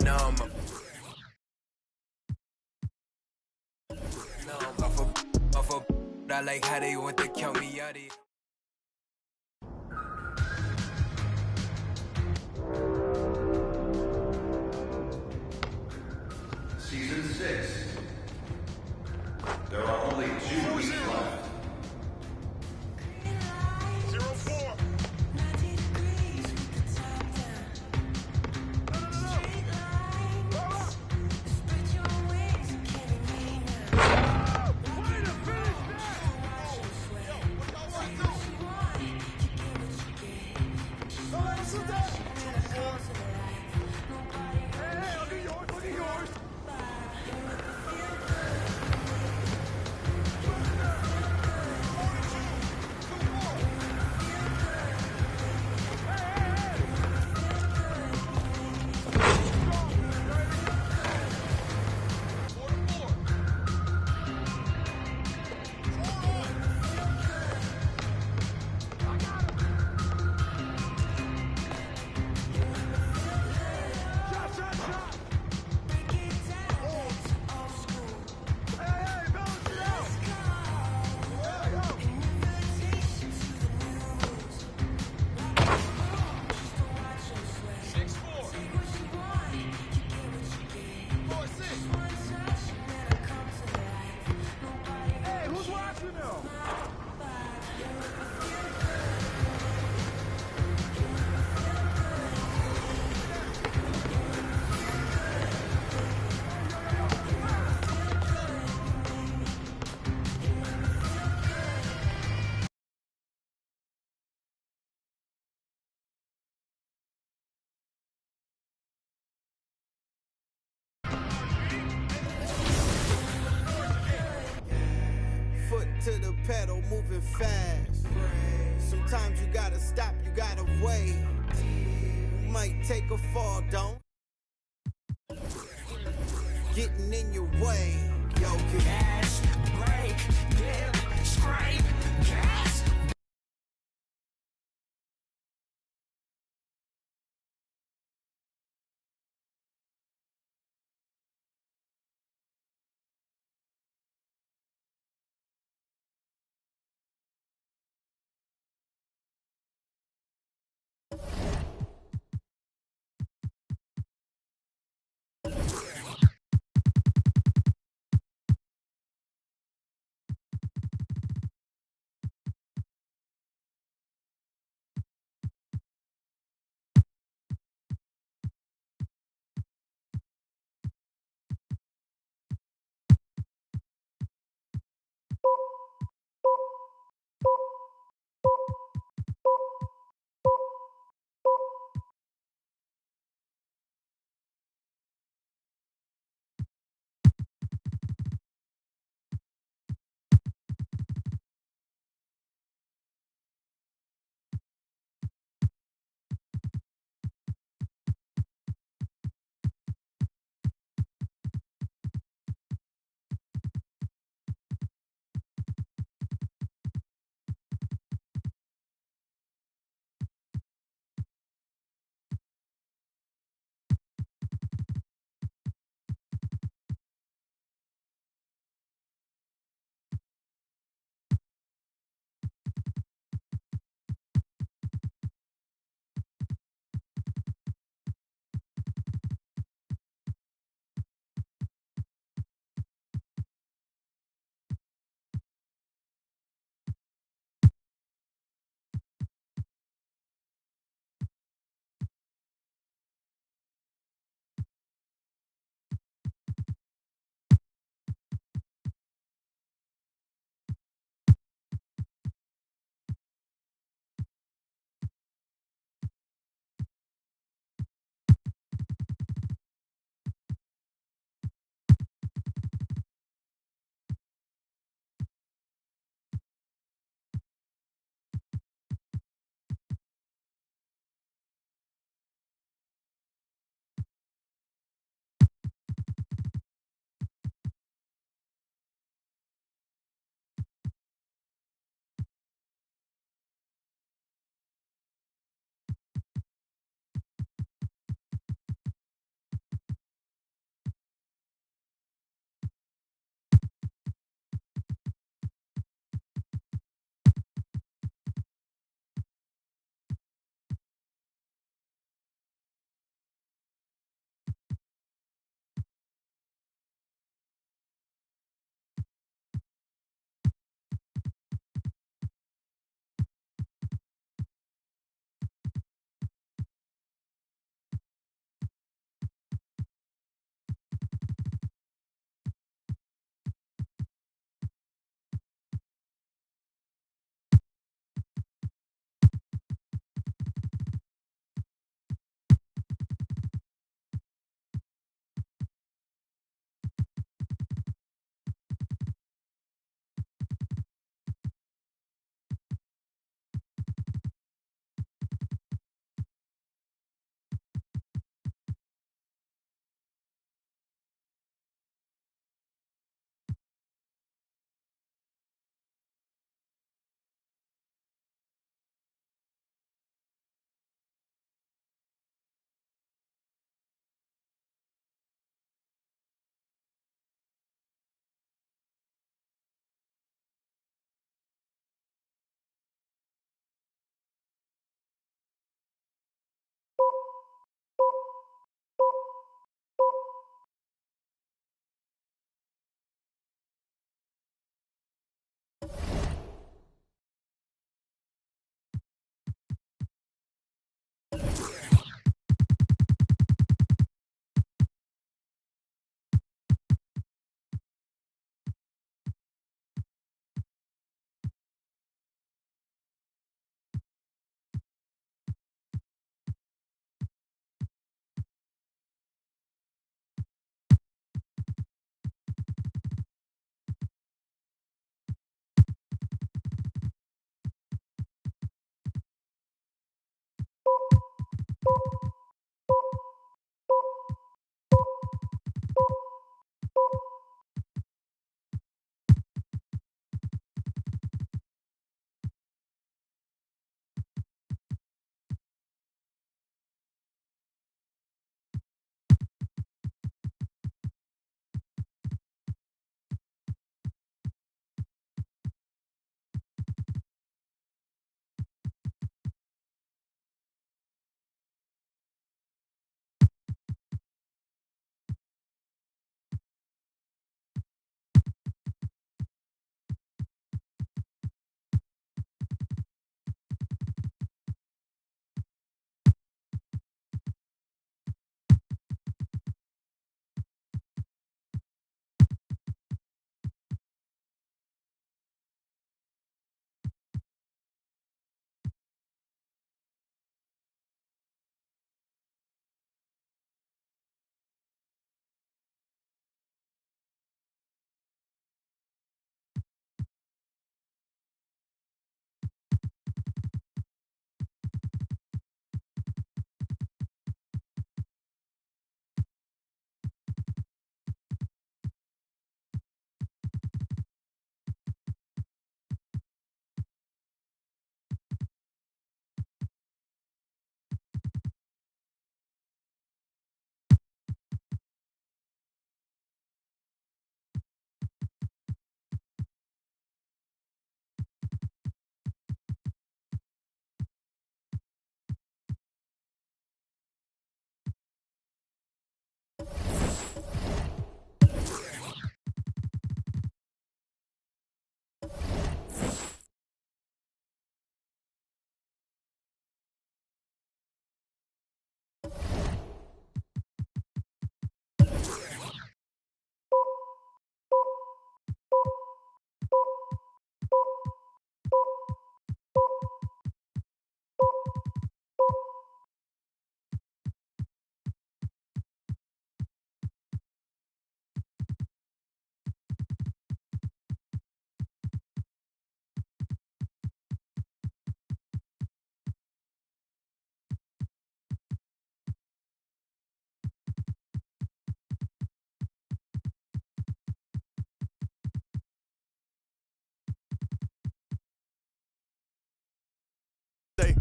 Now I'm off a I like how they want to count me out here. Season 6. There are only 2 weeks left. 0-4. To the pedal, moving fast. Sometimes you gotta stop, you gotta wait. You might take a fall, don't. Getting in your way. Yo, gas, brake, dip, scrape, gas.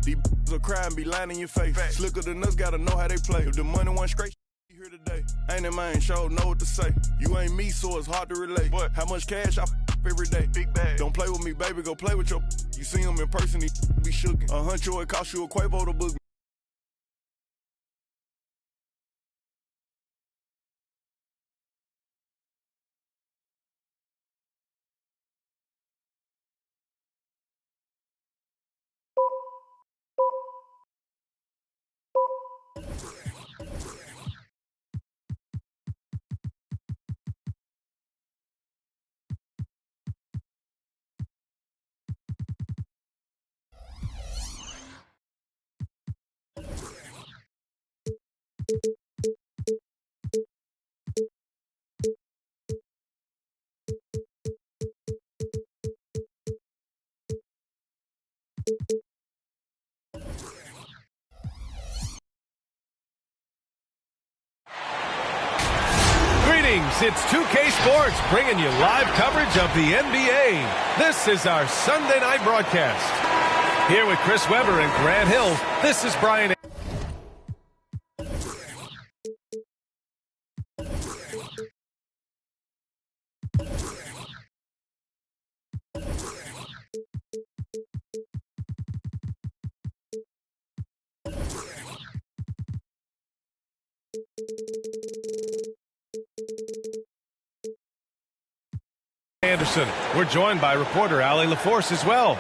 These will cry and be lying in your face. Slicker than us, gotta know how they play. If the money went straight, here today. Ain't in my show, know what to say. You ain't me, so it's hard to relate. But how much cash I every day? Big bag. Don't play with me, baby, go play with your. You see him in person, he be shookin'. $100, it cost you a Quavo to book. It's 2K Sports bringing you live coverage of the NBA. This is our Sunday night broadcast. Here with Chris Webber and Grant Hill, this is Brian. Anderson. We're joined by reporter Allie LaForce as well.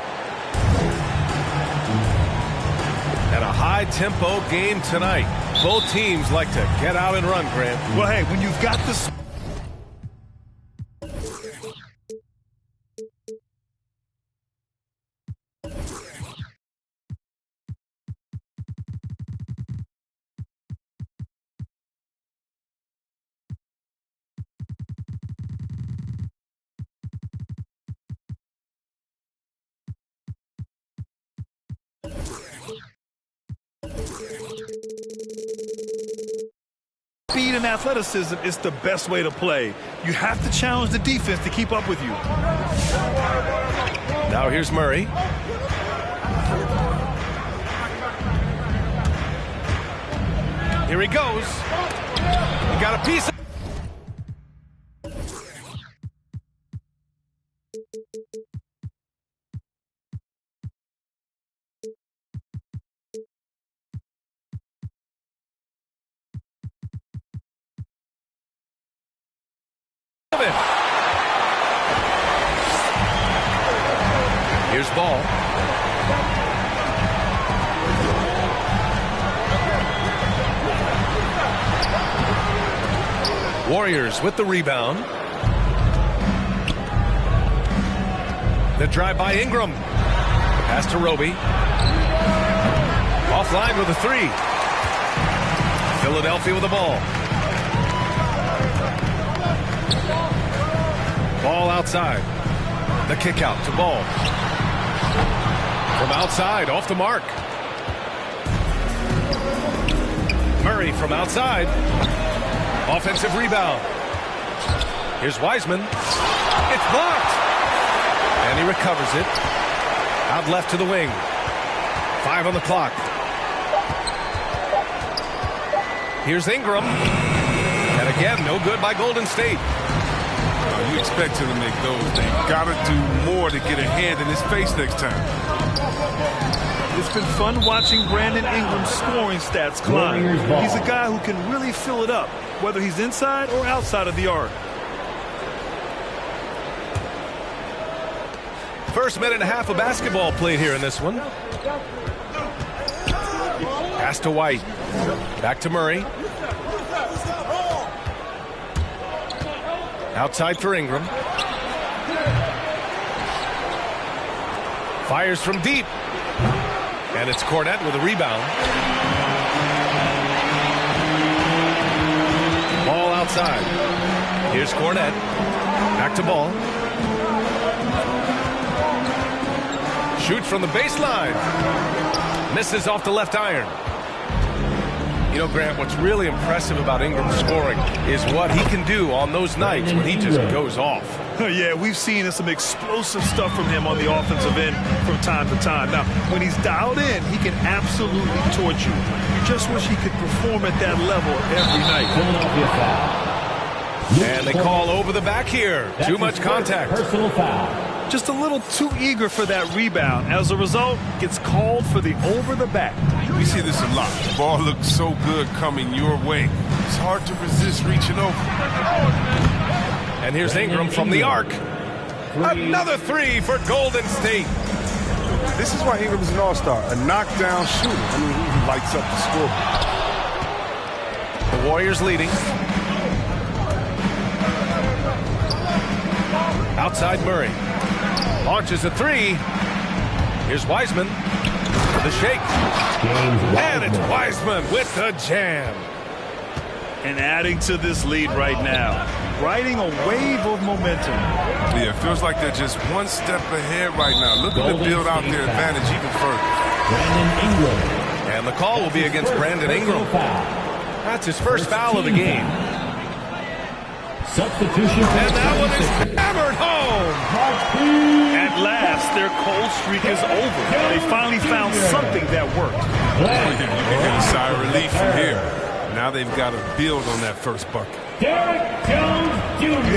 And a high-tempo game tonight. Both teams like to get out and run, Grant. Well, hey, when you've got this... Speed and athleticism is the best way to play. You have to challenge the defense to keep up with you. Now here's Murray. Here he goes. He got a piece of... Here's Ball. Warriors with the rebound. The drive by Ingram. Pass to Roby. Offline with a three. Philadelphia with the ball. Ball outside. The kick out to Ball. From outside, off the mark. Murray from outside. Offensive rebound. Here's Wiseman. It's blocked. And he recovers it. Out left to the wing. 5 on the clock. Here's Ingram. And again, no good by Golden State. You expect him to make those. They gotta do more to get a hand in his face next time. It's been fun watching Brandon Ingram's scoring stats climb. He's a guy who can really fill it up, whether he's inside or outside of the arc. First minute and a half of basketball played here in this one. Pass to White. Back to Murray. Outside for Ingram. Fires from deep. And it's Cornette with a rebound. Ball outside. Here's Cornette. Back to Ball. Shoots from the baseline. Misses off the left iron. You know, Grant, what's really impressive about Ingram's scoring is what he can do on those nights when he just goes off. Yeah, we've seen some explosive stuff from him on the offensive end from time to time. Now, when he's dialed in, he can absolutely torch you. You just wish he could perform at that level every night. Philadelphia foul. And they call over the back here. Too much contact. Personal foul. Just a little too eager for that rebound. As a result, gets called for the over the back. We see this a lot. The ball looks so good coming your way. It's hard to resist reaching over. And here's Ingram from the arc. Another three for Golden State. This is why Ingram is an all-star, a knockdown shooter. I mean, he lights up the score. The Warriors leading. Outside Murray. Launches a three. Here's Wiseman for the shake. And it's Wiseman with the jam. And adding to this lead right now. Riding a wave of momentum. Yeah, it feels like they're just one step ahead right now. Looking to build out their advantage even further. Brandon Ingram. And the call will be against Brandon Ingram. That's his first foul of the game. Substitution. And that one is hammered home. At last, their cold streak is over. They finally found something that worked. You can get a sigh of relief from here. Now they've got to build on that first bucket. You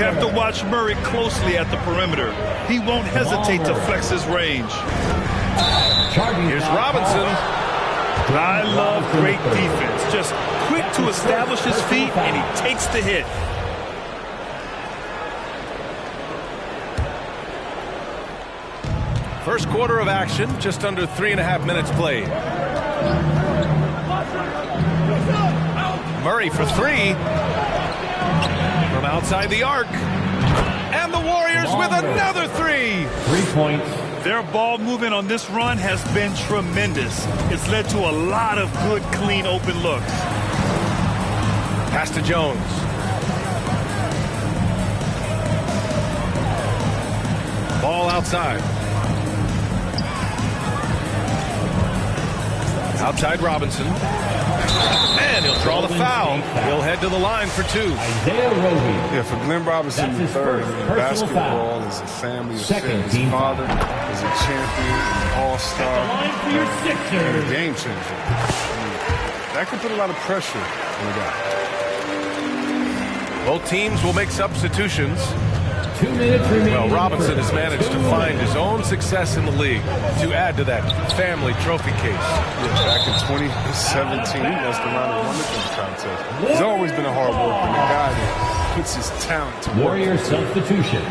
have to watch Murray closely at the perimeter. He won't hesitate to flex his range. Here's Robinson. I love great defense. Just quick to establish his feet, and he takes the hit. First quarter of action, just under 3.5 minutes played. Murray for three. From outside the arc. And the Warriors with another three. 3 points. Their ball movement on this run has been tremendous. It's led to a lot of good, clean, open looks. Pass to Jones. Ball outside. Outside Robinson. And he'll draw the foul. He'll head to the line for two. Yeah, for Glenn Robinson the third, basketball is a family affair. His father is a champion, an all-star, and a game changer. That could put a lot of pressure on the guy. Both teams will make substitutions. 2 minutes remaining. Well, Robinson has managed to find his own success in the league to add to that family trophy case. Yeah, back in 2017, he lost the round of Wimbledon contest. He's always been a hard worker, and a guy that puts his talent to work. Warrior substitution.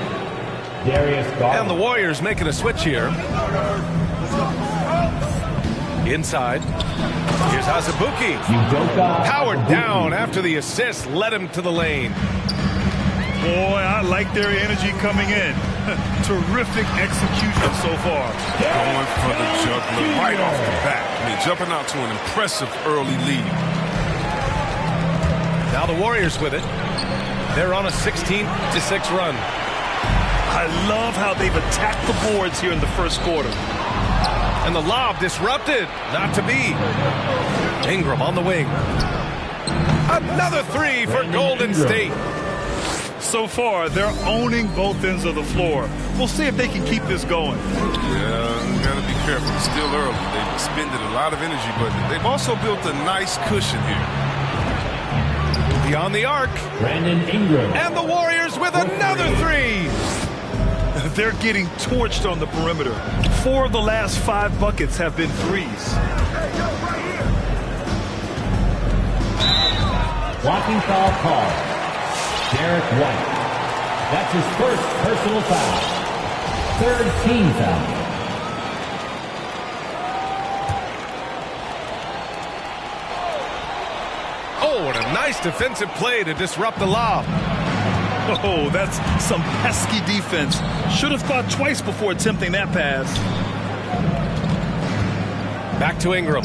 Darius Garland. And the Warriors making a switch here. Inside. Here's Azubuike. Powered down after the assist led him to the lane. Boy, I like their energy coming in. Terrific execution so far. Going for the juggler right off the bat. I mean, jumping out to an impressive early lead. Now the Warriors with it. They're on a 16-6 run. I love how they've attacked the boards here in the first quarter. And the lob disrupted. Not to be. Ingram on the wing. Another three for Golden State. So far, they're owning both ends of the floor. We'll see if they can keep this going. Yeah, you gotta be careful. It's still early. They've expended a lot of energy, but they've also built a nice cushion here. Beyond the arc. Brandon Ingram. And the Warriors with another three. They're getting torched on the perimeter. 4 of the last 5 buckets have been threes. Blocking foul call. Derek White. That's his first personal foul. 3rd team foul. Oh, and a nice defensive play to disrupt the lob. Oh, that's some pesky defense. Should have thought twice before attempting that pass. Back to Ingram.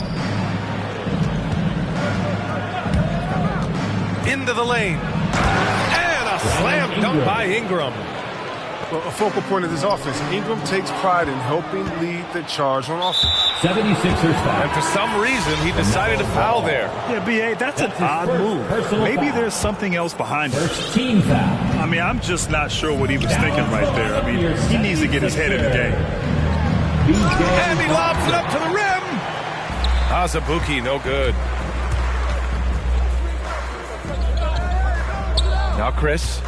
Into the lane. And a slam dunk by Ingram. Well, a focal point of this offense. Ingram takes pride in helping lead the charge on offense. 76ers foul. And for some reason, he decided to foul there. Yeah, B.A., that's an odd move. Maybe there's something else behind it. First team foul. I mean, I'm just not sure what he was thinking right there. I mean, he needs to get his head in the game. And he lobs it up to the rim. Azubuike, no good. Now Chris,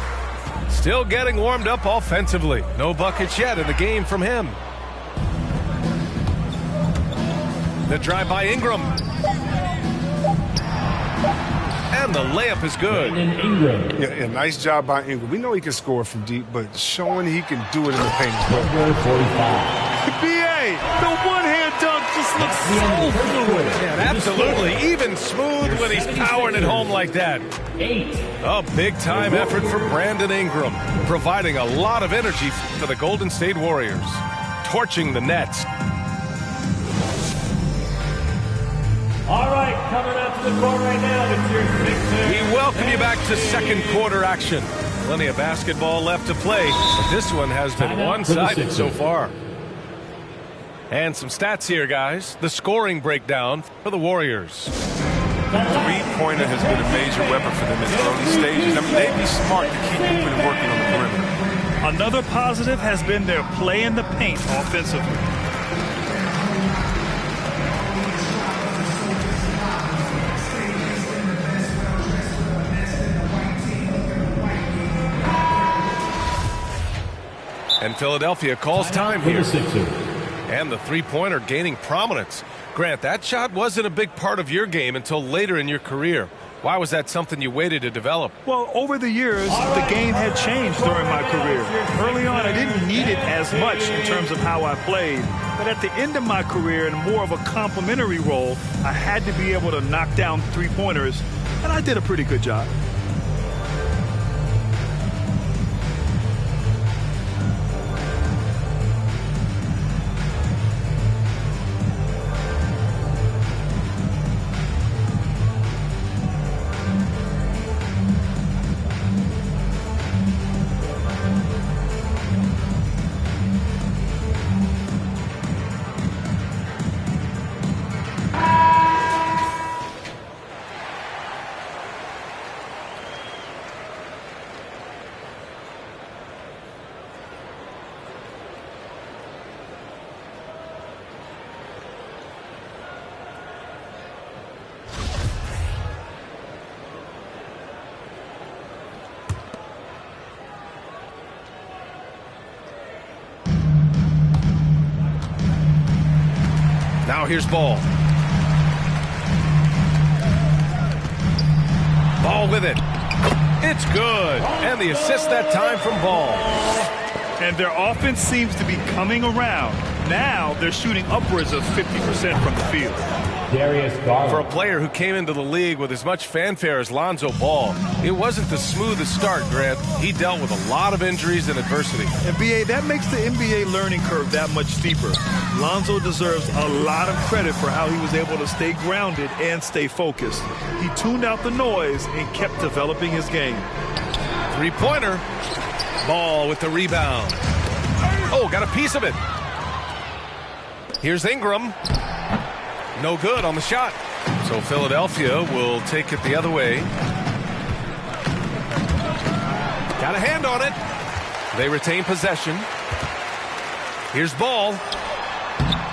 still getting warmed up offensively. No buckets yet in the game from him. The drive by Ingram. And the layup is good. Yeah, nice job by Ingram. We know he can score from deep, but showing he can do it in the paint as well. B.A., the one-hand dunk just looks so fluid. Yeah, absolutely. Even smooth when he's powering it home like that. A big-time effort for Brandon Ingram, providing a lot of energy for the Golden State Warriors. Torching the Nets. All right, coming up to the court right now, it's your Sixers. We welcome you back to second quarter action. Plenty of basketball left to play, but this one has been one-sided so far. And some stats here, guys. The scoring breakdown for the Warriors. Three-pointer has been a major weapon for them in the early stages. I mean, they'd be smart to keep moving and working on the perimeter. Another positive has been their play in the paint offensively. And Philadelphia calls time here. And the three-pointer gaining prominence. Grant, that shot wasn't a big part of your game until later in your career. Why was that something you waited to develop? Well, over the years, the game had changed during my career. Early on, I didn't need it as much in terms of how I played. But at the end of my career, in more of a complementary role, I had to be able to knock down three-pointers, and I did a pretty good job. Now here's Ball. Ball with it. It's good. And the assist that time from Ball. And their offense seems to be coming around. Now they're shooting upwards of 50% from the field. For a player who came into the league with as much fanfare as Lonzo Ball, it wasn't the smoothest start, Grant. He dealt with a lot of injuries and adversity. And B.A., that makes the NBA learning curve that much steeper. Lonzo deserves a lot of credit for how he was able to stay grounded and stay focused. He tuned out the noise and kept developing his game. Three-pointer. Ball with the rebound. Oh, got a piece of it. Here's Ingram. No good on the shot. So Philadelphia will take it the other way. Got a hand on it. They retain possession. Here's Ball.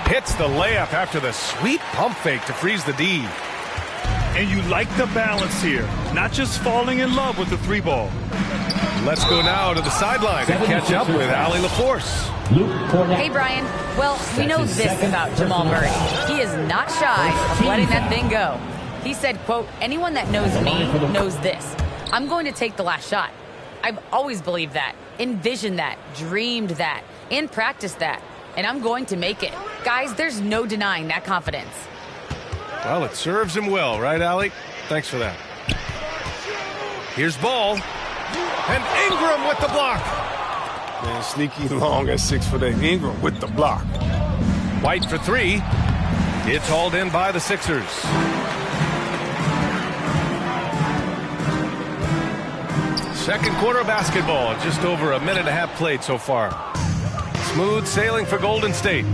Hits the layup after the sweet pump fake to freeze the D. And you like the balance here. Not just falling in love with the three ball. Let's go now to the sideline and catch up with Allie LaForce. Hey, Brian. Well, we know this about Jamal Murray. He is not shy of letting that thing go. He said, quote, anyone that knows me knows this. I'm going to take the last shot. I've always believed that, envisioned that, dreamed that, and practiced that. And I'm going to make it. Guys, there's no denying that confidence. Well, it serves him well, right, Allie? Thanks for that. Here's Ball. And Ingram with the block. Man, sneaky long at 6'8". Ingram with the block. White for three. It's hauled in by the Sixers. Second quarter of basketball. Just over a minute and a half played so far. Smooth sailing for Golden State.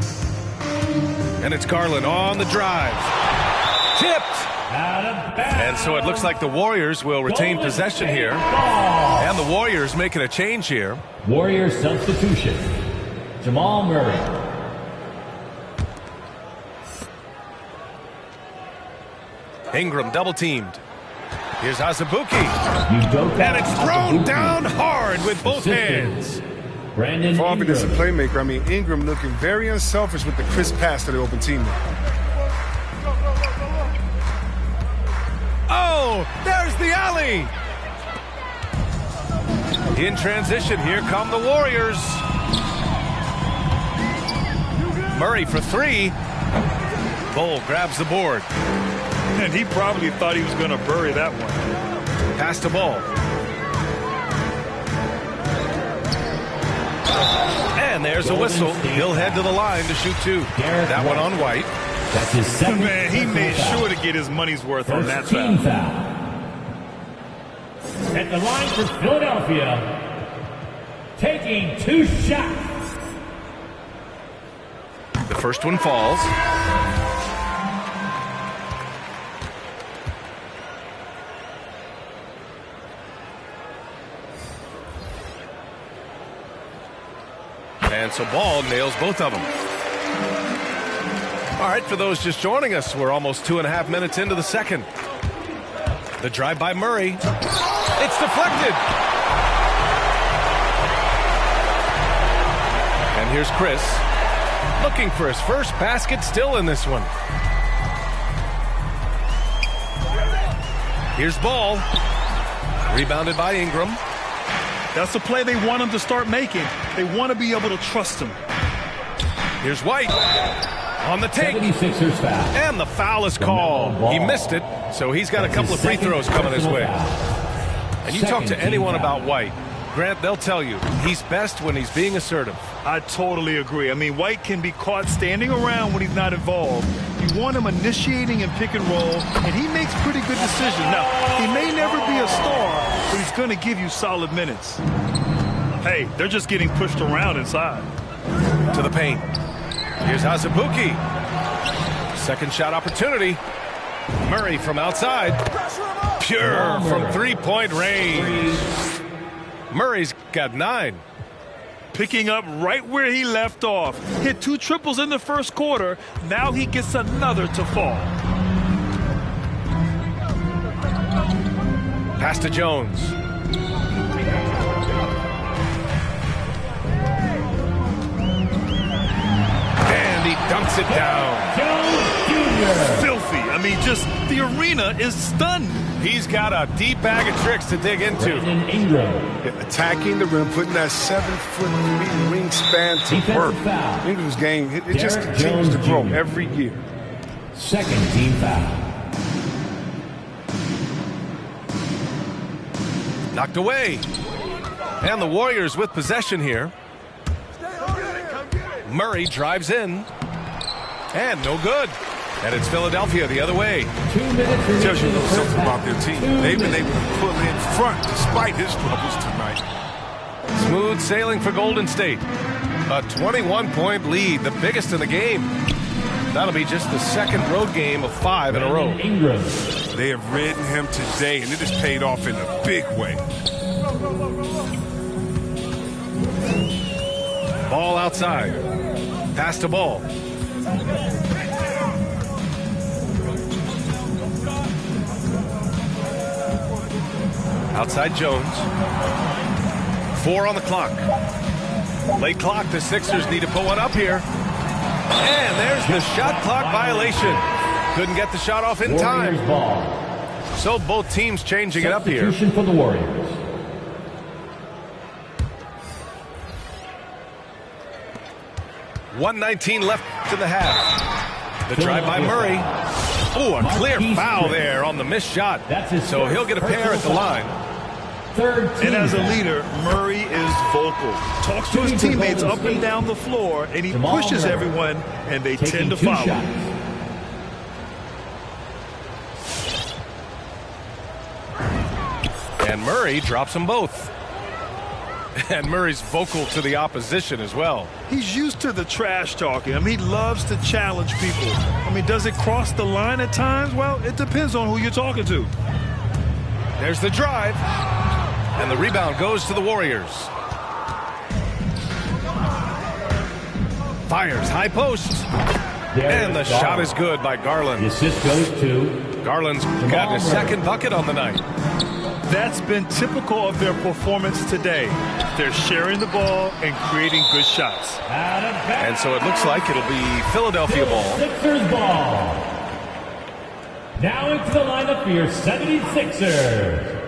And it's Garland on the drive. Tipped. And so it looks like the Warriors will retain possession here. And the Warriors making a change here. Warriors substitution. Jamal Murray. Ingram double teamed. Here's Azubuike. And it's thrown down hard with both hands. Brandon Farby is a Ingram. playmaker. I mean, Ingram looking very unselfish with the crisp pass to the open teammate. Oh, there's the alley. In transition, here come the Warriors. Murray for three. Bull grabs the board. And he probably thought he was going to bury that one. Pass the ball. And there's a whistle. He'll head to the line to shoot two. That one on White. That's his second. Man, he made sure to get his money's worth on that foul. Foul. At the line for Philadelphia, taking two shots. The first one falls. And so Ball nails both of them. All right, for those just joining us, we're almost 2.5 minutes into the second. The drive by Murray. It's deflected. And here's Chris, looking for his first basket, still in this one. Here's Ball. Rebounded by Ingram. That's the play they want him to start making. They want to be able to trust him. Here's White on the take. 76ers foul. And the foul is called. He missed it, so he's got a couple of free throws coming his way. And you talk to anyone about White, Grant, they'll tell you he's best when he's being assertive. I totally agree. I mean, White can be caught standing around when he's not involved. You want him initiating and pick and roll, and he makes pretty good decisions. Now, he may never be a star, but he's going to give you solid minutes. Hey, they're just getting pushed around inside. To the paint. Here's Azubuike. Second shot opportunity. Murray from outside. Pure from three-point range. Murray's got 9. Picking up right where he left off. Hit 2 triples in the first quarter. Now he gets another to fall. Pass to Jones. And he dunks it down. Filthy. I mean, just the arena is stunned. He's got a deep bag of tricks to dig into. Attacking the rim, putting that 7'3" wingspan to work. Ingram's game, it just continues to grow every year. Second team foul. Knocked away. And the Warriors with possession here. Murray drives in. And no good. And it's Philadelphia the other way. 2 minutes. Tells you a little something about their team. They've been able to pull in front despite his troubles tonight. Smooth sailing for Golden State. A 21-point lead, the biggest in the game. That'll be just the second road game of 5 in a row. They have ridden him today, and it has paid off in a big way. Ball outside. Pass to Ball. Outside Jones. 4 on the clock. Late clock, the Sixers need to put one up here. And there's the shot clock violation. Couldn't get the shot off in time. So both teams changing it up here. Substitution for the Warriors. .119 left to the half. The drive by Murray. Oh, a clear foul there on the missed shot. So he'll get a pair at the line. And as a leader, Murray is vocal. Talks to his teammates up and down the floor, and he pushes everyone, and they tend to follow. And Murray drops them both. And Murray's vocal to the opposition as well. He's used to the trash talking. I mean, he loves to challenge people. I mean, does it cross the line at times? Well, it depends on who you're talking to. There's the drive. And the rebound goes to the Warriors. Fires high post. And the shot is good by Garland. The assist goes to Garland's gotten his second bucket on the night. That's been typical of their performance today. They're sharing the ball and creating good shots. And so it looks like it'll be Philadelphia ball. Sixers ball. Now into the lineup for your 76ers.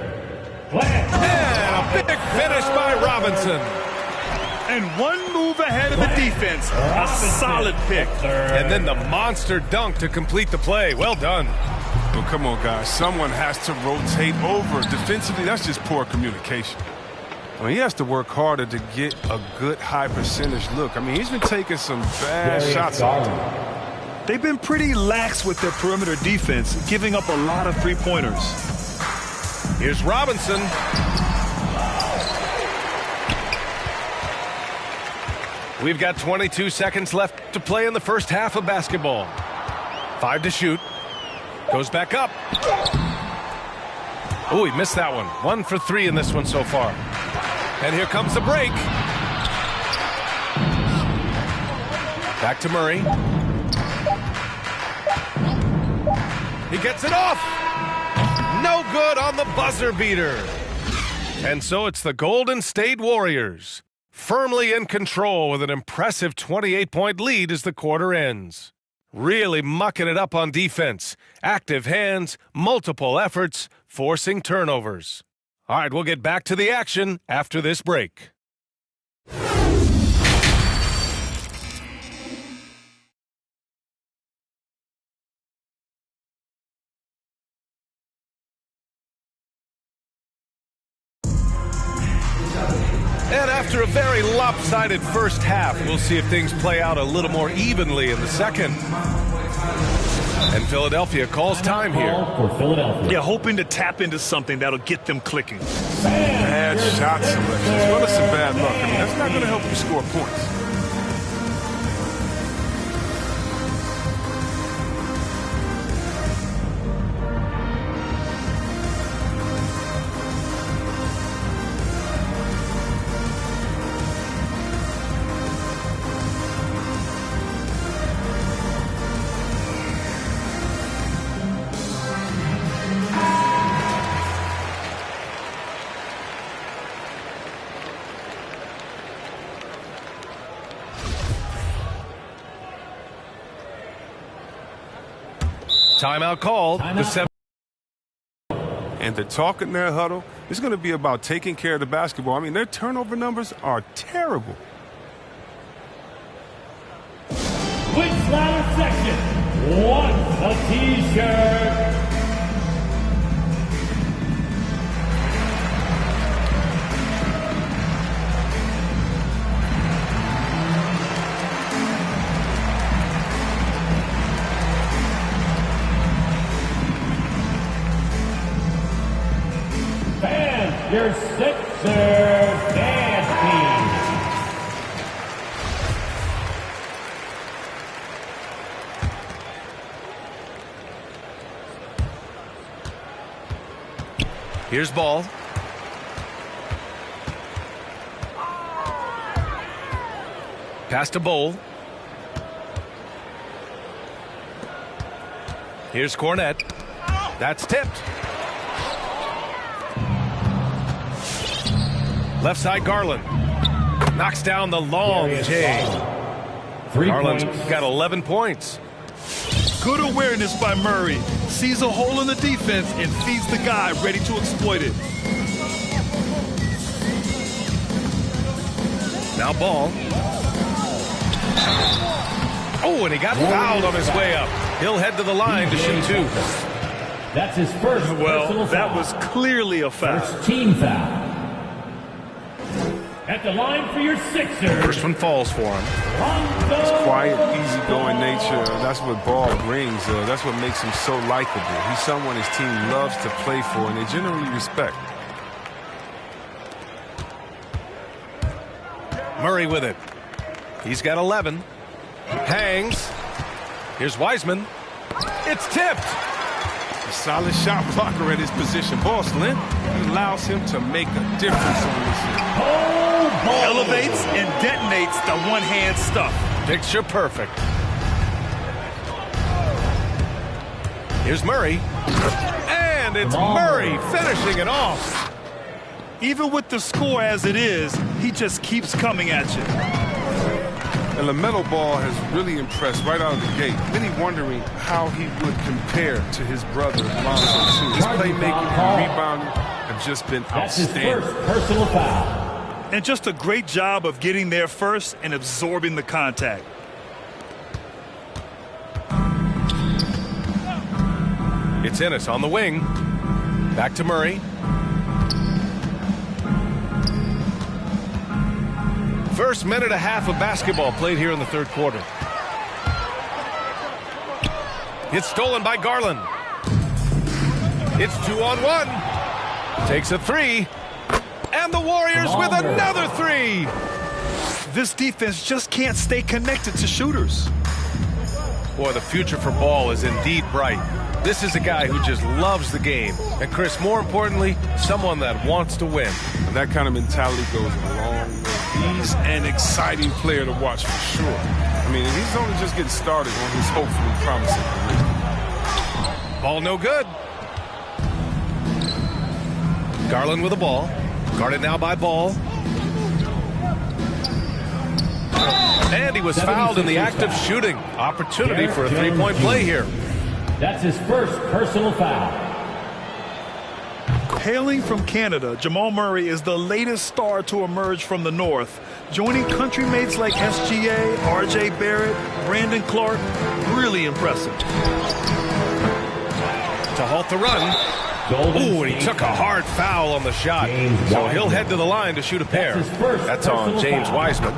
And a big finish by Robinson. And one move ahead of the defense. A solid pick. And then the monster dunk to complete the play. Well done. Well, come on, guys. Someone has to rotate over. Defensively, that's just poor communication. I mean, he has to work harder to get a good high percentage look. I mean, he's been taking some bad shots. They've been pretty lax with their perimeter defense, giving up a lot of three-pointers. Here's Robinson. We've got 22 seconds left to play in the first half of basketball. 5 to shoot. Goes back up. Oh, he missed that one. 1 for 3 in this one so far. And here comes the break. Back to Murray. He gets it off. No good on the buzzer beater. And so it's the Golden State Warriors, firmly in control with an impressive 28-point lead as the quarter ends. Really mucking it up on defense. Active hands, multiple efforts, forcing turnovers. All right, we'll get back to the action after this break. And after a very lopsided first half, we'll see if things play out a little more evenly in the second. And Philadelphia calls time here. For Philadelphia. Yeah, hoping to tap into something that'll get them clicking. Bad shot selection, as well as some bad luck. I mean, that's not going to help you score points. Timeout called. And the talk in their huddle is going to be about taking care of the basketball. I mean, their turnover numbers are terrible. Quick slider section. One a t-shirt. Your Sixers dance team. Here's ball. Pass to Bowl. Here's Cornette. That's tipped. Left side, Garland. Knocks down the long J. Garland's got 11 points. Good awareness by Murray. Sees a hole in the defense and feeds the guy ready to exploit it. Now Ball. Oh, and he got fouled on his way up. He'll head to the line to shoot 2. That's his first. Well, that was clearly a foul. First team foul. At the line for your Sixers. First one falls for him. His quiet, easygoing nature, that's what Ball brings. That's what makes him so likable. He's someone his team loves to play for, and they generally respect. Murray with it. He's got 11. Hangs. Here's Wiseman. It's tipped. A solid shot blocker at his position. Ball slim. It allows him to make a difference on this end. Elevates and detonates the one-hand stuff. Picture perfect. Here's Murray. And it's Murray finishing it off. Even with the score as it is, he just keeps coming at you. And LaMelo Ball has really impressed right out of the gate. Many wondering how he would compare to his brother, Lonzo, too. His playmaking and rebounding have just been outstanding. That's his first personal foul. And just a great job of getting there first and absorbing the contact. It's Ennis on the wing. Back to Murray. First minute and a half of basketball played here in the third quarter. It's stolen by Garland. It's 2-on-1. Takes a three. And the Warriors with another three. This defense just can't stay connected to shooters. Boy, the future for Ball is indeed bright. This is a guy who just loves the game. And Chris, more importantly, someone that wants to win. And that kind of mentality goes a long way. He's an exciting player to watch for sure. I mean, he's only just getting started on his hopefully promising career. Ball no good. Garland with the ball. Guarded now by Ball. And he was fouled in the act of shooting. Opportunity for a three-point play here. That's his first personal foul. Hailing from Canada, Jamal Murray is the latest star to emerge from the North, joining country mates like SGA, RJ Barrett, Brandon Clark. Really impressive. To halt the run. Ooh, and he took a hard foul on the shot. So he'll head to the line to shoot a pair. That's on James Wiseman.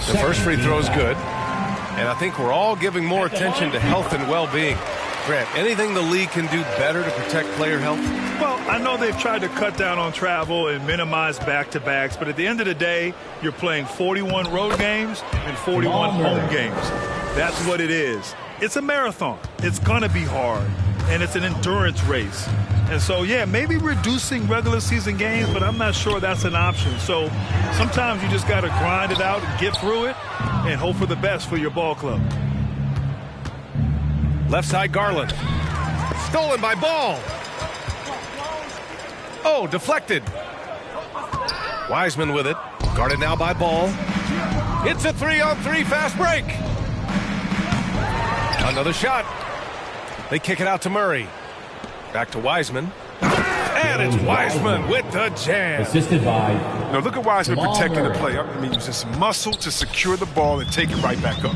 The first free throw is good. And I think we're all giving more attention to health and well-being. Grant, anything the league can do better to protect player health? Well, I know they've tried to cut down on travel and minimize back-to-backs, but at the end of the day, you're playing 41 road games and 41 home games. That's what it is. It's a marathon. It's going to be hard, and it's an endurance race. And so, yeah, maybe reducing regular season games, but I'm not sure that's an option. So sometimes you just got to grind it out and get through it and hope for the best for your ball club. Left side Garland. Stolen by Ball. Oh, deflected. Wiseman with it. Guarded now by Ball. It's a 3-on-3 fast break. Another shot. They kick it out to Murray. Back to Wiseman. And it's Wiseman with the jam. Assisted by... Now look at Wiseman protecting the play. I mean, use his muscle to secure the ball and take it right back up.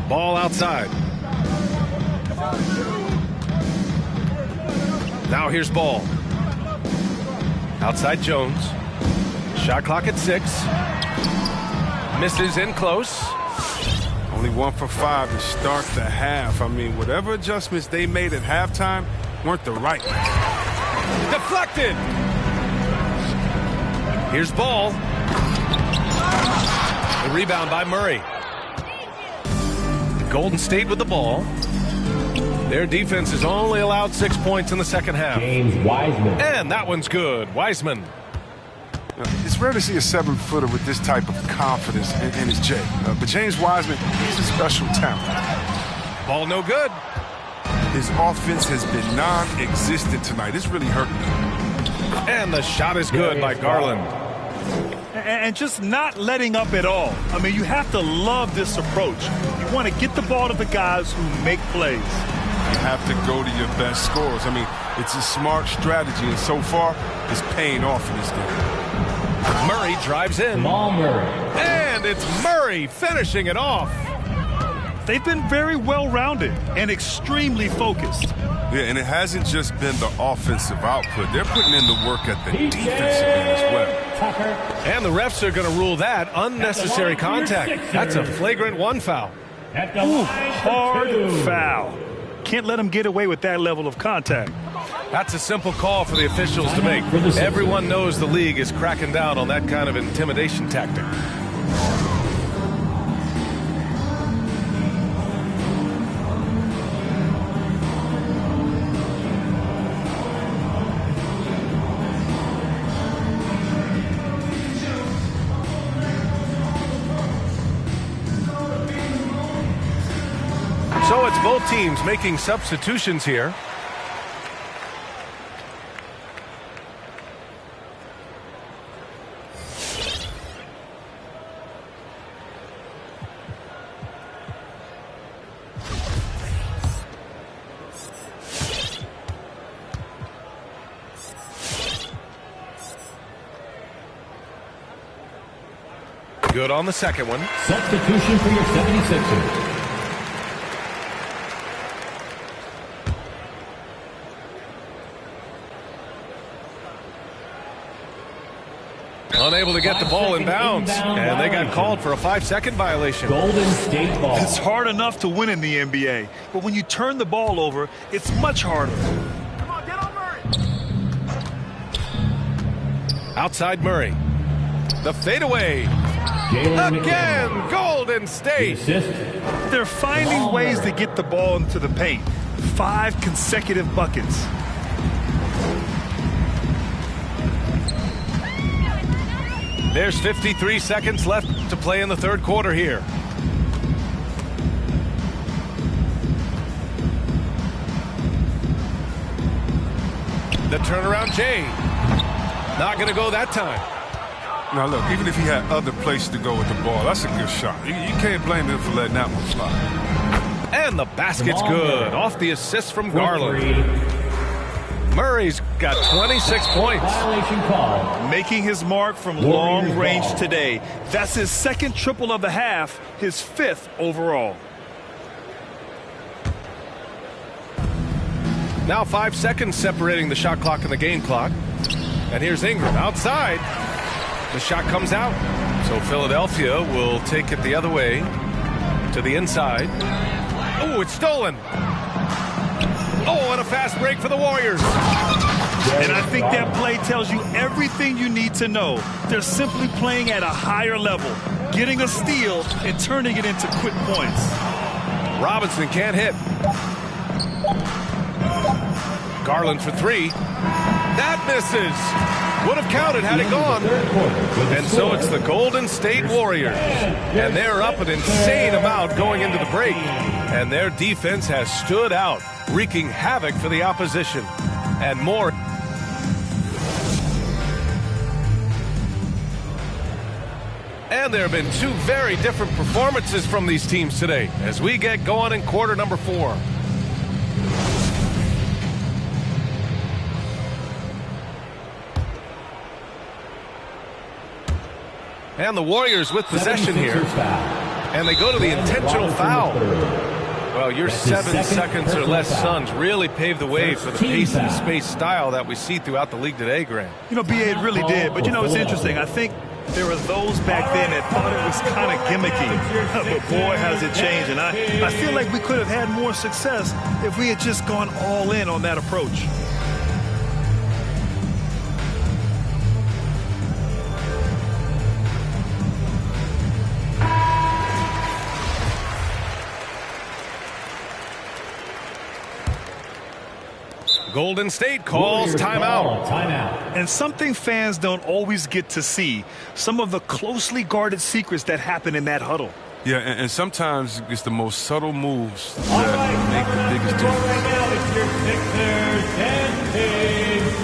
Ball outside. Now here's Ball. Outside Jones. Shot clock at 6. Misses in close. Only 1 for 5 to start the half. I mean, whatever adjustments they made at halftime weren't the right ones. Deflected. Here's Ball. The rebound by Murray. Golden State with the ball. Their defense has only allowed 6 points in the second half. James Wiseman. And that one's good. Wiseman. It's rare to see a 7-footer with this type of confidence in his J. But James Wiseman, he's a special talent. Ball no good. His offense has been non-existent tonight. It's really hurting him. And the shot is good by Garland. And just not letting up at all. I mean, you have to love this approach. You want to get the ball to the guys who make plays. You have to go to your best scorers. I mean, it's a smart strategy, and so far, it's paying off in this game. Murray drives in. Jamal Murray. And it's Murray finishing it off. They've been very well-rounded and extremely focused. Yeah, and it hasn't just been the offensive output. They're putting in the work at the defensive end as well. And the refs are going to rule that unnecessary contact. That's a flagrant 1 foul. Ooh, hard foul. Can't let him get away with that level of contact. That's a simple call for the officials to make. Everyone knows the league is cracking down on that kind of intimidation tactic. So it's both teams making substitutions here. Good on the second one. Substitution for your 76ers. Unable to get the ball in bounds, and they got called for a 5-second violation. Golden State ball. It's hard enough to win in the NBA, but when you turn the ball over, it's much harder. Come on, get on Murray. Outside Murray. The fadeaway. Again, Golden State. They're finding ways to get the ball into the paint. 5 consecutive buckets. There's 53 seconds left to play in the third quarter here. The turnaround Jay. Not going to go that time. Now, look, even if he had other places to go with the ball, that's a good shot. You can't blame him for letting that one fly. And the basket's good. Off the assist from Garland. Murray's got 26 points. Violation call. Making his mark from long range today. That's his second triple of the half, his 5th overall. Now 5 seconds separating the shot clock and the game clock. And here's Ingram outside. The shot comes out. So Philadelphia will take it the other way to the inside. Oh, it's stolen. Oh, and a fast break for the Warriors. And I think that play tells you everything you need to know. They're simply playing at a higher level, getting a steal and turning it into quick points. Robinson can't hit. Garland for 3. That misses. Would have counted had it gone. And so it's the Golden State Warriors. And they're up an insane amount going into the break. And their defense has stood out, wreaking havoc for the opposition. And more. And there have been 2 very different performances from these teams today as we get going in quarter number 4. And the Warriors with possession here. And they go to the intentional foul. Well, your 7 seconds or less Suns really paved the way for the pace and space style that we see throughout the league today, Grant. You know, B.A., it really did. But, you know, it's interesting. I think there were those back then that thought it was kind of gimmicky. But, boy, has it changed. And I feel like we could have had more success if we had just gone all in on that approach. Golden State calls timeout. And something fans don't always get to see, some of the closely guarded secrets that happen in that huddle. Yeah, and sometimes it's the most subtle moves that make the biggest difference. Right now, it's your Sixers and Kings.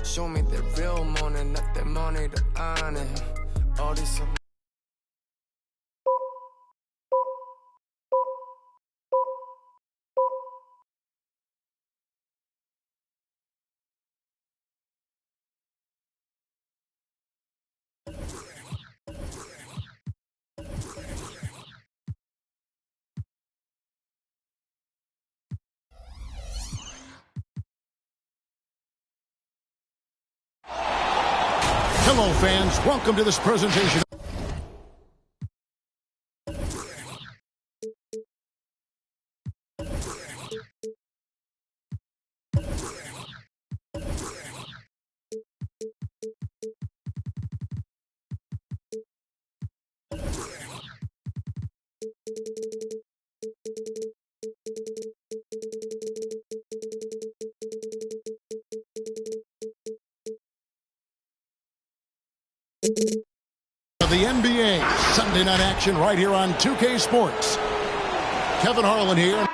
Show me the real money, not the money to earn it. All this. Hello, fans. Welcome to this presentation. The NBA Sunday night action right here on 2K Sports. Kevin Harlan here.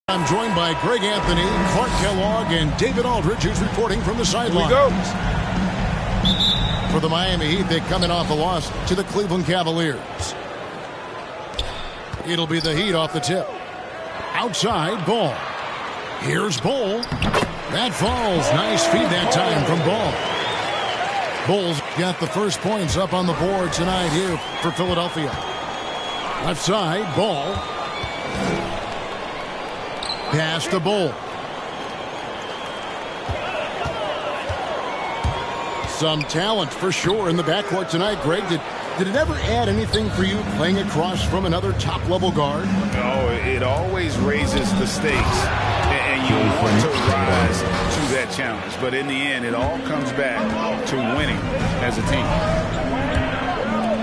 I'm joined by Greg Anthony, Clark Kellogg, and David Aldridge, who's reporting from the sidelines. Here we go. For the Miami Heat, they're coming off a loss to the Cleveland Cavaliers. It'll be the Heat off the tip. Outside, Ball. Here's Ball. That falls. Nice feed that time from Ball. Bulls got the first points up on the board tonight here for Philadelphia. Left side, Ball. Pass to Bull. Some talent for sure in the backcourt tonight, Greg. Did it ever add anything for you playing across from another top-level guard? No, it always raises the stakes, and you want to rise to that challenge. But in the end, it all comes back to winning as a team.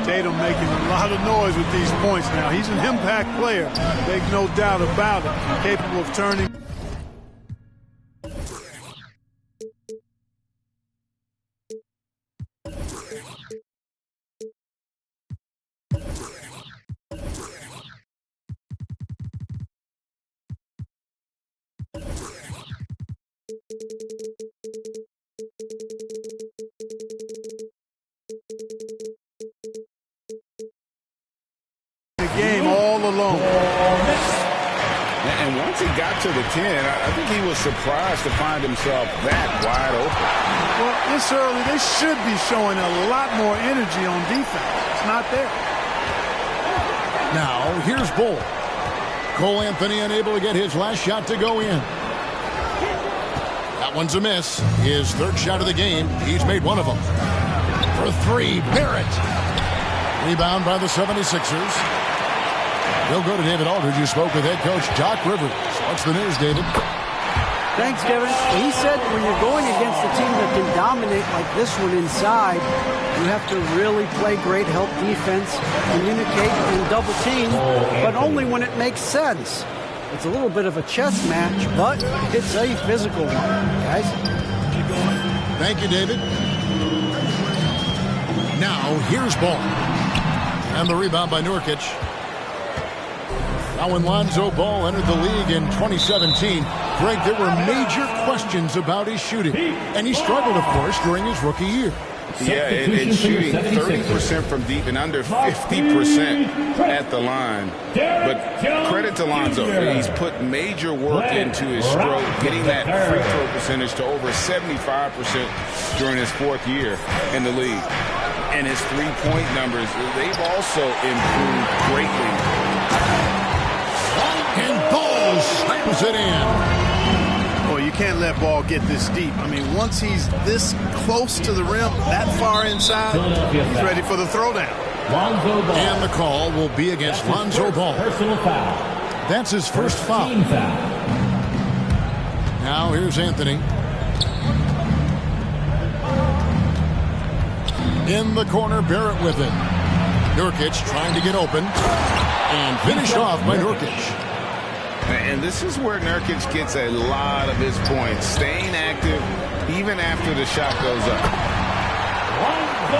Tatum making a lot of noise with these points now. He's an impact player. Make no doubt about it. Capable of turning. Game all alone. And once he got to the 10, I think he was surprised to find himself that wide open. Well, this early, they should be showing a lot more energy on defense. It's not there. Now, here's Bull. Cole Anthony unable to get his last shot to go in. That one's a miss. His third shot of the game. He's made one of them. For three, Barrett. Rebound by the 76ers. We'll go to David Aldridge, who spoke with head coach Doc Rivers. What's the news, David? Thanks, Kevin. He said when you're going against a team that can dominate like this one inside, you have to really play great help defense, communicate, and double team, but only when it makes sense. It's a little bit of a chess match, but it's a physical one, guys. Thank you, David. Now, here's Ball. And the rebound by Nurkic. Now, when Lonzo Ball entered the league in 2017, Greg, there were major questions about his shooting. And he struggled, of course, during his rookie year. Yeah, and shooting 30% from deep and under 50% at the line. But credit to Lonzo. He's put major work into his stroke, getting that free throw percentage to over 75% during his fourth year in the league. And his three-point numbers, they've also improved greatly. And Ball slams it in. Well, you can't let Ball get this deep. I mean, once he's this close to the rim, that far inside, he's ready for the throwdown. And the call will be against Lonzo Ball. Personal foul. That's his first foul. Now here's Anthony. In the corner, Barrett with it. Nurkic trying to get open. And finished off by Nurkic. And this is where Nurkic gets a lot of his points, staying active even after the shot goes up.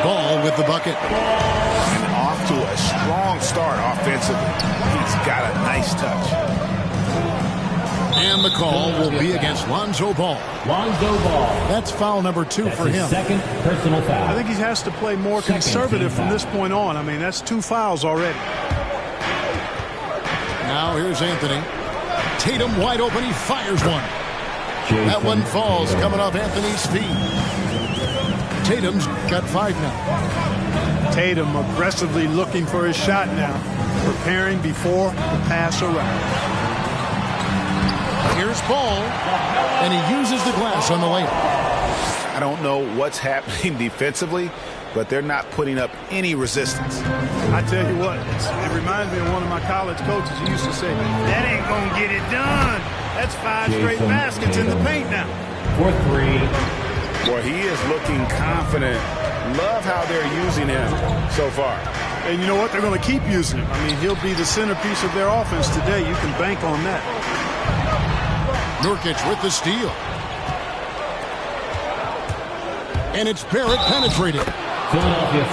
Ball with the bucket. And off to a strong start offensively. He's got a nice touch. And the call will be against Lonzo Ball. Lonzo Ball. That's foul number 2 for him. Second personal foul. I think he has to play more conservative from this point on. I mean, that's 2 fouls already. Now here's Anthony. Tatum wide open. He fires one. That one falls coming off Anthony's feet. Tatum's got 5 now. Tatum aggressively looking for his shot now, preparing before the pass around. Here's Ball, and he uses the glass on the layup. I don't know what's happening defensively, but they're not putting up any resistance. I tell you what, it reminds me of one of my college coaches. He used to say, that ain't going to get it done. That's 5 straight baskets in the paint now. For 3. Boy, he is looking confident. Love how they're using him so far. And you know what? They're going to keep using him. I mean, he'll be the centerpiece of their offense today. You can bank on that. Nurkic with the steal. And it's Barrett penetrating.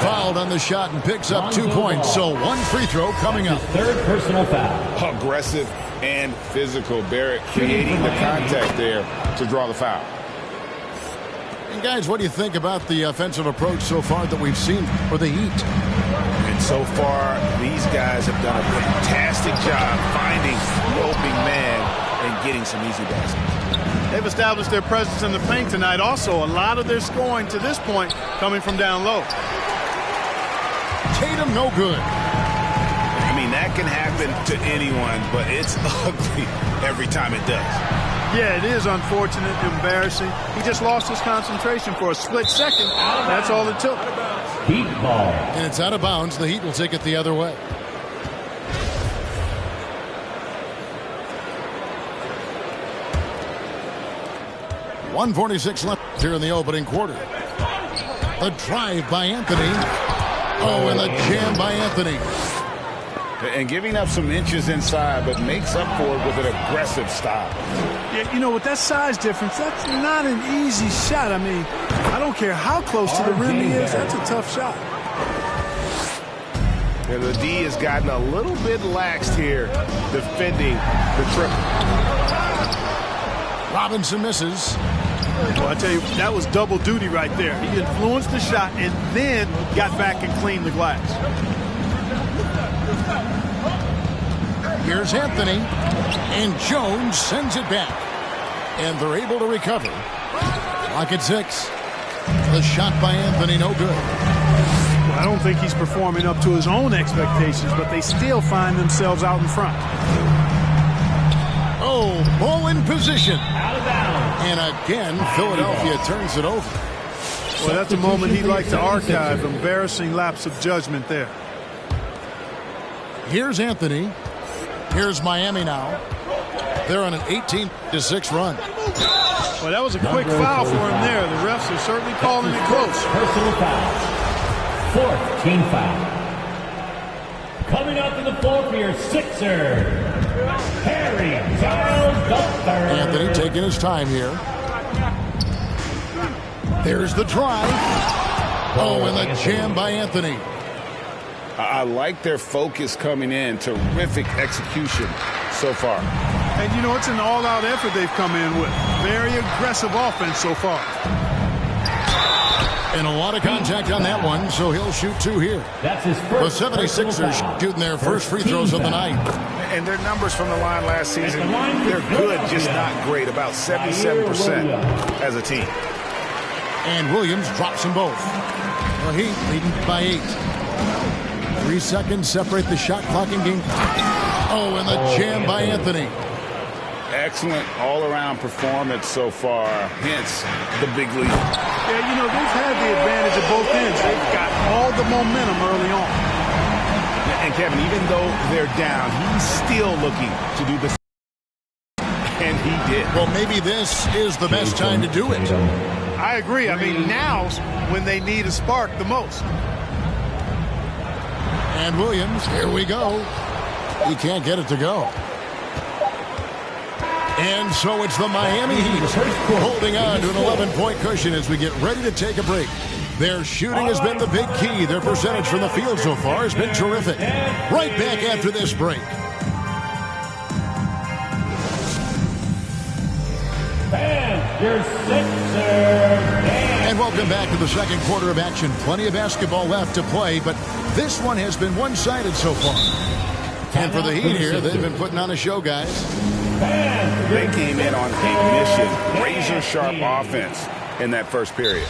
Fouled on the shot and picks up 2 points. So 1 free throw coming up. Third personal foul. Aggressive and physical. Barrett creating the contact there to draw the foul. And guys, what do you think about the offensive approach so far that we've seen for the Heat? And so far, these guys have done a fantastic job finding the opening man and getting some easy baskets. They've established their presence in the paint tonight. Also, a lot of their scoring to this point coming from down low. Tatum no good. I mean, that can happen to anyone, but it's ugly every time it does. Yeah, it is unfortunate, embarrassing. He just lost his concentration for a split second. That's all it took. Heat ball. And it's out of bounds. The Heat will take it the other way. .146 left here in the opening quarter. A drive by Anthony. Oh, and the jam by Anthony. And giving up some inches inside, but makes up for it with an aggressive style. Yeah, you know, with that size difference, that's not an easy shot. I mean, I don't care how close to the rim he is. That's a tough shot. Yeah, the D has gotten a little bit laxed here defending the triple. Robinson misses. Well, I tell you, that was double duty right there. He influenced the shot and then got back and cleaned the glass. Here's Anthony, and Jones sends it back. And they're able to recover. Clock at 6. The shot by Anthony, no good. Well, I don't think he's performing up to his own expectations, but they still find themselves out in front. Oh, ball in position. And again, Philadelphia turns it over. Well, that's a moment he'd like to archive. Embarrassing lapse of judgment there. Here's Anthony. Here's Miami now. They're on an 18-6 run. Well, that was a quick foul for him there. The refs are certainly calling it close. Personal foul. Fourth team foul. Coming up to the floor for your Sixers, Harry Giles III. Anthony taking his time here. There's the drive. Oh, and the jam by Anthony. I like their focus coming in. Terrific execution so far. And, you know, it's an all-out effort they've come in with. Very aggressive offense so far. And a lot of contact on that one, so he'll shoot 2 here. That's his first. The 76ers shooting their first free throws of the night. And their numbers from the line last season, they're good, just not great. About 77% as a team. And Williams drops them both. The Heat leading by 8. 3 seconds separate the shot clock in game. Oh, and the jam by Anthony. Excellent all-around performance so far, hence the big lead. Yeah, you know, they've had the advantage of both ends. They've got all the momentum early on. And Kevin, even though they're down, he's still looking to do this. And he did. Well, maybe this is the best time to do it. I agree. I mean, now's when they need a spark the most. And Williams, here we go. He can't get it to go. And so it's the Miami Heat holding on to an 11-point cushion as we get ready to take a break. Their shooting has been the big key. Their percentage from the field so far has been terrific. Right back after this break. And welcome back to the second quarter of action. Plenty of basketball left to play, but this one has been one-sided so far. And for the Heat here, they've been putting on a show, guys. They came in on a mission, razor-sharp offense in that first period.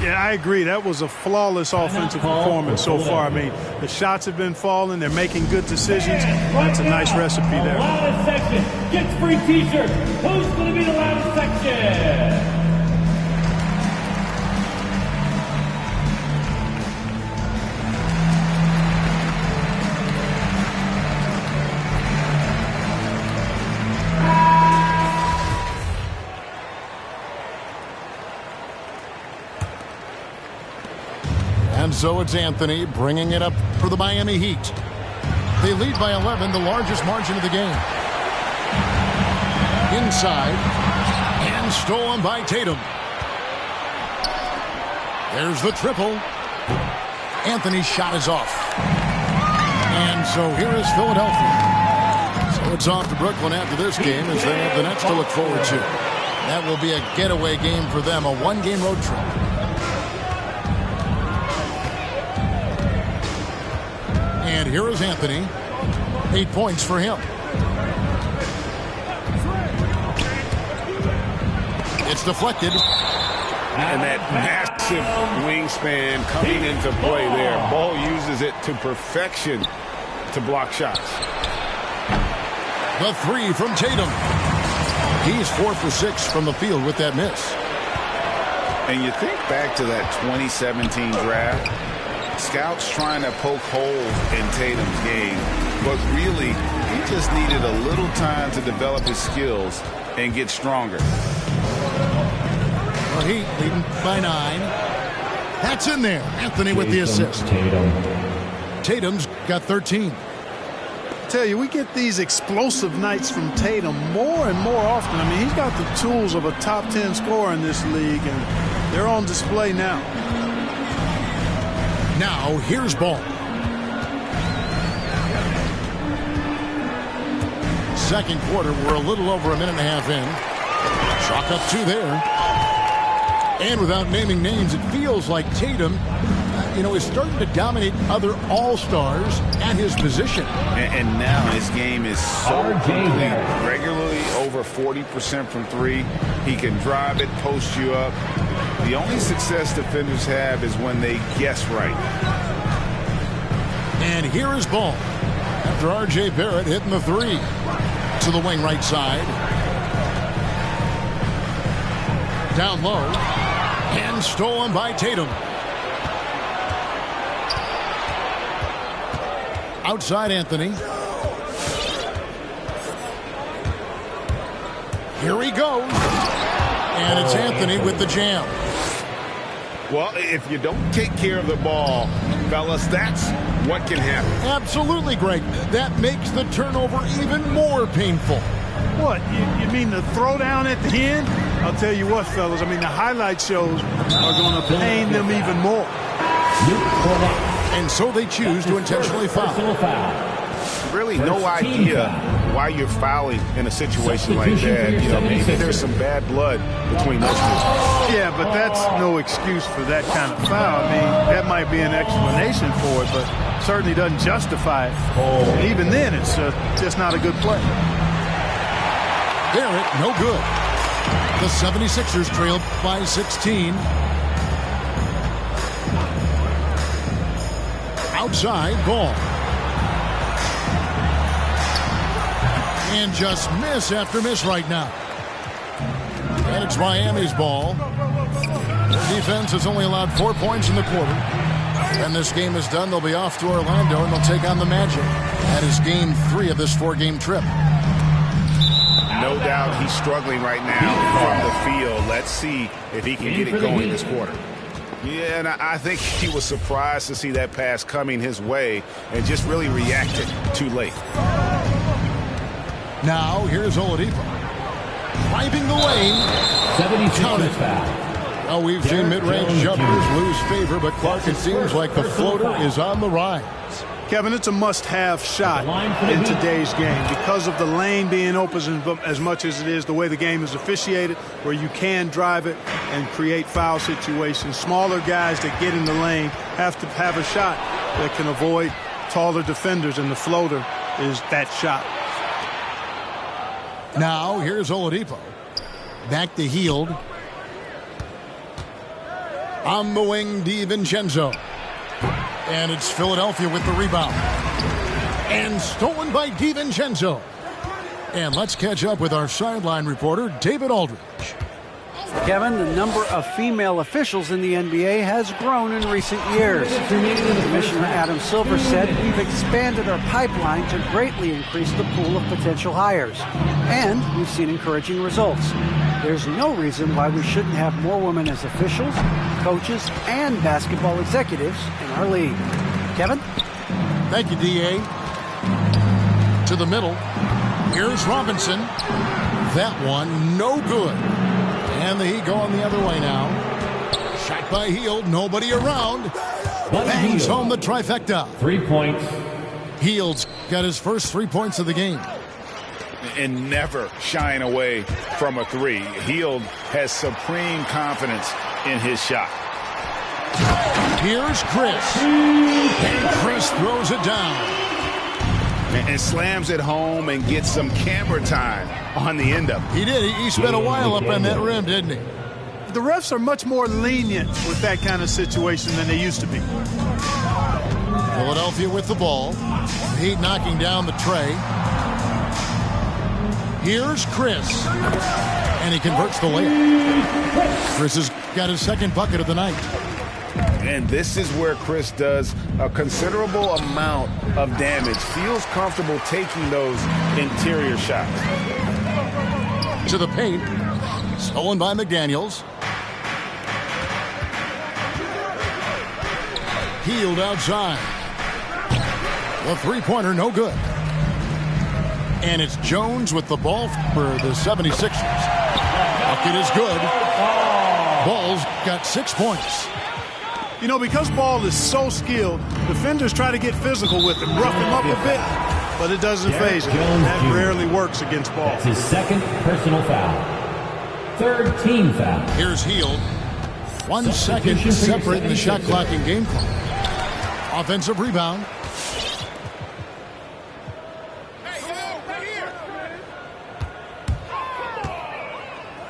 Yeah, I agree. That was a flawless offensive performance so far. I mean, the shots have been falling. They're making good decisions. That's a nice recipe there. Loudest section gets free T-shirts. Who's going to be the loudest section? And so it's Anthony bringing it up for the Miami Heat. They lead by 11, the largest margin of the game. Inside, and stolen by Tatum. There's the triple. Anthony's shot is off. And so here is Philadelphia. So it's off to Brooklyn after this game as they have the Nets to look forward to. That will be a getaway game for them, a one-game road trip. And here is Anthony. 8 points for him. It's deflected. And that massive wingspan coming into play there. Ball uses it to perfection to block shots. The 3 from Tatum. He's 4 for 6 from the field with that miss. And you think back to that 2017 draft. Scouts trying to poke holes in Tatum's game, but really, he just needed a little time to develop his skills and get stronger. The Heat leading by 9. That's in there. Anthony with the assist. Tatum's got 13. I tell you, we get these explosive nights from Tatum more and more often. I mean, he's got the tools of a top 10 scorer in this league, and they're on display now. Now, here's Ball. Second quarter, we're a little over a minute and a half in. Chalk up 2 there. And without naming names, it feels like Tatum, is starting to dominate other all-stars at his position. And now his game is so complete. Regularly over 40% from 3. He can drive it, post you up. The only success defenders have is when they guess right. And here is Ball. After R.J. Barrett hitting the three. To the wing right side. Down low. And stolen by Tatum. Outside Anthony. Here he goes. And it's Anthony with the jam. Well, if you don't take care of the ball, fellas, that's what can happen. Absolutely, Greg. That makes the turnover even more painful. What, you mean the throwdown at the end? I'll tell you what, fellas, I mean, the highlight shows are going to pain them even more. And so they choose to intentionally foul. Really no idea why you're fouling in a situation like that. You know, maybe there's some bad blood between those two. Yeah, but that's no excuse for that kind of foul. I mean, that might be an explanation for it, but certainly doesn't justify it. Even then, it's just not a good play. Barrett, no good. The 76ers trailed by 16. Outside, Ball. And just miss after miss right now. And it's Miami's ball. Their defense has only allowed 4 points in the quarter. And this game is done. They'll be off to Orlando, and they'll take on the Magic. That is game 3 of this 4-game trip. No doubt he's struggling right now from the field. Let's see if he can get it going this quarter. Yeah, and I think he was surprised to see that pass coming his way and just really reacted too late. Now, here's Oladipo. Driving the lane. 76ers foul. Well, we've seen mid-range jumpers lose favor, but Clark, it seems like the floater is on the rise. Kevin, it's a must-have shot in today's game because of the lane being open as much as it is, the way the game is officiated, where you can drive it and create foul situations. Smaller guys that get in the lane have to have a shot that can avoid taller defenders, and the floater is that shot. Now, here's Oladipo. Back to Hield. On the wing, DiVincenzo. And it's Philadelphia with the rebound. And stolen by DiVincenzo. And let's catch up with our sideline reporter, David Aldridge. Kevin, the number of female officials in the NBA has grown in recent years. Commissioner Adam Silver said, "We've expanded our pipeline to greatly increase the pool of potential hires. And we've seen encouraging results. There's no reason why we shouldn't have more women as officials, coaches, and basketball executives in our league." Kevin? Thank you, D.A. To the middle. Here's Robinson. That one, no good. And the Heat going the other way now. Shot by Hield, nobody around. Bangs home the trifecta. 3 points. Hield's got his first 3 points of the game. And never shying away from a three. Hield has supreme confidence in his shot. Here's Chris. And Chris throws it down. And slams it home and gets some camera time on the end of it. He did. He spent a while up on that rim, didn't he? The refs are much more lenient with that kind of situation than they used to be. Philadelphia with the ball. Heat knocking down the tray. Here's Chris. And he converts the layup. Chris has got his second bucket of the night. And this is where Chris does a considerable amount of damage. Feels comfortable taking those interior shots. To the paint. Stolen by McDaniels. Hield outside. The three-pointer, no good. And it's Jones with the ball for the 76ers. Bucket is good. Ball's got 6 points. You know, because Ball is so skilled, defenders try to get physical with him, rough him up a bit, but it doesn't faze him. That rarely works against Ball. That's his second personal foul. Third team foul. Here's Hield. 1 second separate in the shot clock and game clock. Offensive rebound.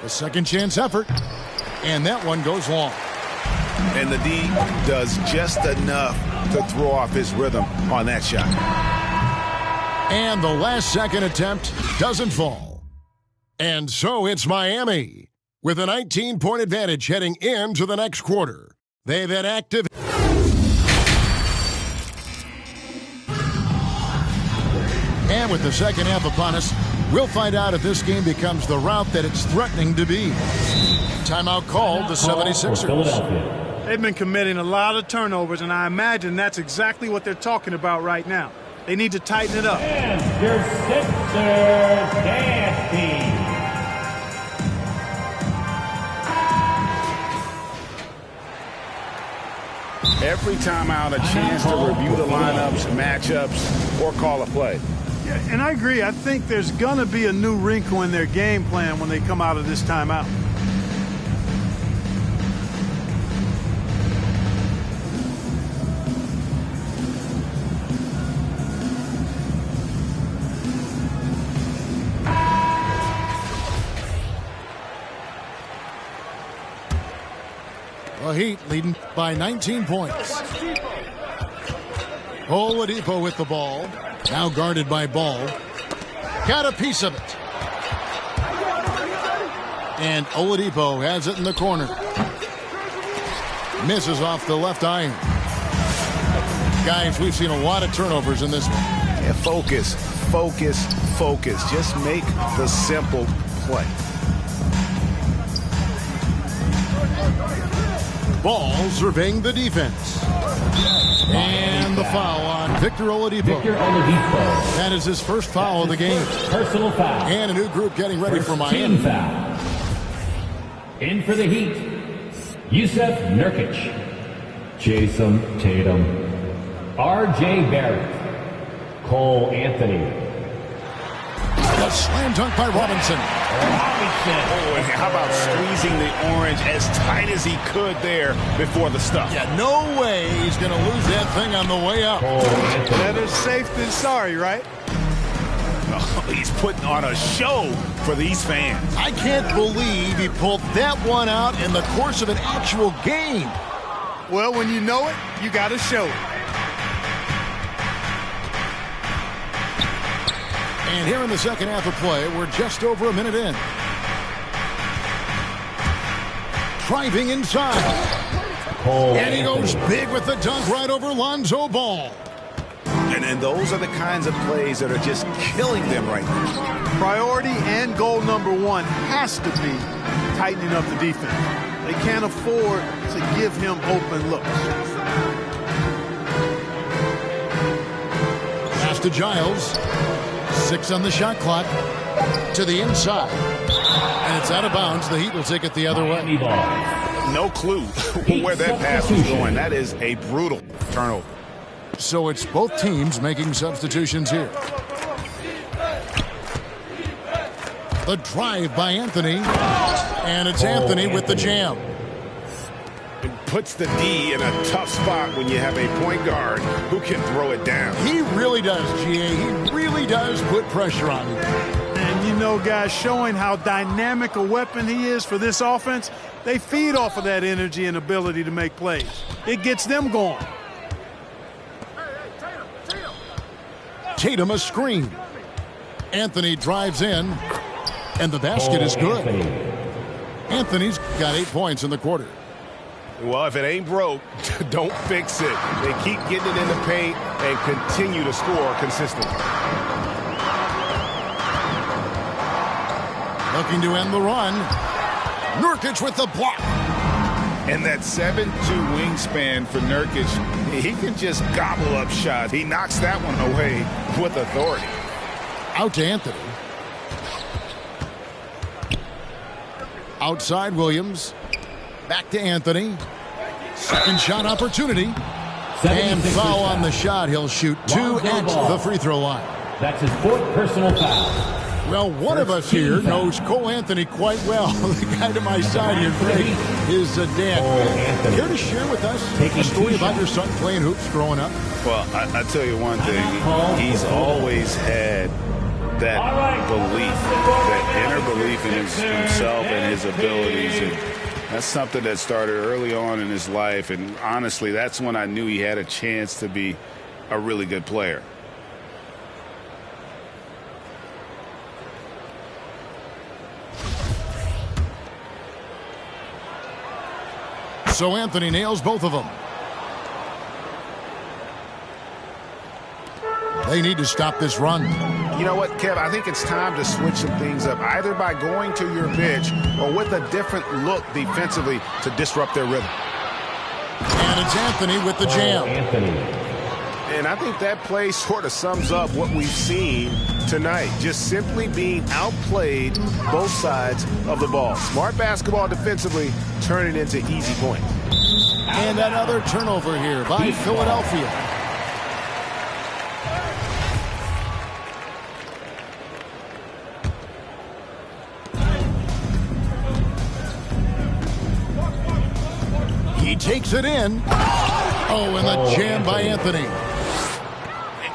A second chance effort. And that one goes long. And the D does just enough to throw off his rhythm on that shot. And the last second attempt doesn't fall. And so it's Miami with a 19-point advantage heading into the next quarter. They then active. And with the second half upon us, we'll find out if this game becomes the route that it's threatening to be. Timeout called the 76ers. They've been committing a lot of turnovers, and I imagine that's exactly what they're talking about right now. They need to tighten it up. And your Sixers dance team. Every time out, a chance to review the lineups, matchups, or call a play. Yeah, and I agree. I think there's going to be a new wrinkle in their game plan when they come out of this timeout. The Heat leading by 19 points. Oladipo with the ball. Now guarded by Ball. Got a piece of it. And Oladipo has it in the corner. Misses off the left iron. Guys, we've seen a lot of turnovers in this one. Yeah, focus, focus, focus. Just make the simple play. Ball surveying the defense. And the foul on Victor Oladipo. That is his first foul of the game. Personal foul. And a new group getting ready for Miami. Team foul. In for the Heat, Yusuf Nurkic, Jason Tatum, R.J. Barrett, Cole Anthony. A slam dunk by Robinson. Oh, and how about squeezing the orange as tight as he could there before the stuff? Yeah, no way he's going to lose that thing on the way up. Better safe than sorry, right? Oh, he's putting on a show for these fans. I can't believe he pulled that one out in the course of an actual game. Well, when you know it, you got to show it. And here in the second half of play, we're just over a minute in. Driving inside. And he goes big with the dunk right over Lonzo Ball. And those are the kinds of plays that are just killing them right now. Priority and goal number one has to be tightening up the defense. They can't afford to give him open looks. Pass to Giles. 6 on the shot clock. To the inside. And it's out of bounds. The Heat will take it the other way. No clue where that pass was going. That is a brutal turnover. So it's both teams making substitutions here. The drive by Anthony. And it's Anthony with the jam. It puts the D in a tough spot when you have a point guard who can throw it down. He really does, GA. He really does put pressure on you. And you know, guys, showing how dynamic a weapon he is for this offense, they feed off of that energy and ability to make plays. It gets them going. Tatum a screen. Anthony drives in, and the basket is good. Anthony's got 8 points in the quarter. Well, if it ain't broke, don't fix it. They keep getting it in the paint and continue to score consistently. Looking to end the run. Nurkic with the block. And that 7'2" wingspan for Nurkic, he can just gobble up shots. He knocks that one away with authority. Out to Anthony. Outside Williams. Back to Anthony. Second shot opportunity. And foul on the shot. He'll shoot 2 at the free throw line. That's his 4th personal foul. Well, one of us here knows Cole Anthony quite well. The guy to my side here, Greg, is dad. Here to share with us a story about your son playing hoops growing up? Well, I tell you one thing. He's always had that belief, that inner belief in himself and his abilities. And That's something that started early on in his life, and honestly, that's when I knew he had a chance to be a really good player. So Anthony nails both of them. They need to stop this run. You know what, Kev? I think it's time to switch some things up, either by going to your bench or with a different look defensively to disrupt their rhythm. And it's Anthony with the jam. And I think that play sort of sums up what we've seen tonight. Just simply being outplayed both sides of the ball. Smart basketball defensively, turning into easy points. And another turnover here by Philadelphia. He takes it in. Oh, and the jam by Anthony.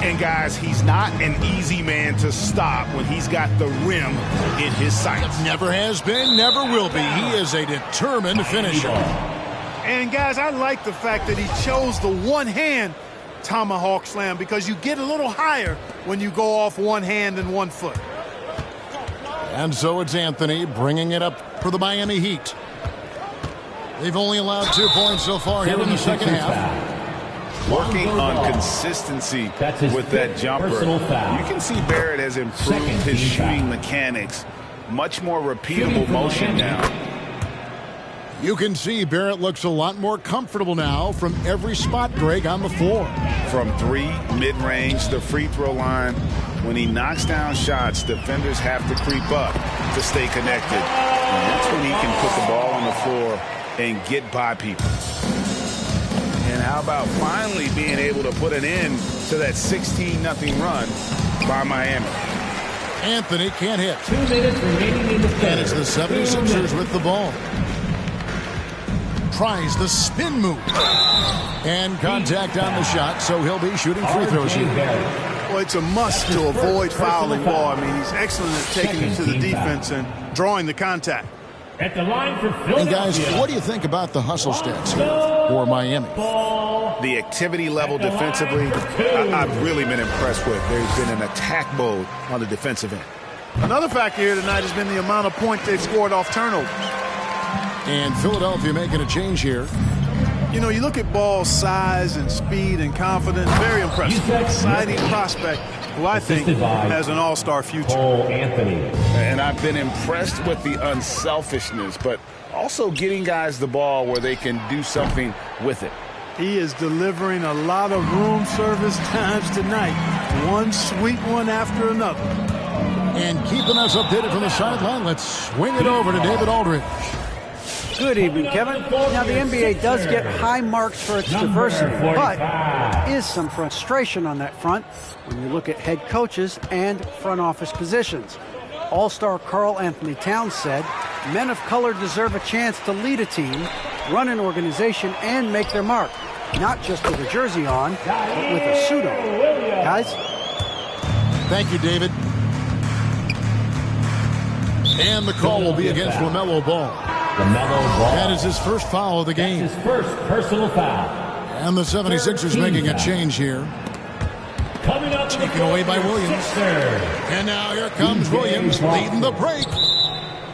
And guys, he's not an easy man to stop when he's got the rim in his sights. Never has been, never will be. He is a determined finisher. And guys, I like the fact that he chose the one-hand tomahawk slam, because you get a little higher when you go off one hand and 1 foot. And so it's Anthony bringing it up for the Miami Heat. They've only allowed 2 points so far here in the second half. Working on consistency with that jumper. You can see Barrett has improved his shooting mechanics. Much more repeatable motion now. You can see Barrett looks a lot more comfortable now from every spot, Greg, on the floor. From 3, mid-range, the free throw line. When he knocks down shots, defenders have to creep up to stay connected. And that's when he can put the ball on the floor and get by people. And how about finally being able to put an end to that 16-0 run by Miami? Anthony can't hit. 2 minutes remaining in the third. And it's the 76ers with the ball. Tries the spin move. And contact on the shot, so he'll be shooting free throws here. Well, it's a must to avoid fouling ball. I mean, he's excellent at taking it to the defense and drawing the contact. At the line for Philadelphia. And guys, what do you think about the hustle stats here for Miami? The activity level defensively, I've really been impressed with. There's been an attack mode on the defensive end. Another factor here tonight has been the amount of points they've scored off turnover. And Philadelphia making a change here. You know, you look at Ball's size and speed and confidence, very impressive. Exciting prospect who I think has an all-star future. And I've been impressed with the unselfishness, but also getting guys the ball where they can do something with it. He is delivering a lot of room service times tonight. One sweet one after another. And keeping us updated from the sideline, let's swing it over to David Aldridge. Good evening, Kevin. Now, the NBA does get high marks for its diversity, but there is some frustration on that front when you look at head coaches and front office positions. All-star Karl Anthony Towns said, men of color deserve a chance to lead a team, run an organization, and make their mark, not just with a jersey on, but with a suit on. Guys? Thank you, David. And the call will be against LaMelo Ball. That is his first foul of the game. That's his first personal foul. And the 76ers making a change here. Coming up, taken away by Williams. And now here comes Williams leading the break.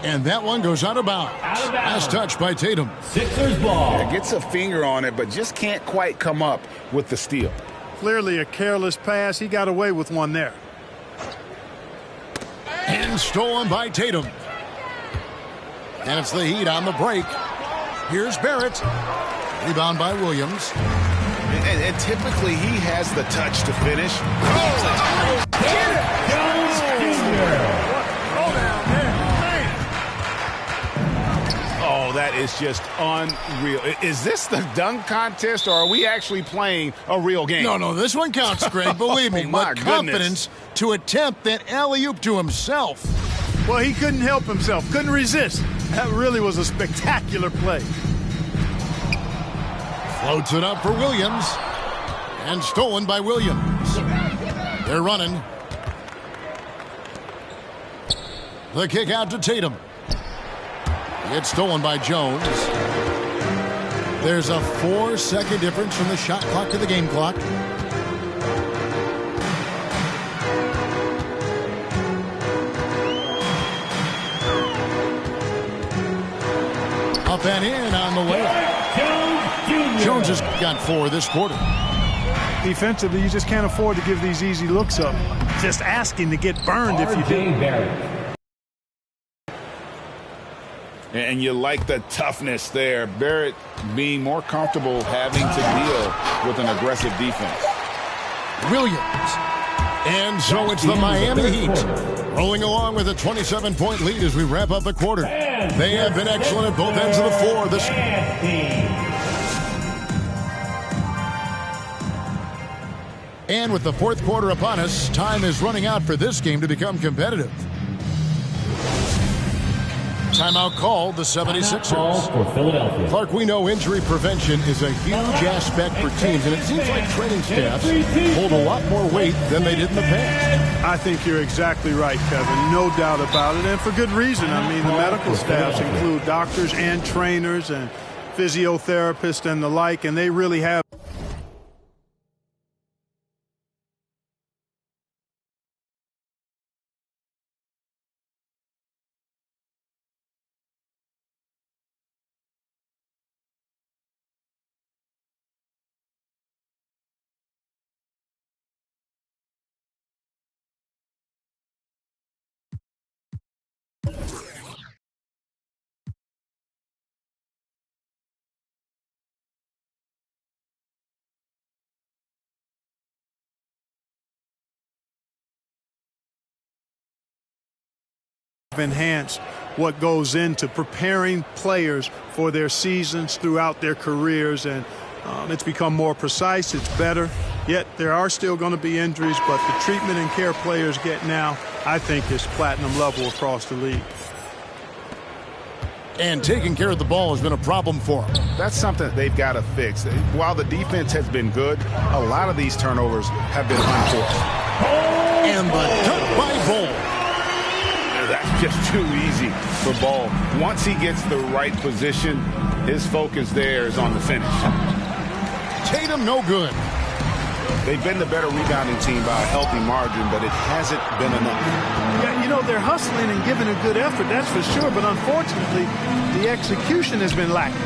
And that one goes out of bounds. Last touch by Tatum. Sixers ball. Yeah, gets a finger on it, but just can't quite come up with the steal. Clearly a careless pass. He got away with one there. And stolen by Tatum. And it's the Heat on the break. Here's Barrett. Rebound by Williams. And typically he has the touch to finish. Oh, get it! Jones Jr. Oh, that is just unreal. Is this the dunk contest, or are we actually playing a real game? No, this one counts, Greg. Believe me. What confidence to attempt that alley-oop to himself. Well, he couldn't help himself. Couldn't resist. That really was a spectacular play. Floats it up for Williams. And stolen by Williams. They're running. The kick out to Tatum. It's stolen by Jones. There's a 4-second difference from the shot clock to the game clock. Up and in on the layup. Jones has got 4 this quarter. Defensively, you just can't afford to give these easy looks up. Just asking to get burned if you do. And you like the toughness there. Barrett being more comfortable having to deal with an aggressive defense. Williams. And so it's the Miami Heat rolling along with a 27-point lead as we wrap up the quarter. They have been excellent at both ends of the floor this. And with the fourth quarter upon us, time is running out for this game to become competitive. Timeout called the 76ers. For Philadelphia. Clark, we know injury prevention is a huge aspect for teams, and it seems like training staffs hold a lot more weight than they did in the past. I think you're exactly right, Kevin. No doubt about it, and for good reason. I mean, the medical staffs include doctors and trainers and physiotherapists and the like, and they really have. Enhance what goes into preparing players for their seasons throughout their careers, and it's become more precise, it's better, yet there are still going to be injuries, but the treatment and care players get now, I think, is platinum level across the league. And taking care of the ball has been a problem for them. That's something they've got to fix. While the defense has been good, a lot of these turnovers have been unforced. And the dunk by Bull. That's just too easy for Ball. Once he gets the right position, his focus there is on the finish. Tatum, no good. They've been the better rebounding team by a healthy margin, but it hasn't been enough. Yeah, you know, they're hustling and giving a good effort, that's for sure, but unfortunately, the execution has been lacking.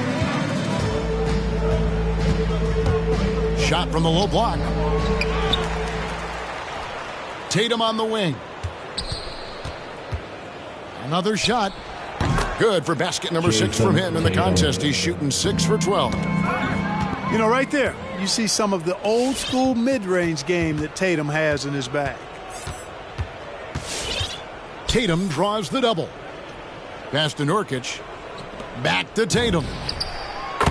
Shot from the low block. Tatum on the wing. Another shot. Good for basket number 6 from him in the contest. He's shooting 6 for 12. You know, right there, you see some of the old school mid-range game that Tatum has in his bag. Tatum draws the double. Pass to Nurkic. Back to Tatum.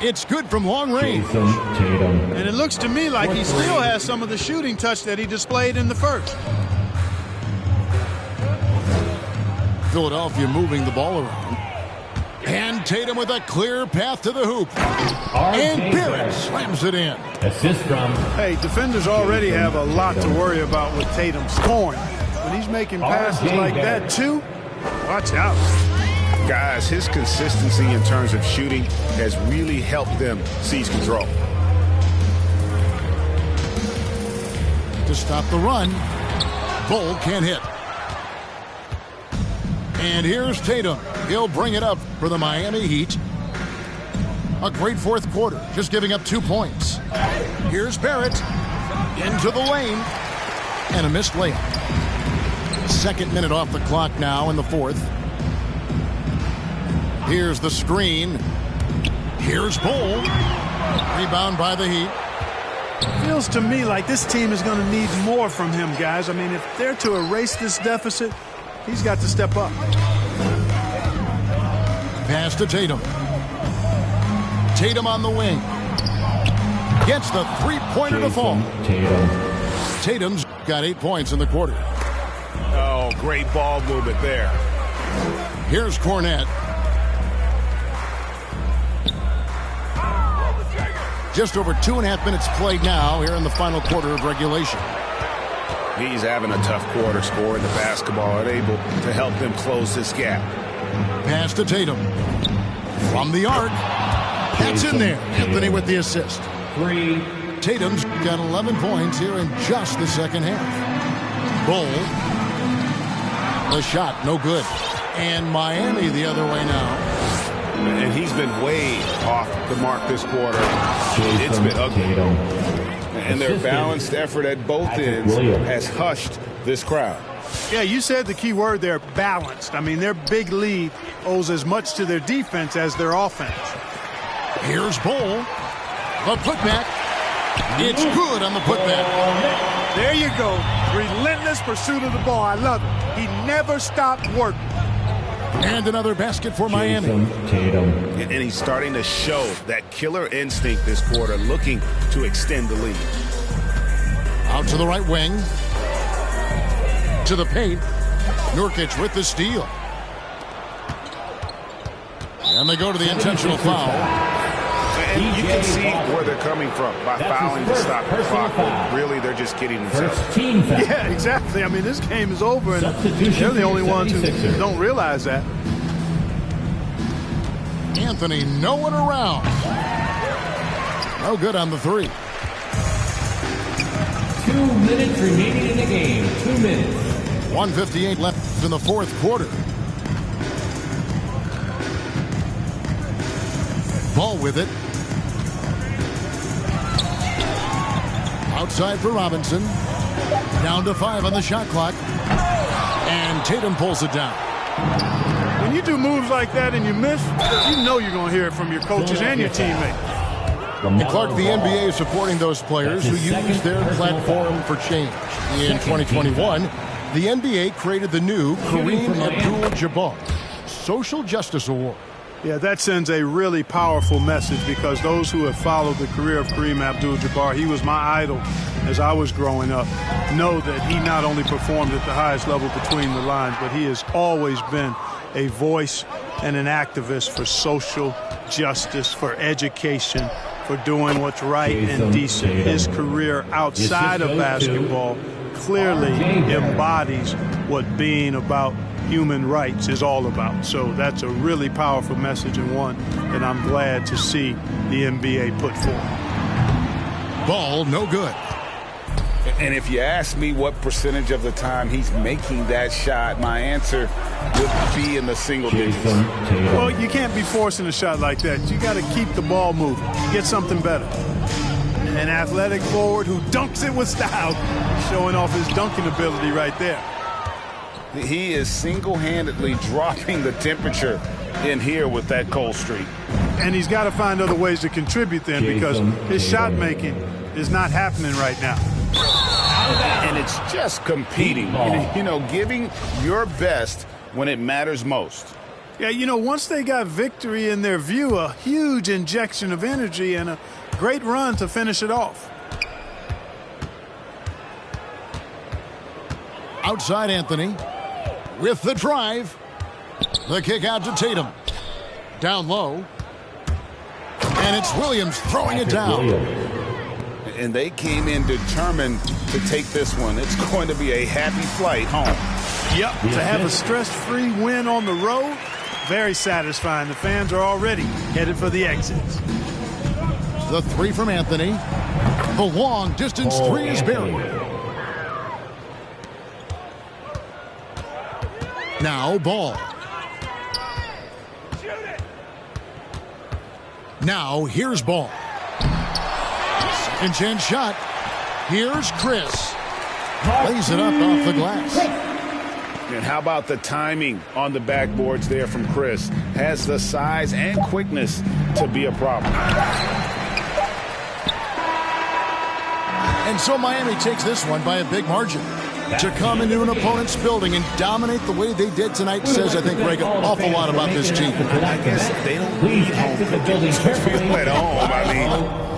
It's good from long range. And it looks to me like he still has some of the shooting touch that he displayed in the first. Philadelphia moving the ball around. And Tatum with a clear path to the hoop. And Barrett slams it in. Assist from. Hey, defenders already have a lot to worry about with Tatum scoring. When he's making passes like that, too, watch out. Guys, his consistency in terms of shooting has really helped them seize control. To stop the run, Bull can't hit. And here's Tatum. He'll bring it up for the Miami Heat. A great fourth quarter, just giving up 2 points. Here's Barrett into the lane. And a missed layup. Second minute off the clock now in the fourth. Here's the screen. Here's Bull. Rebound by the Heat. Feels to me like this team is going to need more from him, guys. I mean, if they're to erase this deficit, he's got to step up. Pass to Tatum. Tatum on the wing. Gets the three-pointer to fall. Tatum's got 8 points in the quarter. Oh, great ball movement there. Here's Cornette. Just over 2.5 minutes played now here in the final quarter of regulation. He's having a tough quarter, scoring the basketball and able to help them close this gap. Pass to Tatum. From the arc. That's in there. Anthony with the assist. 3. Tatum's got 11 points here in just the second half. Bull. The shot, no good. And Miami the other way now. And he's been way off the mark this quarter. It's been ugly. And their balanced effort at both ends has hushed this crowd. Yeah, you said the key word there, balanced. I mean, their big lead owes as much to their defense as their offense. Here's Bull. The putback. It's good on the putback. There you go. Relentless pursuit of the ball. I love it. He never stopped working. And another basket for Miami. And he's starting to show that killer instinct this quarter, looking to extend the lead. Out to the right wing. To the paint. Nurkic with the steal. And they go to the intentional foul. And you can see where they're coming from by fouling to stop the clock. But really, they're just kidding themselves. Yeah, exactly. I mean, this game is over, and they're the only ones who don't realize that. Anthony nowhere around. No good on the 3. 2 minutes remaining in the game. 2 minutes. 1:58 left in the fourth quarter. Ball with it. Outside for Robinson. Down to 5 on the shot clock. And Tatum pulls it down. When you do moves like that and you miss, you know you're going to hear it from your coaches and your teammates. And Clark, the NBA is supporting those players who use their platform for change. In 2021, the NBA created the new Kareem Abdul-Jabbar Social Justice Award. Yeah, that sends a really powerful message because those who have followed the career of Kareem Abdul-Jabbar, he was my idol as I was growing up, know that he not only performed at the highest level between the lines, but he has always been a voice and an activist for social justice, for education, for doing what's right and decent. His career outside of basketball clearly embodies what being about human rights is all about. So that's a really powerful message, and one that I'm glad to see the NBA put forth. Ball no good. And if you ask me what percentage of the time he's making that shot, my answer would be in the single digits. Well, you can't be forcing a shot like that. You got to keep the ball moving. Get something better. An athletic forward who dunks it with style, showing off his dunking ability right there. He is single-handedly dropping the temperature in here with that cold streak. And he's got to find other ways to contribute then, because his shot making is not happening right now. And it's just competing, you know, giving your best when it matters most. Yeah, you know, once they got victory in their view, a huge injection of energy and a great run to finish it off. Outside Anthony with the drive. The kick out to Tatum. Down low. And it's Williams throwing it down. And they came in determined to take this one. It's going to be a happy flight home. Yep, to have a stress-free win on the road, very satisfying. The fans are already headed for the exits. The 3 from Anthony. The long-distance 3 is buried. Now Ball. Now here's Ball. Second chance shot. Here's Chris. Lays it up off the glass. And how about the timing on the backboards there from Chris? Has the size and quickness to be a problem. And so Miami takes this one by a big margin. To come into an opponent's building and dominate the way they did tonight says, I think, Greg, an awful lot about this team. I guess they don't need home field at home. I mean,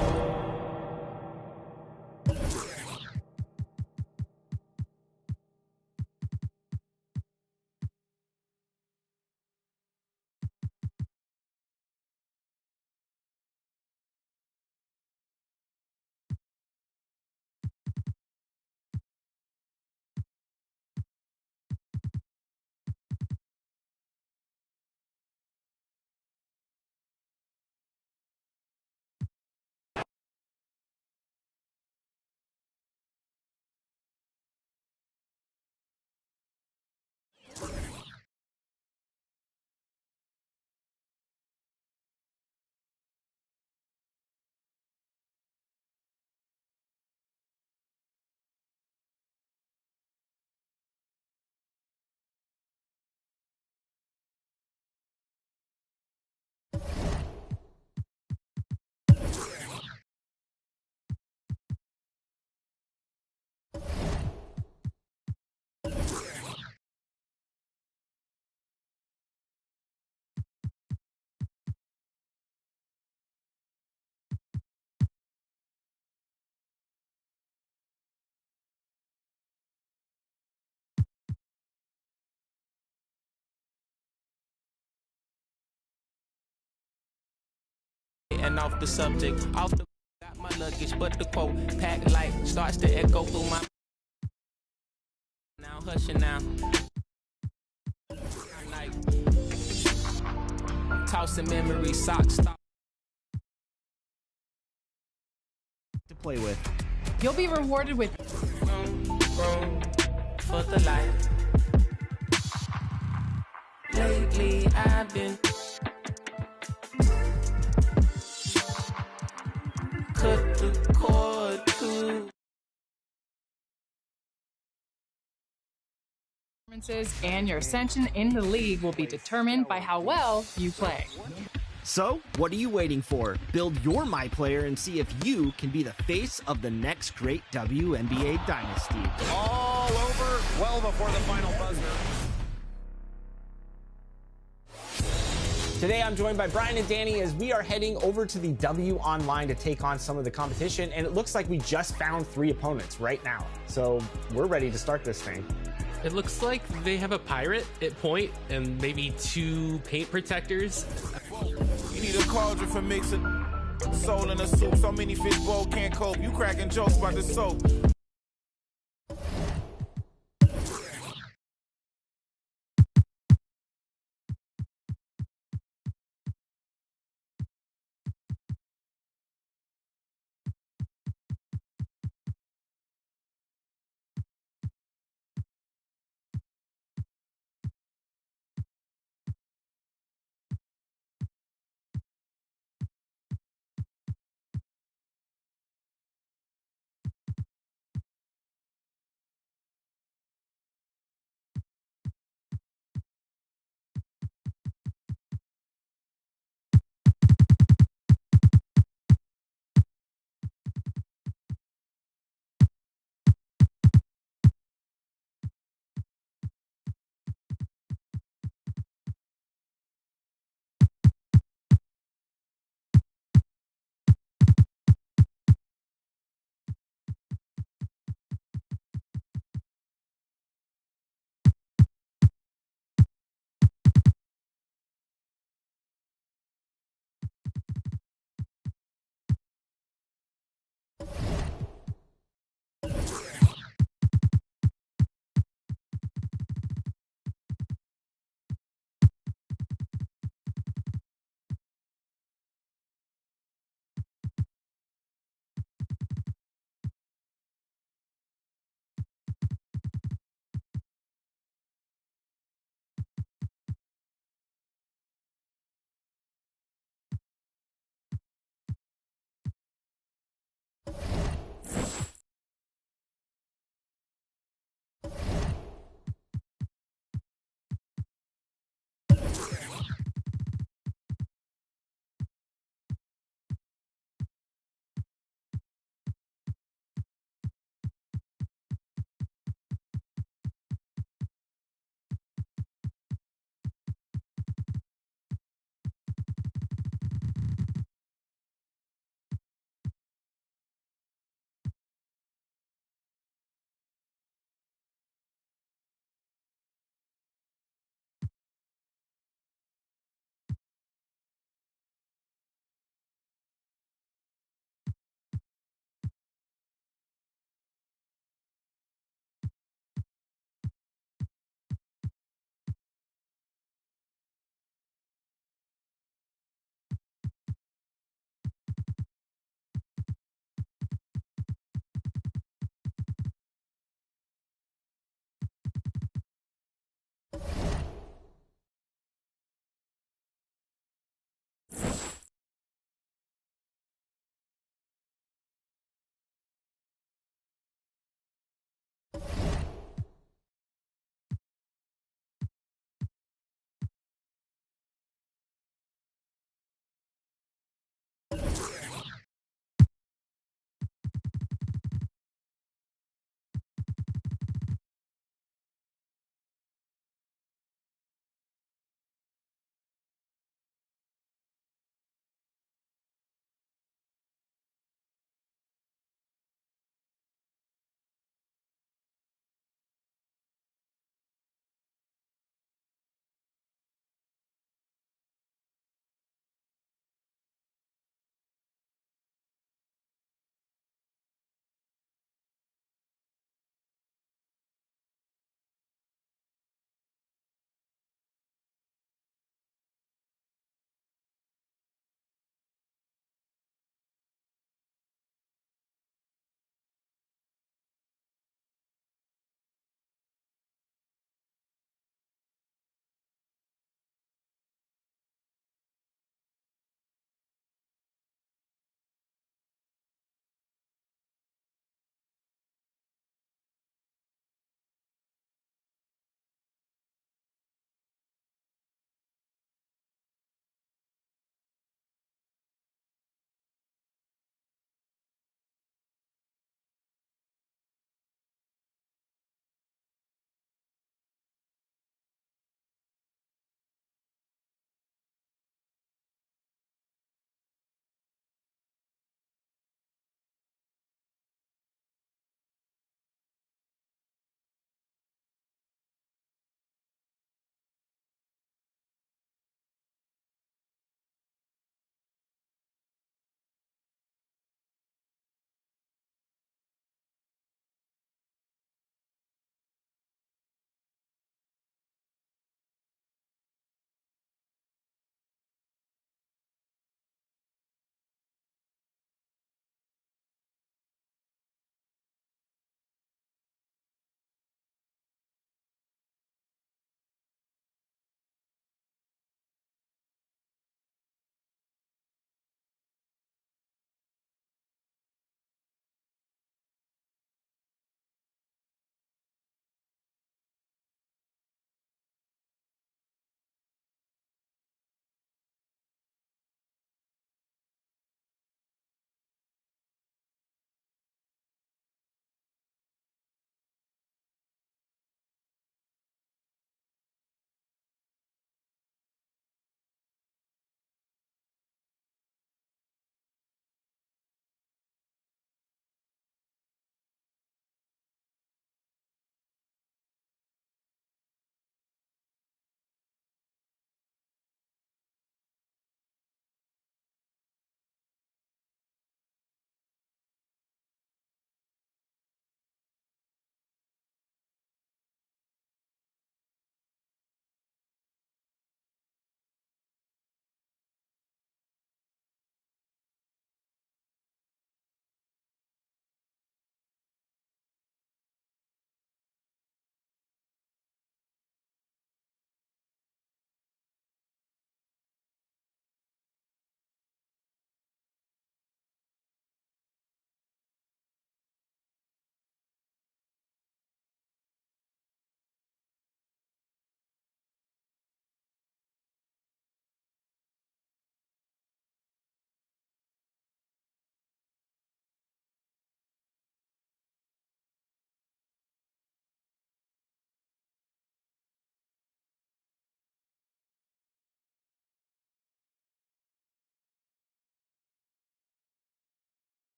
getting off the subject. Off the got my luggage, but the quote pack light starts to echo through my. Now hushing now. Like tossing memory socks. To play with. You'll be rewarded with for the life. Lately I've been cut the cord too. Performances and your ascension in the league will be determined by how well you play. So, what are you waiting for? Build your My Player and see if you can be the face of the next great WNBA dynasty. All over, well before the final buzzer. Today I'm joined by Brian and Danny as we are heading over to the W Online to take on some of the competition, and it looks like we just found 3 opponents right now. So we're ready to start this thing. It looks like they have a pirate at point and maybe 2 paint protectors. You need a cauldron for mixing soul in a soup. So many fish bowl can't cope. You cracking jokes about the soap.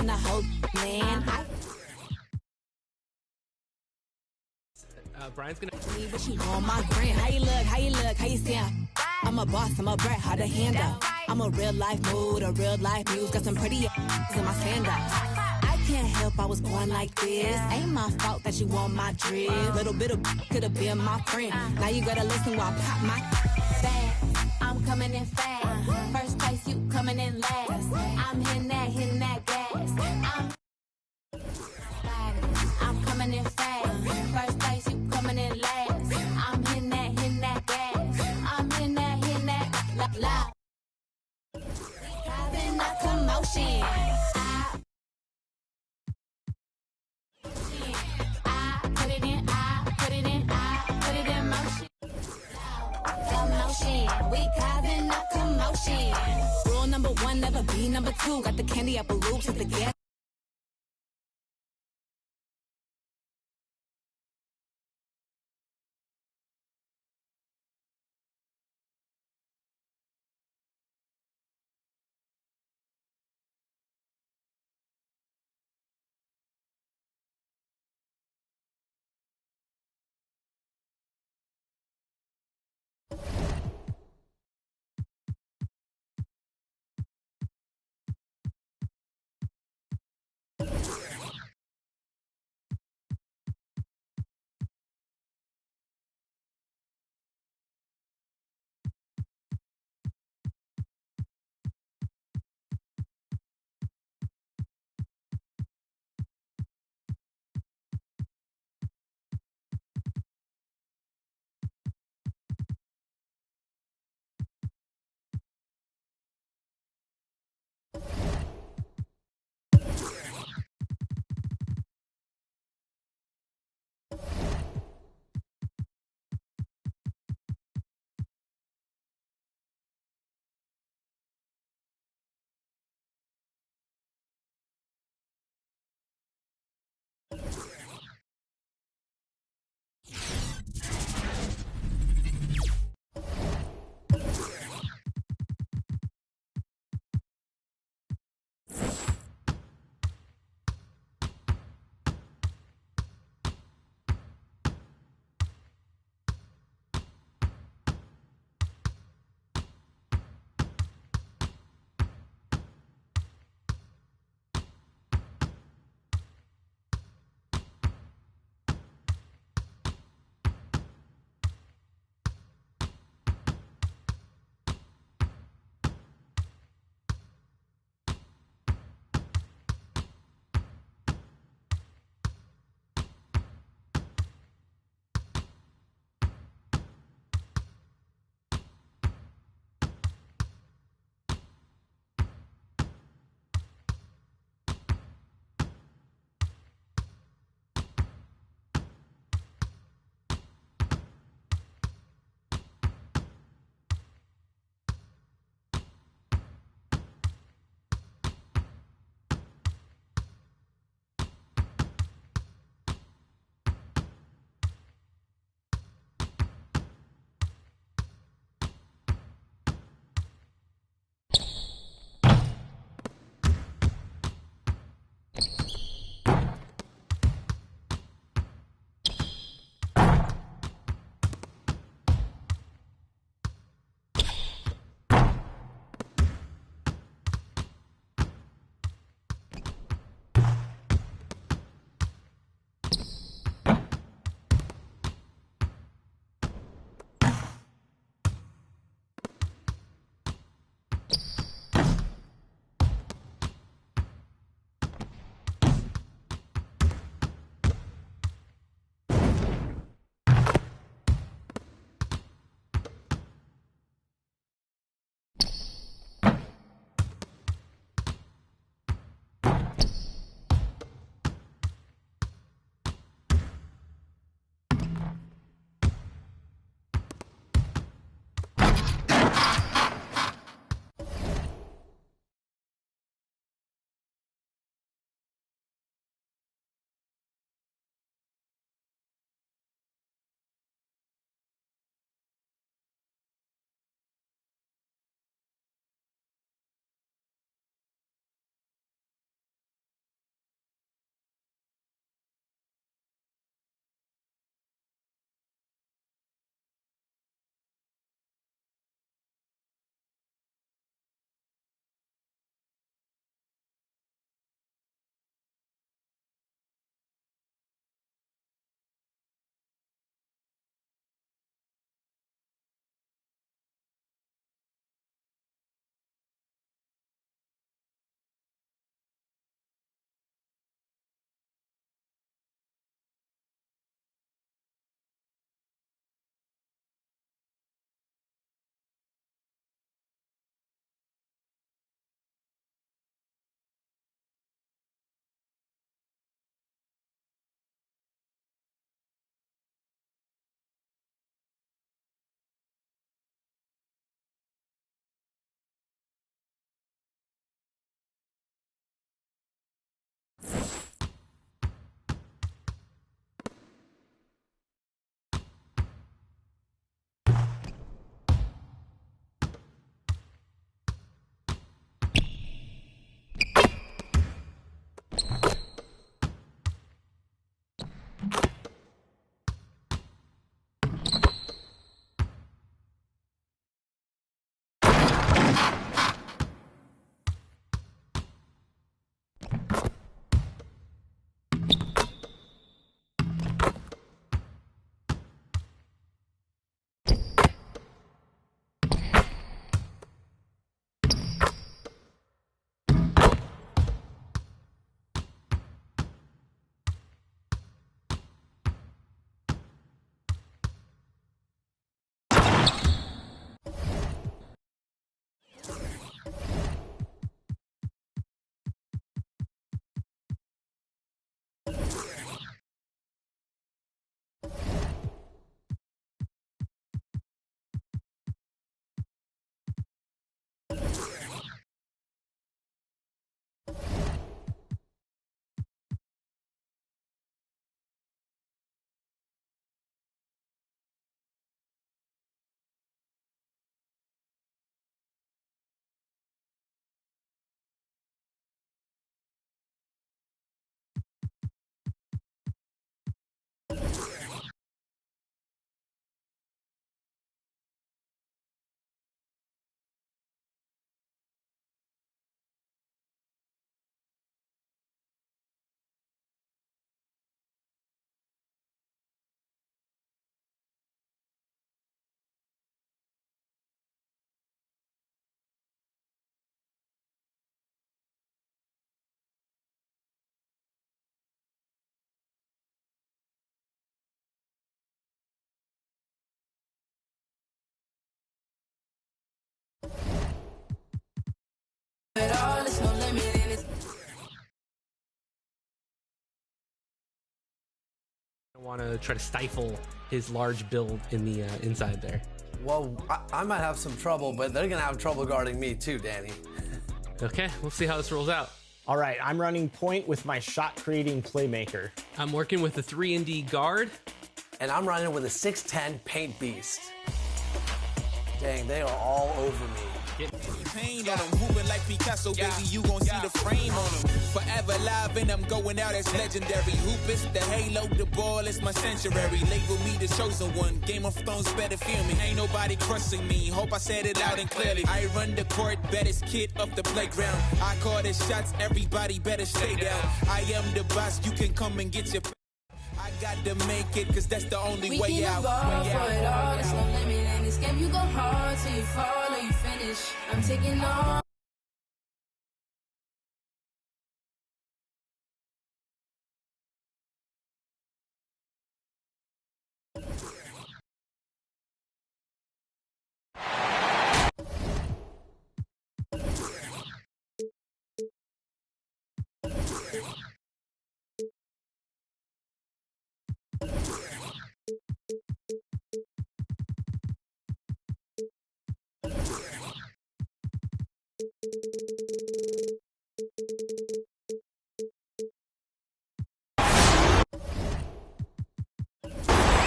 on the whole land. Brian's gonna. But you on my gram. How you look? How you look? How you sound? I'm a boss. I'm a brat. How to handle? I'm a real life mood, a real life muse. Got some pretty in my sandals. I can't help I was born like this. Ain't my fault that you want my drip. Little bit of could have been my friend. Now you gotta listen while I pop my fast. I'm coming in fast. First place, you coming in last. I'm hitting that gas. I'm coming in fast. First place, you coming in last. I'm hitting that gas. I'm hitting that loud. Having a commotion. I put it in motion. Commotion. We causing a commotion. Rule number 1, never be number 2. Got the candy apple loops at the gas. want to try to stifle his large build in the inside there. Well, I might have some trouble, but they're going to have trouble guarding me too, Danny. Okay, we'll see how this rolls out. All right, I'm running point with my shot-creating playmaker. I'm working with a 3-and-D guard. And I'm running with a 6'10 paint beast. Dang, they are all over me. Pain on them, moving like Picasso, baby, you gon' see the frame on them. Forever live and I'm going out as legendary. Hoopers, the halo, the ball is my sanctuary. Label me the chosen one, Game of Thrones better feel me. Ain't nobody crushing me, hope I said it loud and clearly. I run the court, baddest kid off the playground. I call the shots, everybody better stay down. I am the boss, you can come and get your... I got to make it, cause that's the only way out. We for it all, there's no limit. In this game, you go hard till you fall or you finish. I'm taking on.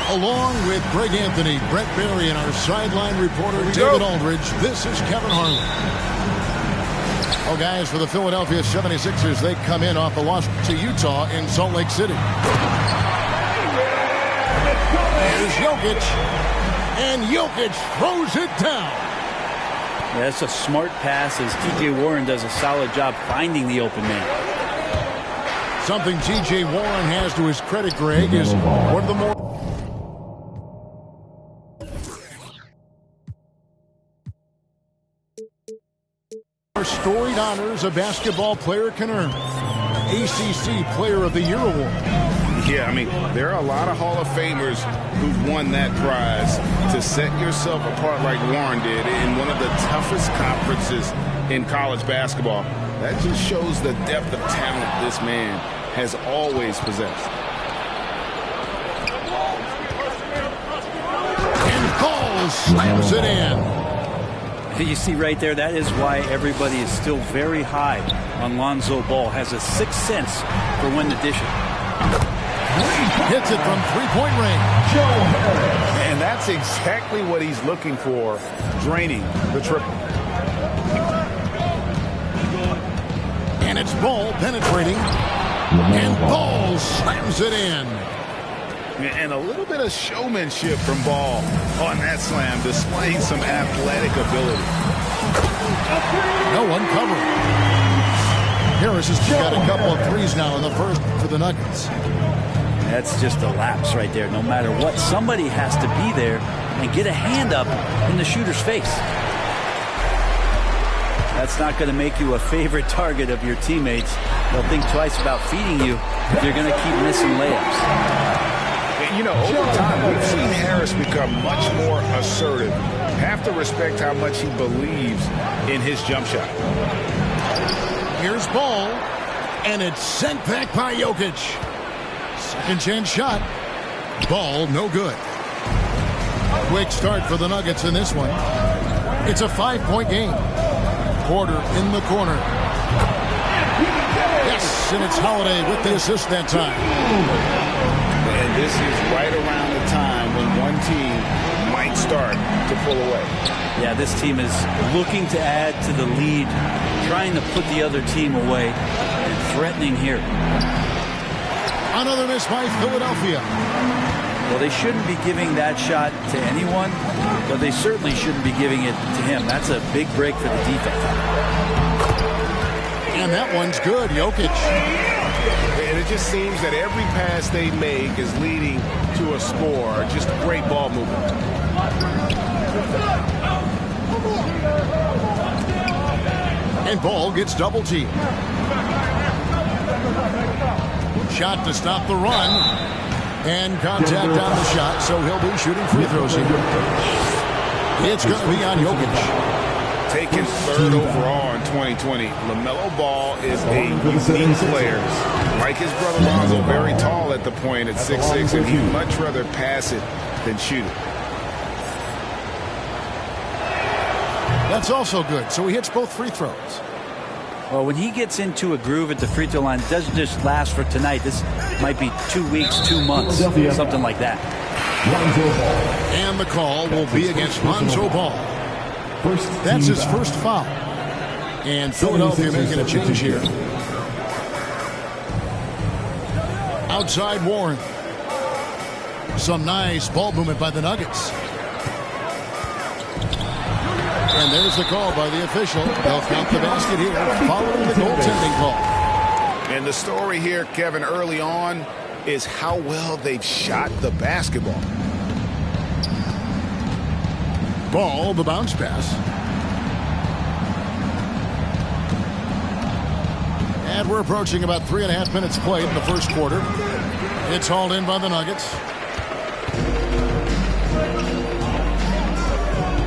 Along with Greg Anthony, Brett Barry, and our sideline reporter, David Aldridge, this is Kevin Harlan. Oh, guys, for the Philadelphia 76ers, they come in off the loss to Utah in Salt Lake City. There's Jokic, and Jokic throws it down. Yeah, that's a smart pass as T.J. Warren does a solid job finding the open man. Something T.J. Warren has to his credit, Greg, is one of the more... storied honors a basketball player can earn. ACC Player of the Year award. Yeah, I mean, there are a lot of Hall of Famers who've won that prize. To set yourself apart like Warren did in one of the toughest conferences in college basketball, that just shows the depth of talent this man has always possessed. And Ball slams it in. You see right there, that is why everybody is still very high on Lonzo Ball. Has a sixth sense for when to dish it. Hits it from three-point range. And that's exactly what he's looking for, draining the triple. And it's Ball penetrating. And Ball slams it in. And a little bit of showmanship from Ball on that slam, displaying some athletic ability. No one covering. Harris has got a couple of threes now in the first for the Nuggets. That's just a lapse right there. No matter what, somebody has to be there and get a hand up in the shooter's face. That's not going to make you a favorite target of your teammates. They'll think twice about feeding you if you're going to keep missing layups. You know, over time, we've seen Harris become much more assertive. Have to respect how much he believes in his jump shot. Here's Ball, and it's sent back by Jokic. Second chance shot. Ball, no good. Quick start for the Nuggets in this one. It's a 5-point game. Porter in the corner. Yes, and it's Holiday with the assist that time. And this is right around the time when one team might start to pull away. Yeah, this team is looking to add to the lead, trying to put the other team away, and threatening here. Another miss by Philadelphia. Well, they shouldn't be giving that shot to anyone, but they certainly shouldn't be giving it to him. That's a big break for the defense. And that one's good, Jokic. And it just seems that every pass they make is leading to a score. Just great ball movement. And Ball gets double teamed. Shot to stop the run. And contact on the shot, so he'll be shooting free throws here. It's going to be on Jokic. Taken third overall in 2020, LaMelo Ball is a unique player. Like his brother Lonzo, very tall at the point at 6'6", and he'd much rather pass it than shoot it. That's also good. So he hits both free throws. Well, when he gets into a groove at the free throw line, it doesn't just last for tonight. This might be 2 weeks, 2 months, something like that. And the call will be against Lonzo Ball. That's his first foul. And Philadelphia making a change here. Outside Warren. Some nice ball movement by the Nuggets. And there's the call by the official. They'll count the basket here following the goaltending call. And the story here, Kevin, early on is how well they've shot the basketball. Ball, the bounce pass. And we're approaching about 3.5 minutes played in the first quarter. It's hauled in by the Nuggets.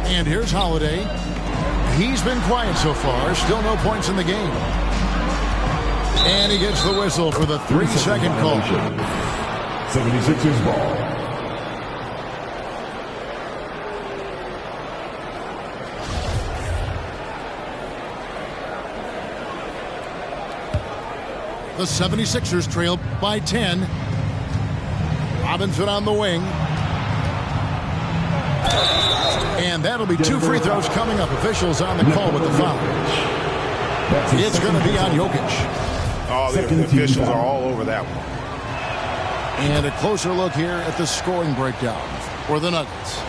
And here's Holiday. He's been quiet so far. Still no points in the game. And he gets the whistle for the 3-second call. 76ers ball. The 76ers trail by 10. Robinson on the wing. And that'll be 2 free throws coming up. Officials on the call with the foul. It's going to be on Jokic. Oh, the officials are all over that one. And a closer look here at the scoring breakdown for the Nuggets.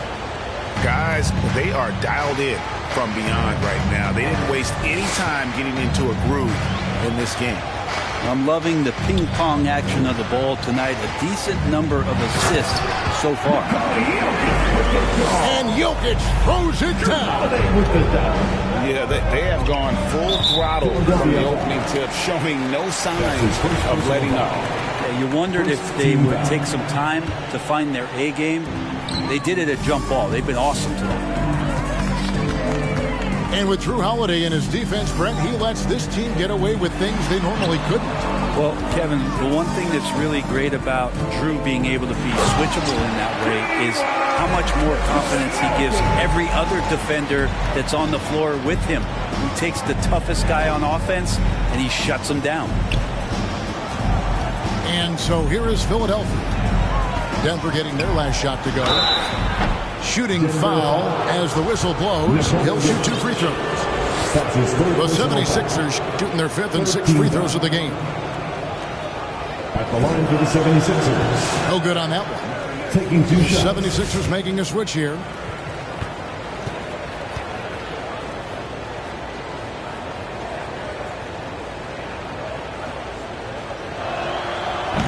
Guys, they are dialed in from beyond right now. They didn't waste any time getting into a groove in this game. I'm loving the ping-pong action of the ball tonight. A decent number of assists so far. And Jokic throws it down. Yeah, they have gone full throttle from the opening tip, showing no signs of letting up. Yeah, you wondered if they would take some time to find their A game. They did it at jump ball. They've been awesome today. And with Drew Holiday in his defense, Brent, he lets this team get away with things they normally couldn't. Well, Kevin, the one thing that's really great about Drew being able to be switchable in that way is how much more confidence he gives every other defender that's on the floor with him. He takes the toughest guy on offense, and he shuts him down. And so here is Philadelphia. Denver getting their last shot to go. Shooting foul as the whistle blows. He'll shoot 2 free throws. The 76ers shooting their 5th and 6th free throws of the game. At the line for the 76ers. No good on that one. Taking 2 shots. 76ers making a switch here.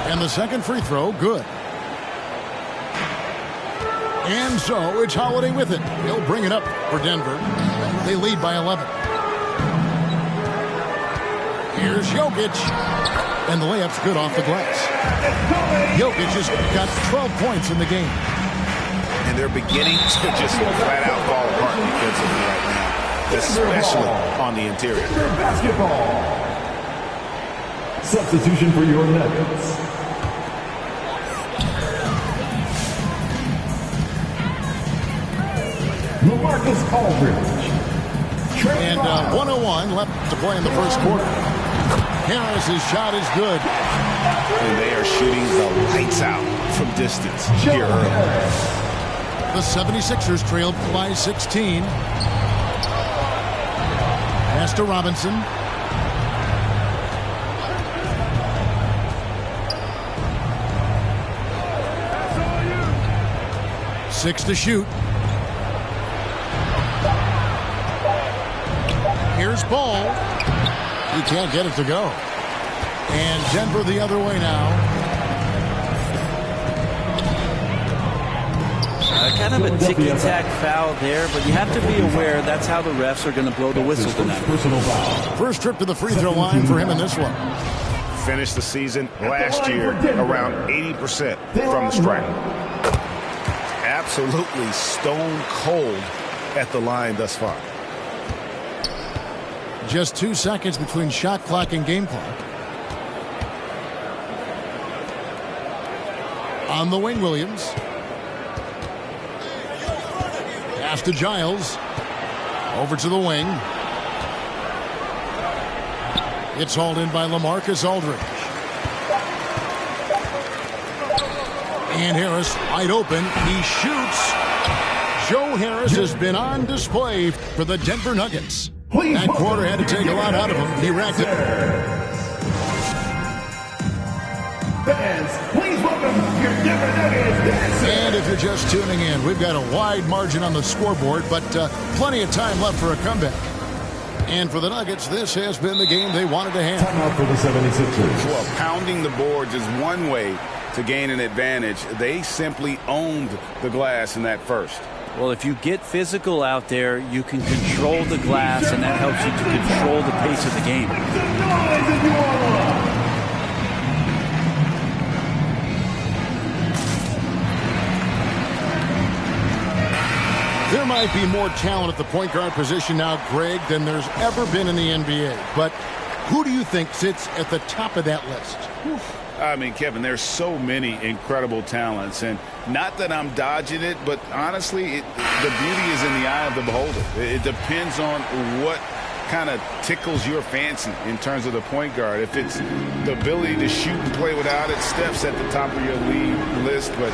And the second free throw, good. And so it's Holiday with it. He'll bring it up for Denver. They lead by 11. Here's Jokic. And the layup's good off the glass. Jokic has got 12 points in the game. And they're beginning to just flat out fall apart defensively right now, especially on the interior. Basketball. Substitution for your Nuggets. LaMarcus Aldridge. And 1:01 left to play in the first quarter. Harris's shot is good. And they are shooting the lights out from distance here early. The 76ers trailed by 16. Pass to Robinson. Six to shoot. Here's Ball. He can't get it to go. And Denver the other way now. Kind of a ticky-tack foul there, but you have to be aware that's how the refs are going to blow the whistle tonight. First trip to the free throw line for him in this one. Finished the season last year around 80% from the stripe. Absolutely stone cold at the line thus far. Just 2 seconds between shot clock and game clock. On the wing, Williams. Pass to Giles. Over to the wing. It's hauled in by LaMarcus Aldridge. And Harris wide open. He shoots. Joe Harris has been on display for the Denver Nuggets. That quarter had to take a lot out of him. He racked it. Fans, please welcome your Denver Nuggets. And if you're just tuning in, we've got a wide margin on the scoreboard, but plenty of time left for a comeback. And for the Nuggets, this has been the game they wanted to have. Time out for the 76ers. Well, pounding the boards is one way to gain an advantage. They simply owned the glass in that first. Well, if you get physical out there, you can control the glass, and that helps you to control the pace of the game. There might be more talent at the point guard position now, Greg, than there's ever been in the NBA. But who do you think sits at the top of that list? I mean, Kevin, there's so many incredible talents, and not that I'm dodging it, but honestly, the beauty is in the eye of the beholder. It depends on what kind of tickles your fancy in terms of the point guard. If it's the ability to shoot and play without it, Steph's at the top of your league list, but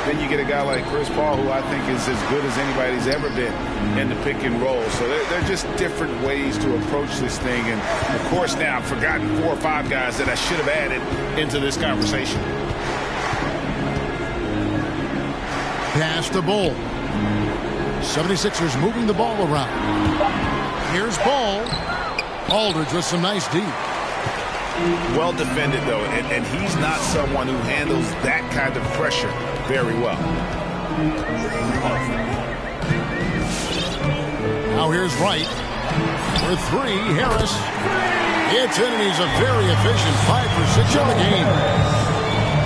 then you get a guy like Chris Paul, who I think is as good as anybody's ever been in the pick and roll. So they're just different ways to approach this thing. And, of course, now I've forgotten 4 or 5 guys that I should have added into this conversation. Pass the Bull. 76ers moving the ball around. Here's Ball. Aldridge with some nice deep. Well defended, though, and he's not someone who handles that kind of pressure very well. Now here's Wright. For 3, Harris. It's in, and he's a very efficient 5 for 6 in the game.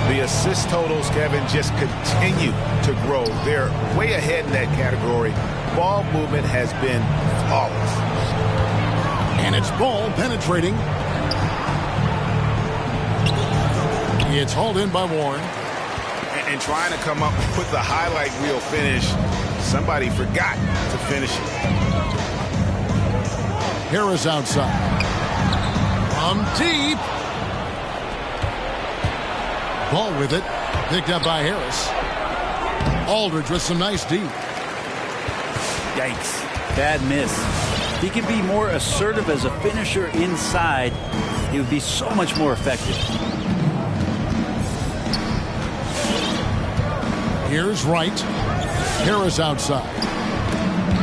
The assist totals, Kevin, just continue to grow. They're way ahead in that category. Ball movement has been flawless. And it's Ball penetrating. It's hauled in by Warren. And trying to come up with the highlight reel finish, somebody forgot to finish it. Harris outside. From deep. Ball with it. Picked up by Harris. Aldridge with some nice deep. Yikes. Bad miss. He can be more assertive as a finisher inside. He would be so much more effective. Here's Wright. Harris outside.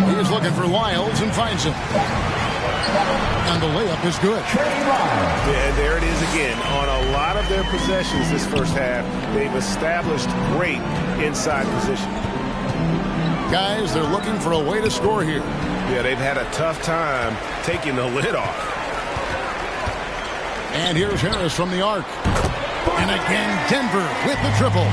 He is looking for Lyles and finds him. And the layup is good. Yeah, there it is again. On a lot of their possessions this first half, they've established great inside position. Guys, they're looking for a way to score here. Yeah, they've had a tough time taking the lid off. And here's Harris from the arc. And again, Denver with the triple.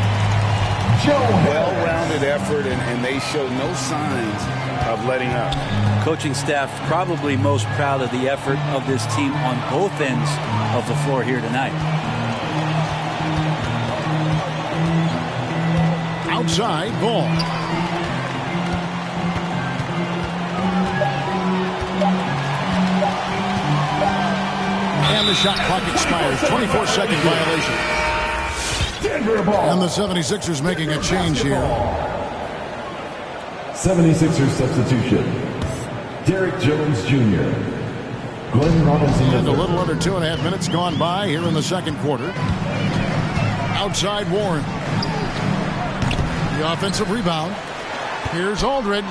Well-rounded effort, and they show no signs of letting up. Coaching staff probably most proud of the effort of this team on both ends of the floor here tonight. Outside ball. And the shot clock expires. 24-second violation. Denver ball. And the 76ers making a change here. 76ers substitution. Derek Jones Jr. Glenn Robinson. And a little under 2.5 minutes gone by here in the second quarter. Outside Warren. The offensive rebound. Here's Aldridge.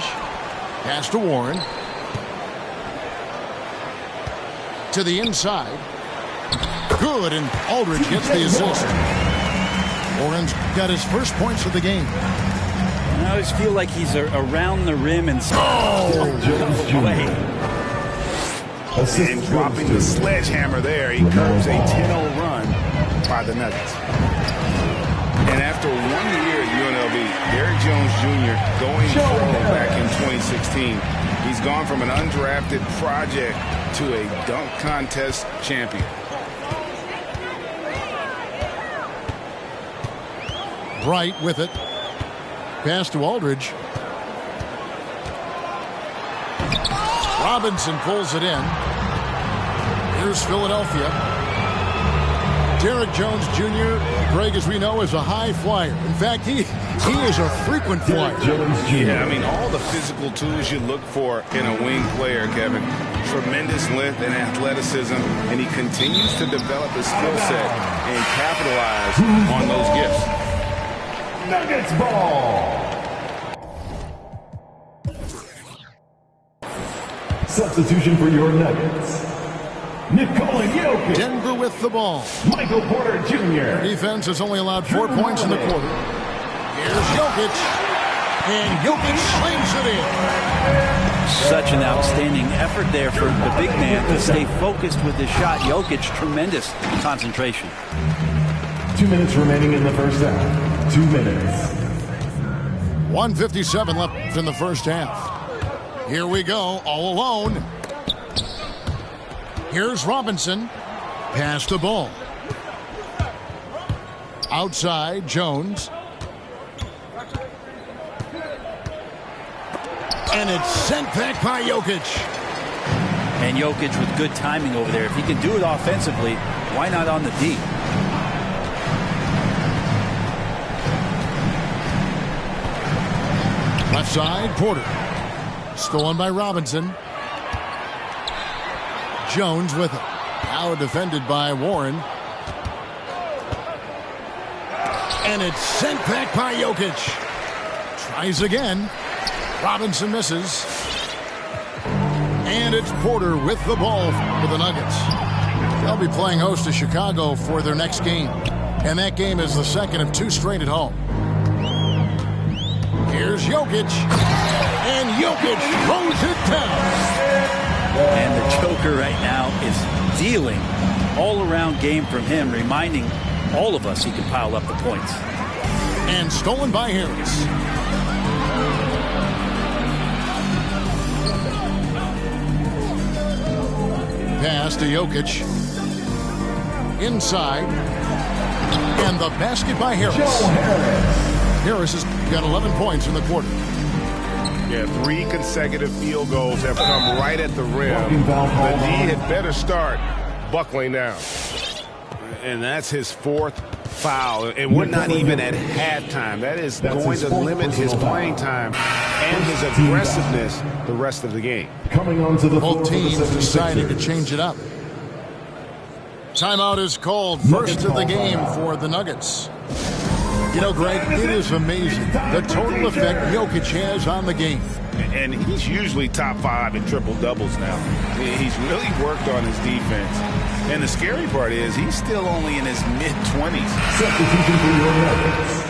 Pass to Warren. To the inside. Good, and Aldridge gets the assist. Warren's got his first points of the game. I always feel like he's around the rim and And dropping the sledgehammer there, he curbs a 10-0 run by the Nuggets. And after 1 year at UNLV, Derek Jones Jr. going pro back in 2016, He's gone from an undrafted project to a dunk contest champion. Bright with it. Pass to Aldridge. Robinson pulls it in. Here's Philadelphia. Derrick Jones Jr., Greg, as we know, is a high flyer. In fact, he is a frequent flyer. Yeah, I mean, all the physical tools you look for in a wing player, Kevin. Tremendous length and athleticism, and he continues to develop his skill set and capitalize on those gifts. Nuggets ball. Substitution for your Nuggets. Nikola Jokic. Denver with the ball. Michael Porter Jr. Their defense has only allowed 4 points in the quarter. Here's Jokic. And Jokic slings it in. Such an outstanding effort there for the big man to stay focused with his shot. Jokic, tremendous concentration. 2 minutes remaining in the first half. 2 minutes. 1:57 left in the first half. Here we go, all alone. Here's Robinson. Pass the ball. Outside, Jones. And it's sent back by Jokic. And Jokic with good timing over there. If he can do it offensively, why not on the D? Left side, Porter. Stolen by Robinson. Jones with it. Now defended by Warren. And it's sent back by Jokic. Tries again. Robinson misses. And it's Porter with the ball for the Nuggets. They'll be playing host to Chicago for their next game. And that game is the second of 2 straight at home. Here's Jokic. And Jokic throws it down. And the choker right now is dealing all-around game from him, reminding all of us he can pile up the points. And stolen by Harris. Pass to Jokic. Inside. And the basket by Harris. Harris has got 11 points in the quarter. Yeah, 3 consecutive field goals have come right at the rim. The D had better start buckling down. And that's his 4th foul. And we're not even at halftime. That is going to limit his playing time and his aggressiveness the rest of the game. Coming onto the Both teams decided to change it up. Timeout is called. First of the game for the Nuggets. You know, Greg, it is amazing the total effect Jokic has on the game. And he's usually top 5 in triple-doubles now. He's really worked on his defense. And the scary part is he's still only in his mid-20s. Substitution for your Nuggets.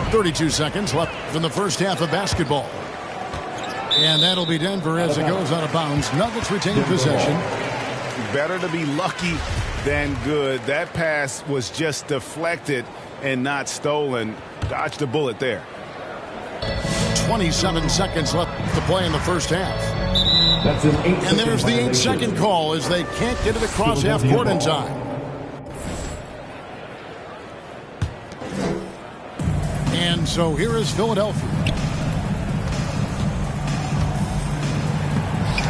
.32 seconds left in the first half of basketball. And that'll be Denver as it goes out of bounds. Nuggets retain possession. Better to be lucky than good. That pass was just deflected and not stolen. Dodged a bullet there. 27 seconds left to play in the first half. That's an 8 and there's the 8-second call as they can't get it across half court in time. And so here is Philadelphia.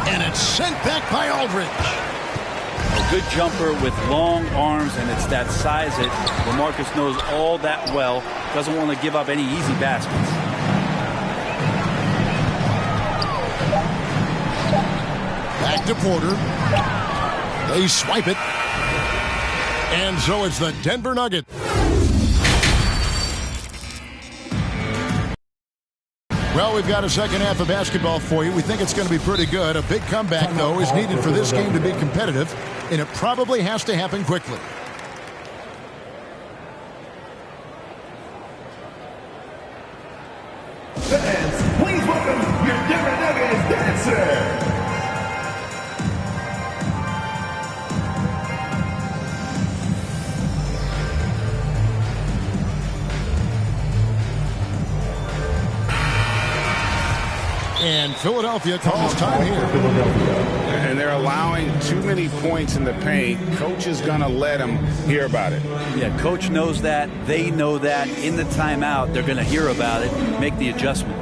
And it's sent back by Aldridge. A good jumper with long arms, and it's that size that LaMarcus knows all that well. Doesn't want to give up any easy baskets. Back to Porter. They swipe it. And so it's the Denver Nuggets. Well, we've got a second half of basketball for you. We think it's going to be pretty good. A big comeback, though, is needed for this game to be competitive, and it probably has to happen quickly. Fans, please welcome your Denver Nuggets dancer. And Philadelphia calls time here. And they're allowing too many points in the paint. Coach is going to let them hear about it. Yeah, coach knows that. They know that. In the timeout, they're going to hear about it, make the adjustment.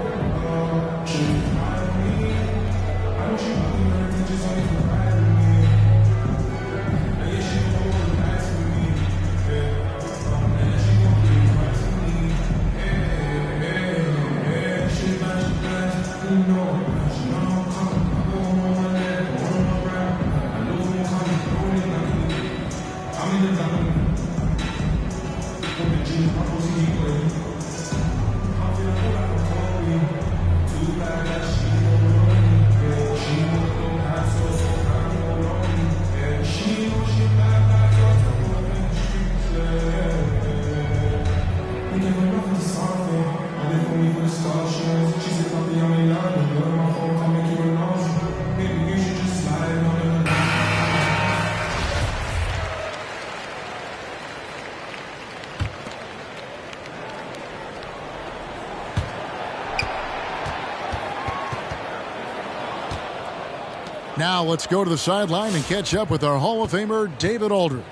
Now let's go to the sideline and catch up with our Hall of Famer, David Aldridge.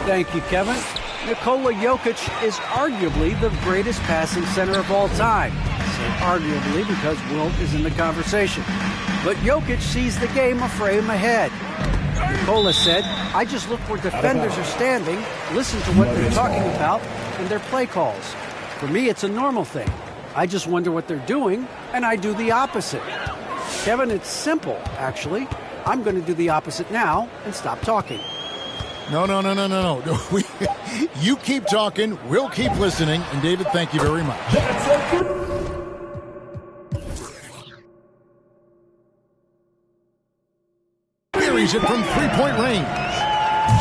Thank you, Kevin. Nikola Jokic is arguably the greatest passing center of all time. I say arguably because Wilt is in the conversation. But Jokic sees the game a frame ahead. Nikola said, I just look where defenders are standing, listen to what they're talking about, and their play calls. For me, it's a normal thing. I just wonder what they're doing, and I do the opposite. Kevin, it's simple, actually. I'm going to do the opposite now and stop talking. No. You keep talking, we'll keep listening, and David, thank you very much. Carries it from three-point range.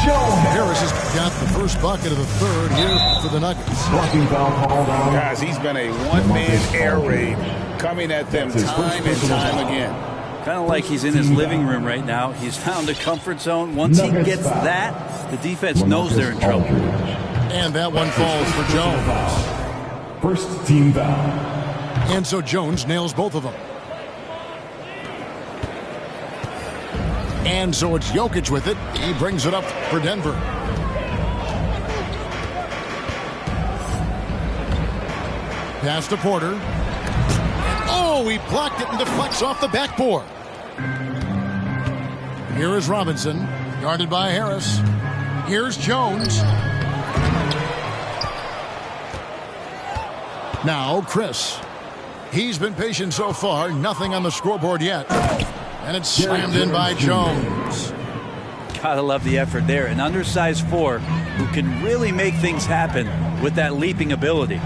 Harris has got the first bucket of the third here for the Nuggets. Guys, he's been a one-man air raid coming at them time and time again. Kind of like he's in his living room right now. He's found a comfort zone. Once he gets that, the defense knows they're in trouble. And that one falls for Jones. First team foul. And so Jones nails both of them. And so it's Jokic with it. He brings it up for Denver. Pass to Porter. Oh, he blocked it and deflects off the backboard. Here is Robinson, guarded by Harris. Here's Jones. Now Chris. He's been patient so far. Nothing on the scoreboard yet. And it's slammed in by Jones. Gotta love the effort there. An undersized four who can really make things happen with that leaping ability.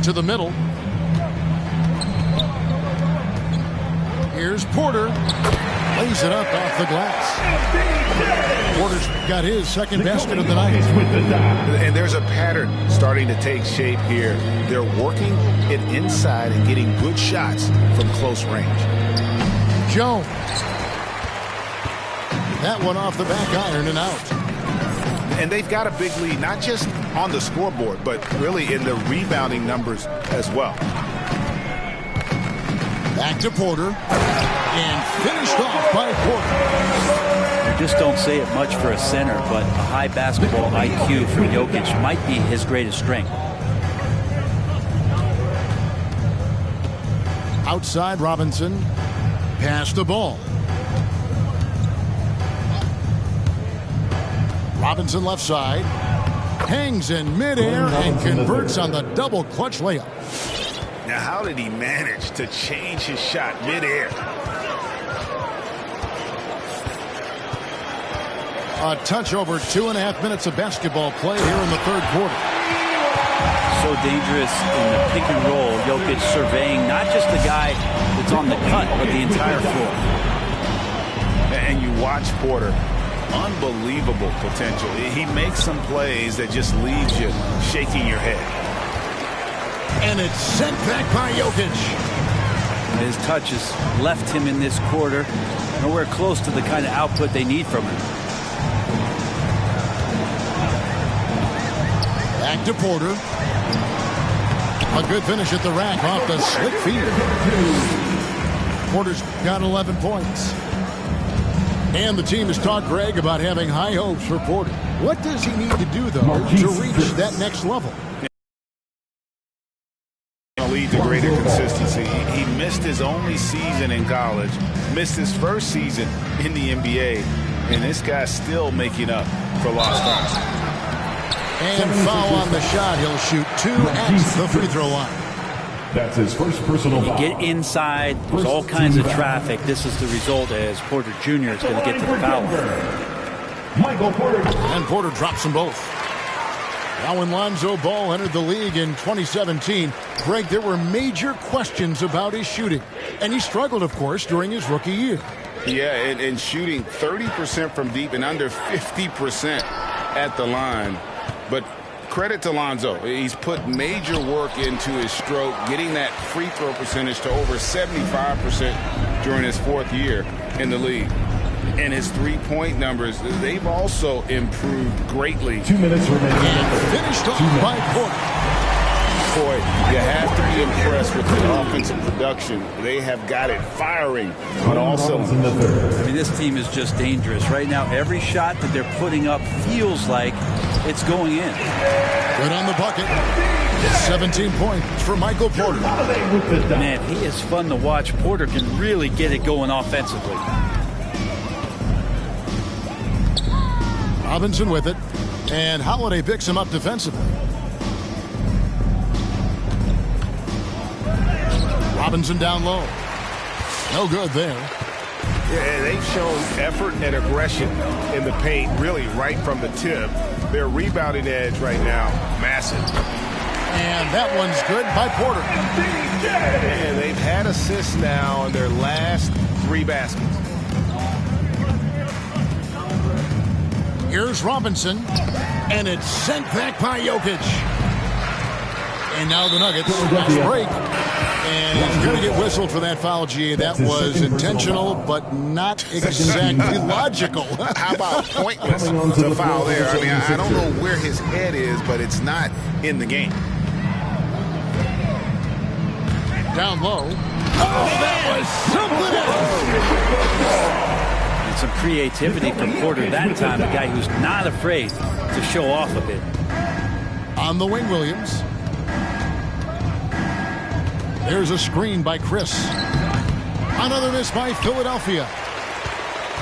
To the middle. Here's Porter. Lays it up off the glass. Porter's got his second basket of the night. And there's a pattern starting to take shape here. They're working it inside and getting good shots from close range. Jones. That one off the back iron and out. And they've got a big lead, not just on the scoreboard, but really in the rebounding numbers as well. Back to Porter. And finished off by Porter. You just don't say it much for a center, but a high basketball IQ for Jokic might be his greatest strength. Outside Robinson. Pass the ball. Robinson left side. Hangs in midair and converts on the double clutch layup. Now, how did he manage to change his shot midair? A touch over 2.5 minutes of basketball play here in the third quarter. So dangerous in the pick and roll. Jokic surveying not just the guy that's on the cut, but the entire floor. And you watch Porter. Unbelievable potential. He makes some plays that just leaves you shaking your head. And it's sent back by Jokic. His touch has left him in this quarter nowhere close to the kind of output they need from him. Back to Porter. A good finish at the rack off the slick feed. Porter's got 11 points. And the team has talked, Greg, about having high hopes for Porter. What does he need to do, though, to reach that next level? Lead to greater consistency. He missed his only season in college, missed his first season in the NBA, and this guy's still making up for lost time. And foul on the shot. He'll shoot 2 at the free throw line. That's his first personal foul. Get inside. There's all kinds of traffic. This is the result as Porter Jr. is going to get to the foul. Michael Porter. And Porter drops them both. Now when Lonzo Ball entered the league in 2017, Greg, there were major questions about his shooting. And he struggled, of course, during his rookie year. Yeah, and shooting 30% from deep and under 50% at the line. But credit to Lonzo. He's put major work into his stroke, getting that free throw percentage to over 75% during his 4th year in the league. And his three-point numbers, they've also improved greatly. 2 minutes remaining. And finished off by Porter. Boy, you have to be impressed with the offensive production. They have got it firing on all cylinders. I mean, this team is just dangerous. Right now, every shot that they're putting up feels like it's going in. Good on the bucket. 17 points for Michael Porter. Man, he is fun to watch. Porter can really get it going offensively. Robinson with it. And Holiday picks him up defensively. Robinson down low. No good there. Yeah, they've shown effort and aggression in the paint, really right from the tip. Their rebounding edge right now, massive. And that one's good by Porter. And they've had assists now in their last 3 baskets. Here's Robinson. And it's sent back by Jokic. And now the Nuggets fast break. And he's going to get whistled for that foul, G. That was intentional, but not exactly logical. How about pointless to foul there? I mean, I don't know where his head is, but it's not in the game. Down low. Oh, that was something else. And some creativity from Porter that time, a guy who's not afraid to show off a bit. On the wing, Williams. There's a screen by Chris. Another miss by Philadelphia.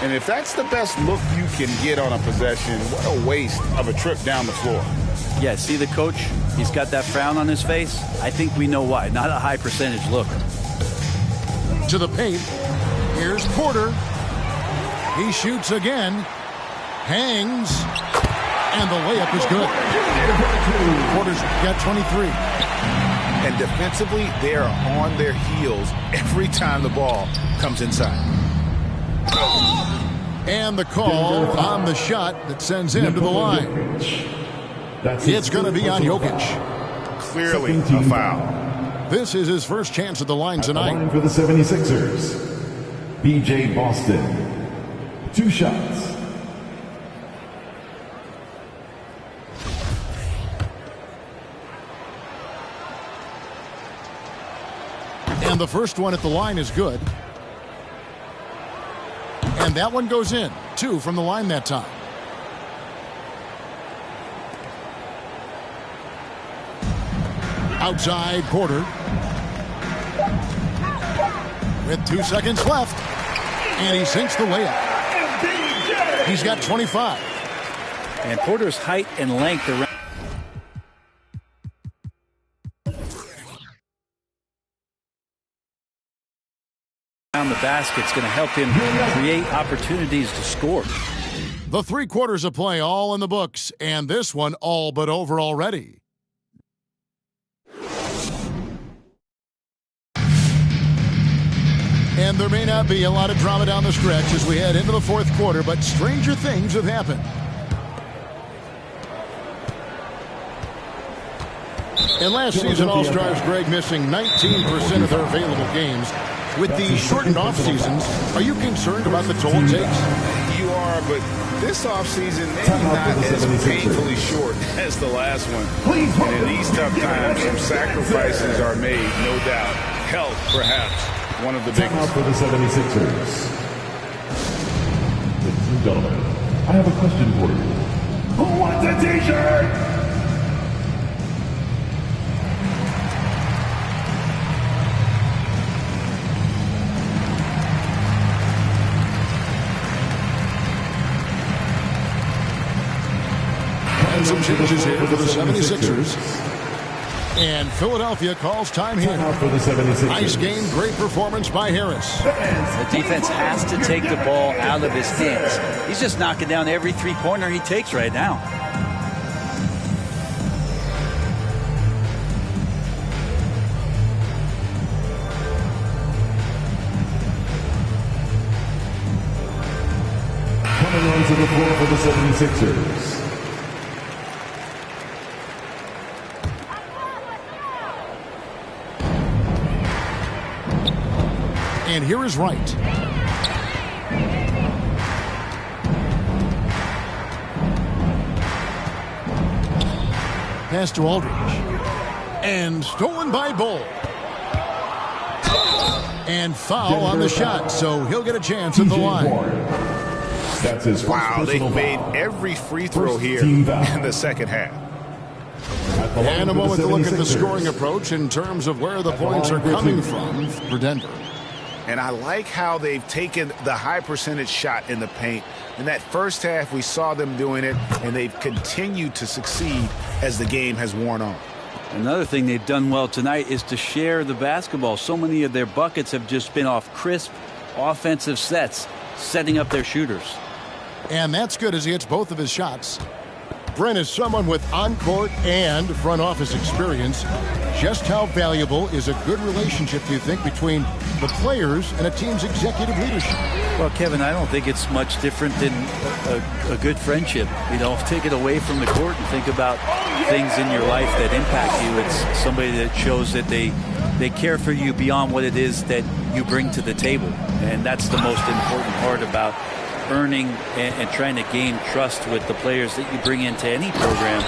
And if that's the best look you can get on a possession, what a waste of a trip down the floor. Yeah, see the coach? He's got that frown on his face. I think we know why. Not a high percentage look. To the paint. Here's Porter. He shoots again. Hangs. And the layup is good. Porter's got 23. And defensively, they are on their heels every time the ball comes inside. And the call on the shot that sends him to the line. It's going to be on Jokic. Clearly a foul. This is his first chance at the line tonight. Line for the 76ers, B.J. Boston. 2 shots. And the first one at the line is good. And that one goes in. 2 from the line that time. Outside, Porter. With 2 seconds left. And he sinks the layup. He's got 25. And Porter's height and length around the basket's going to help him create opportunities to score. The 3 quarters of play all in the books, and this one all but over already. And there may not be a lot of drama down the stretch as we head into the 4th quarter, but stranger things have happened. In last season, All-Stars, Greg, missing 19% of their available games. With the shortened off seasons, are you concerned about the toll it takes? You are, but this offseason maybe not as painfully short as the last one. And in these tough times, some sacrifices are made, no doubt. Health, perhaps, one of the biggest. Time out for the 76ers. Ladies and gentlemen, I have a question for you. Who wants a t-shirt? And some changes here for the 76ers. And Philadelphia calls time here. For the 76ers. Nice game, great performance by Harris. The defense has to take the ball out of his hands. He's just knocking down every three-pointer he takes right now. Coming onto the floor for the 76ers. And here is Wright. Pass to Aldridge. And stolen by Bull. And foul on the shot, so he'll get a chance at the line. That's his first Wow, they personal made foul. every free throw First here team foul. in the second half. And a moment to look at the 76ers. scoring approach in terms of where the points are coming from for Denver. And I like how they've taken the high percentage shot in the paint. In that first half, we saw them doing it, and they've continued to succeed as the game has worn on. Another thing they've done well tonight is to share the basketball. So many of their buckets have just been off crisp offensive sets, setting up their shooters. And that's good as he hits both of his shots. Brent is someone with on-court and front office experience. Just how valuable is a good relationship, do you think, between the players and a team's executive leadership? Well, Kevin, I don't think it's much different than a good friendship. You know, take it away from the court and think about things in your life that impact you. It's somebody that shows that they care for you beyond what it is that you bring to the table. And that's the most important part about earning and trying to gain trust with the players that you bring into any program,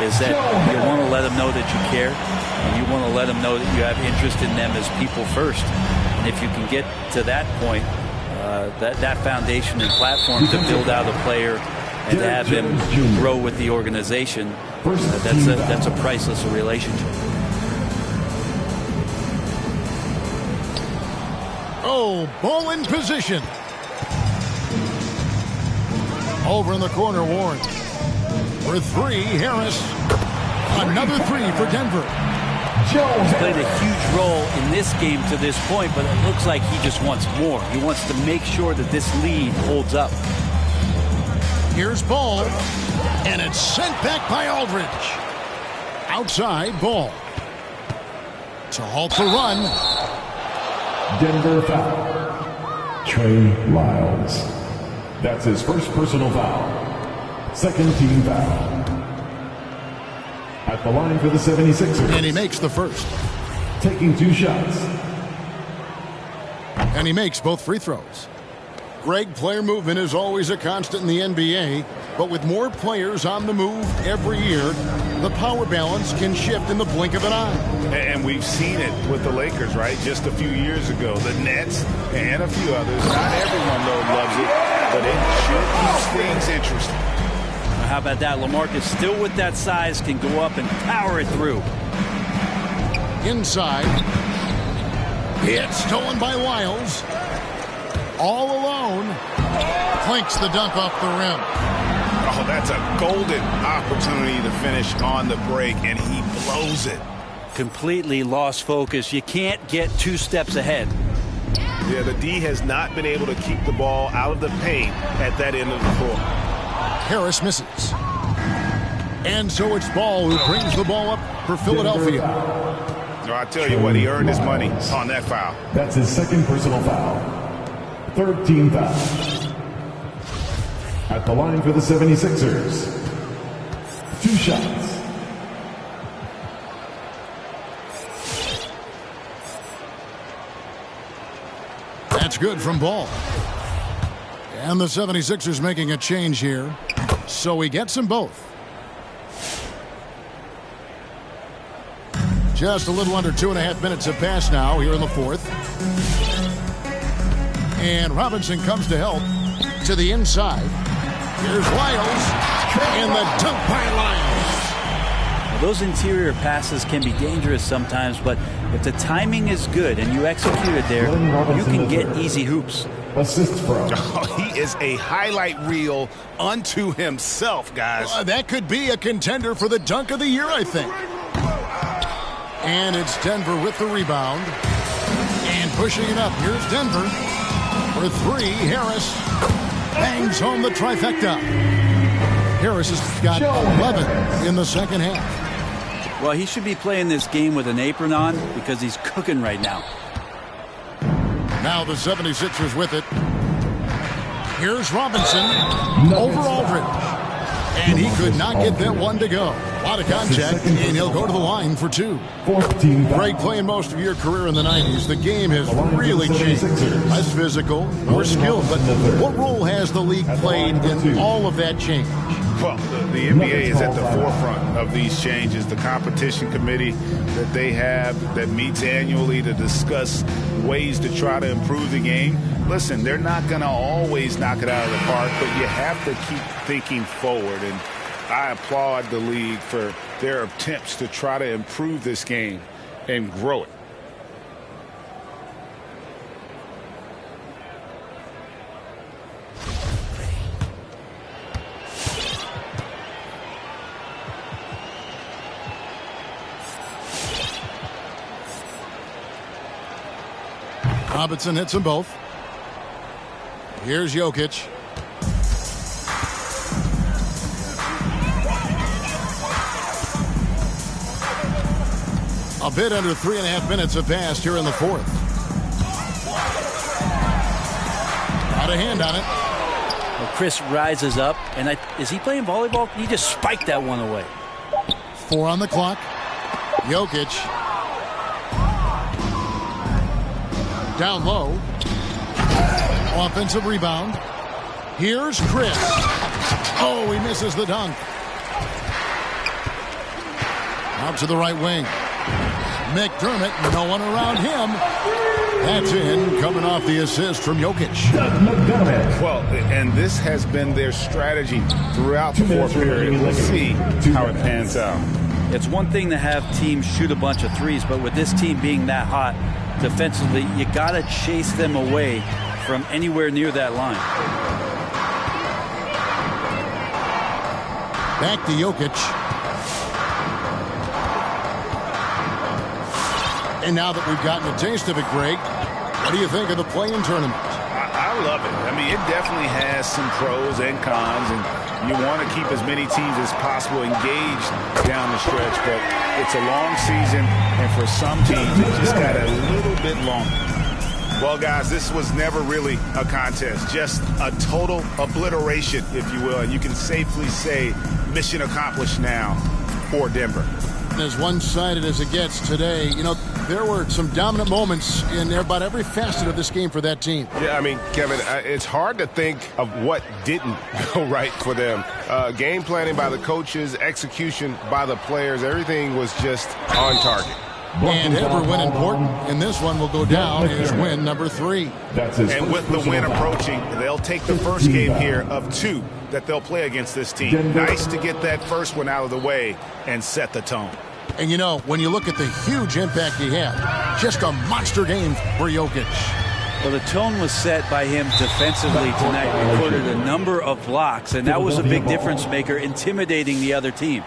is that you want to let them know that you care, and you want to let them know that you have interest in them as people first. And if you can get to that point, that foundation and platform to build out a player and to have him grow with the organization, that's a priceless relationship. Oh, ball in position. Over in the corner, Warren. For three, Harris. Another three for Denver. He's played a huge role in this game to this point, but it looks like he just wants more. He wants to make sure that this lead holds up. Here's Ball. And it's sent back by Aldridge. Outside, Ball. To halt the run. Denver foul. Trey Lyles. That's his first personal foul. Second team foul. At the line for the 76ers. And he makes the first. Taking two shots. And he makes both free throws. Greg, player movement is always a constant in the NBA, but with more players on the move every year, the power balance can shift in the blink of an eye. And we've seen it with the Lakers, right? Just a few years ago. The Nets and a few others. Not everyone, though, loves it, but it sure keeps things interesting. How about that? Lamarcus, still with that size, can go up and power it through. Inside. It's stolen by Lyles. All alone. Clinks the dunk off the rim. Oh, that's a golden opportunity to finish on the break, and he blows it. Completely lost focus. You can't get two steps ahead. Yeah, the D has not been able to keep the ball out of the paint at that end of the floor. Harris misses. And so it's Ball who brings the ball up for Philadelphia. No, I tell you what, he earned his money on that foul. That's his second personal foul. Third team foul. At the line for the 76ers. Two shots. That's good from Ball. And the 76ers making a change here. So he gets them both. Just a little under 2.5 minutes have passed now here in the fourth. And Robinson comes to help to the inside. Here's Lyles. And the dunk by Lyles. Well, those interior passes can be dangerous sometimes, but if the timing is good and you execute it there, you can get easy hoops. Assist from. Oh, he is a highlight reel unto himself, guys. That could be a contender for the dunk of the year, I think. And it's Denver with the rebound. And pushing it up. Here's Denver. For three, Harris bangs home the trifecta. Harris has got 11 in the second half. Well, he should be playing this game with an apron on because he's cooking right now. Now the 76ers with it. Here's Robinson over Aldridge. And he could not get that one to go. A lot of contact, and he'll go to the line for two. Greg, playing most of your career in the 90s, the game has really changed. Less physical, more skilled, but what role has the league played in all of that change? Well, the NBA is at the forefront of these changes. The competition committee that they have that meets annually to discuss ways to try to improve the game. Listen, they're not going to always knock it out of the park, but you have to keep thinking forward. And I applaud the league for their attempts to try to improve this game and grow it. Robinson hits them both. Here's Jokic. A bit under 3.5 minutes have passed here in the fourth. Got a hand on it. Well, Chris rises up, and is he playing volleyball? He just spiked that one away. 4 on the clock. Jokic. Down low. Offensive rebound. Here's Chris. Oh, he misses the dunk. Out to the right wing. McDermott, no one around him. That's in, coming off the assist from Jokic. Well, and this has been their strategy throughout the fourth period. We'll see how it pans out. It's one thing to have teams shoot a bunch of threes, but with this team being that hot defensively, you got to chase them away from anywhere near that line. Back to Jokic. And now that we've gotten a taste of it, Greg, what do you think of the play-in tournament? I love it. I mean, it definitely has some pros and cons, and you want to keep as many teams as possible engaged down the stretch, but it's a long season, and for some teams, it just got a little bit longer. Well, guys, this was never really a contest, just a total obliteration, if you will, and you can safely say mission accomplished now for Denver. As one-sided as it gets today, you know, there were some dominant moments in about every facet of this game for that team. Yeah, I mean, Kevin, it's hard to think of what didn't go right for them. Game planning by the coaches, execution by the players, everything was just on target. And every win important, and this one will go down as win number 3. And with the win approaching, they'll take the first game here of 2 that they'll play against this team. Nice to get that first one out of the way and set the tone. And, you know, when you look at the huge impact he had, just a monster game for Jokic. Well, the tone was set by him defensively tonight. Recorded a number of blocks, and that was a big difference maker, intimidating the other team.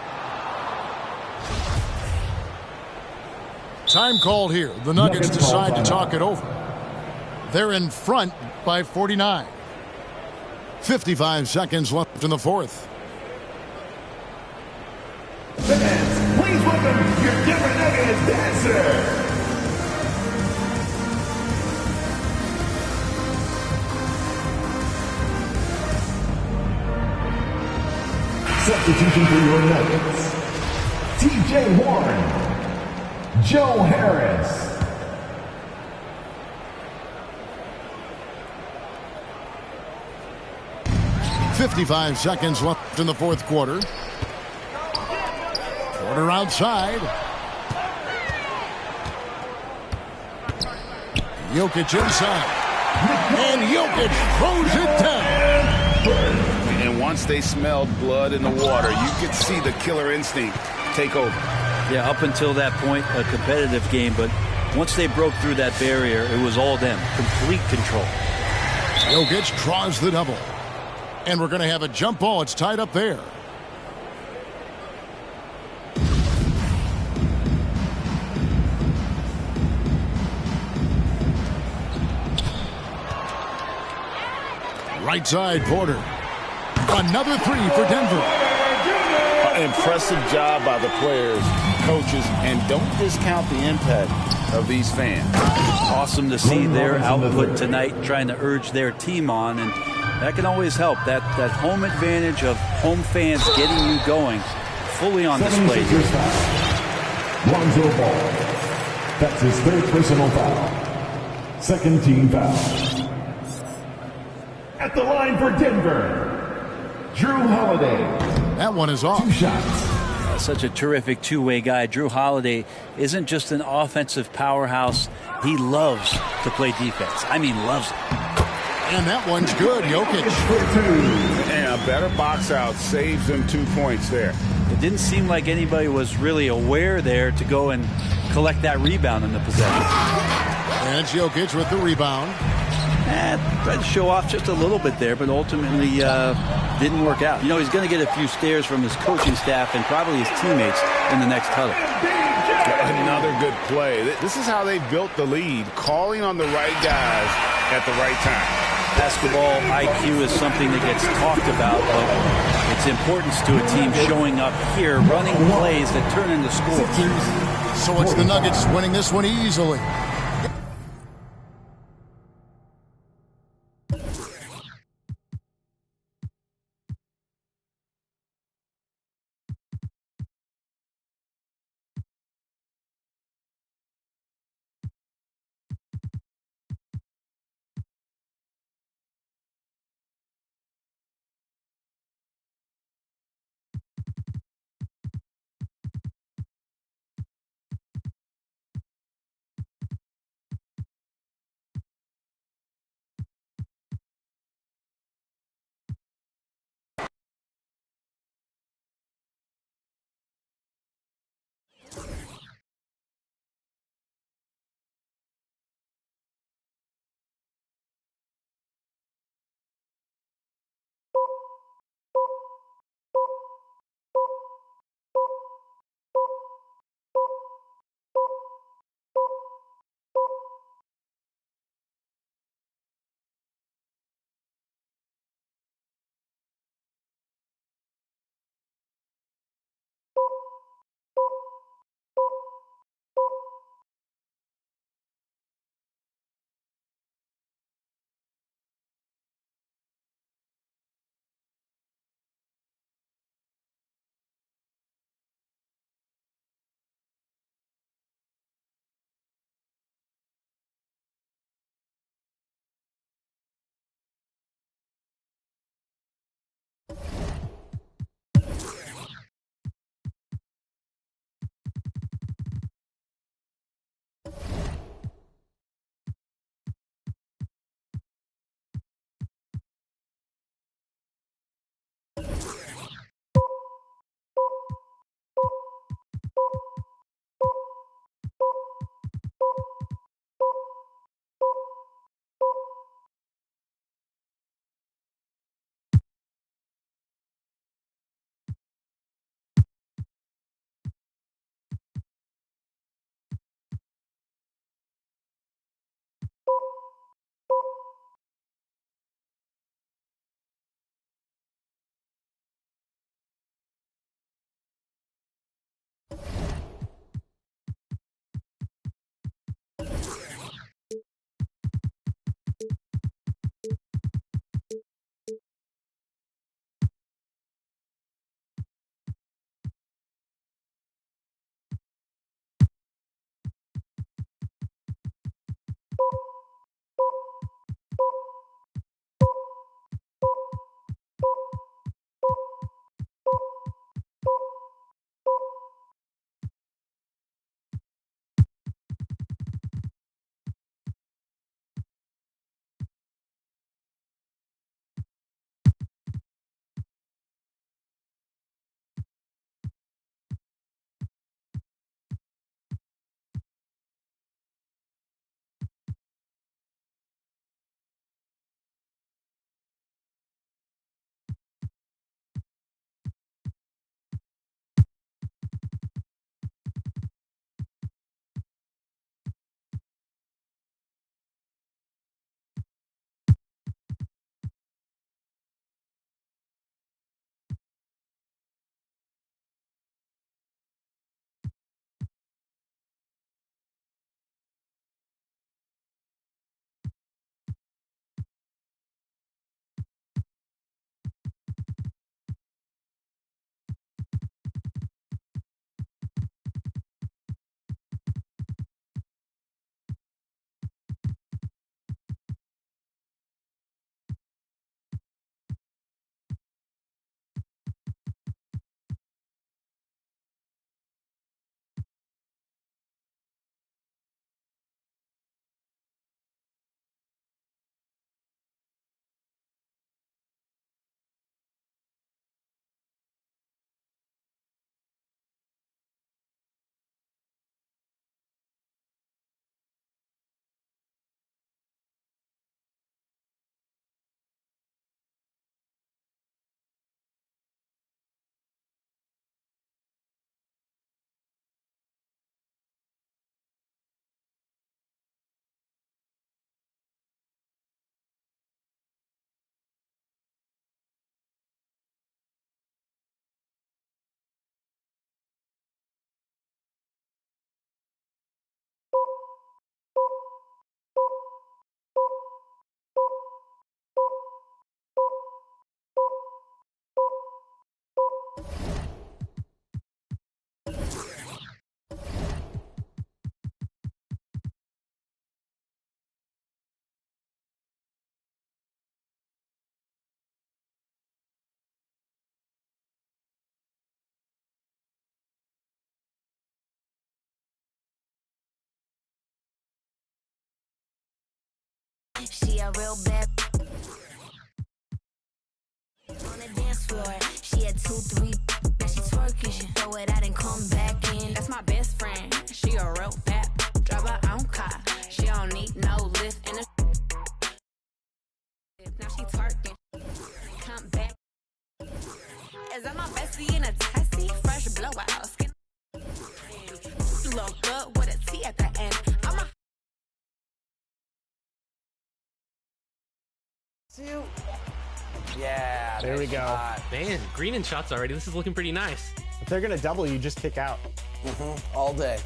Time called here. The Nuggets decide to talk it over. They're in front by 49. 55 seconds left in the fourth. Fans, please welcome your Denver Nuggets dancer. Substitution for your Nuggets. TJ Warren. Joe Harris. 55 seconds left in the fourth quarter. Porter outside. Jokic inside. And Jokic throws it down. And once they smelled blood in the water, you could see the killer instinct take over. Yeah, up until that point, a competitive game, but once they broke through that barrier, it was all them. Complete control. Jokic draws the double. And we're going to have a jump ball. It's tied up there. Right side, Porter. Another three for Denver. Impressive job by the players, coaches, and don't discount the impact of these fans. Awesome to see their output tonight, trying to urge their team on, and that can always help. That home advantage of home fans getting you going, fully on display. Lonzo Ball. That's his third personal foul. Second team foul. At the line for Denver, Drew Holiday. That one is off. 2 shots. Such a terrific two-way guy. Drew Holiday isn't just an offensive powerhouse. He loves to play defense. I mean, loves it. And that one's good. Jokic. And a better box out saves them 2 points there. It didn't seem like anybody was really aware there to go and collect that rebound in the possession. And it's Jokic with the rebound. Tried to show off just a little bit there, but ultimately didn't work out. You know, he's going to get a few stares from his coaching staff and probably his teammates in the next huddle. Another good play. This is how they built the lead, calling on the right guys at the right time. Basketball IQ is something that gets talked about, but its importance to a team showing up here, running plays that turn into scores. So it's the Nuggets winning this one easily. a real bad on the dance floor. She had 2, 3, now she twerking. She throw it out and come back in. That's my best friend. She a real bad drive her own car. She don't need no lift in a now she twerking. Come back. Is that my bestie in a testy? Fresh blowout. Skin look good with a T at the end. I'm a Yeah. There we go. Man, green in shots already. This is looking pretty nice. If they're going to double you, just kick out. All day.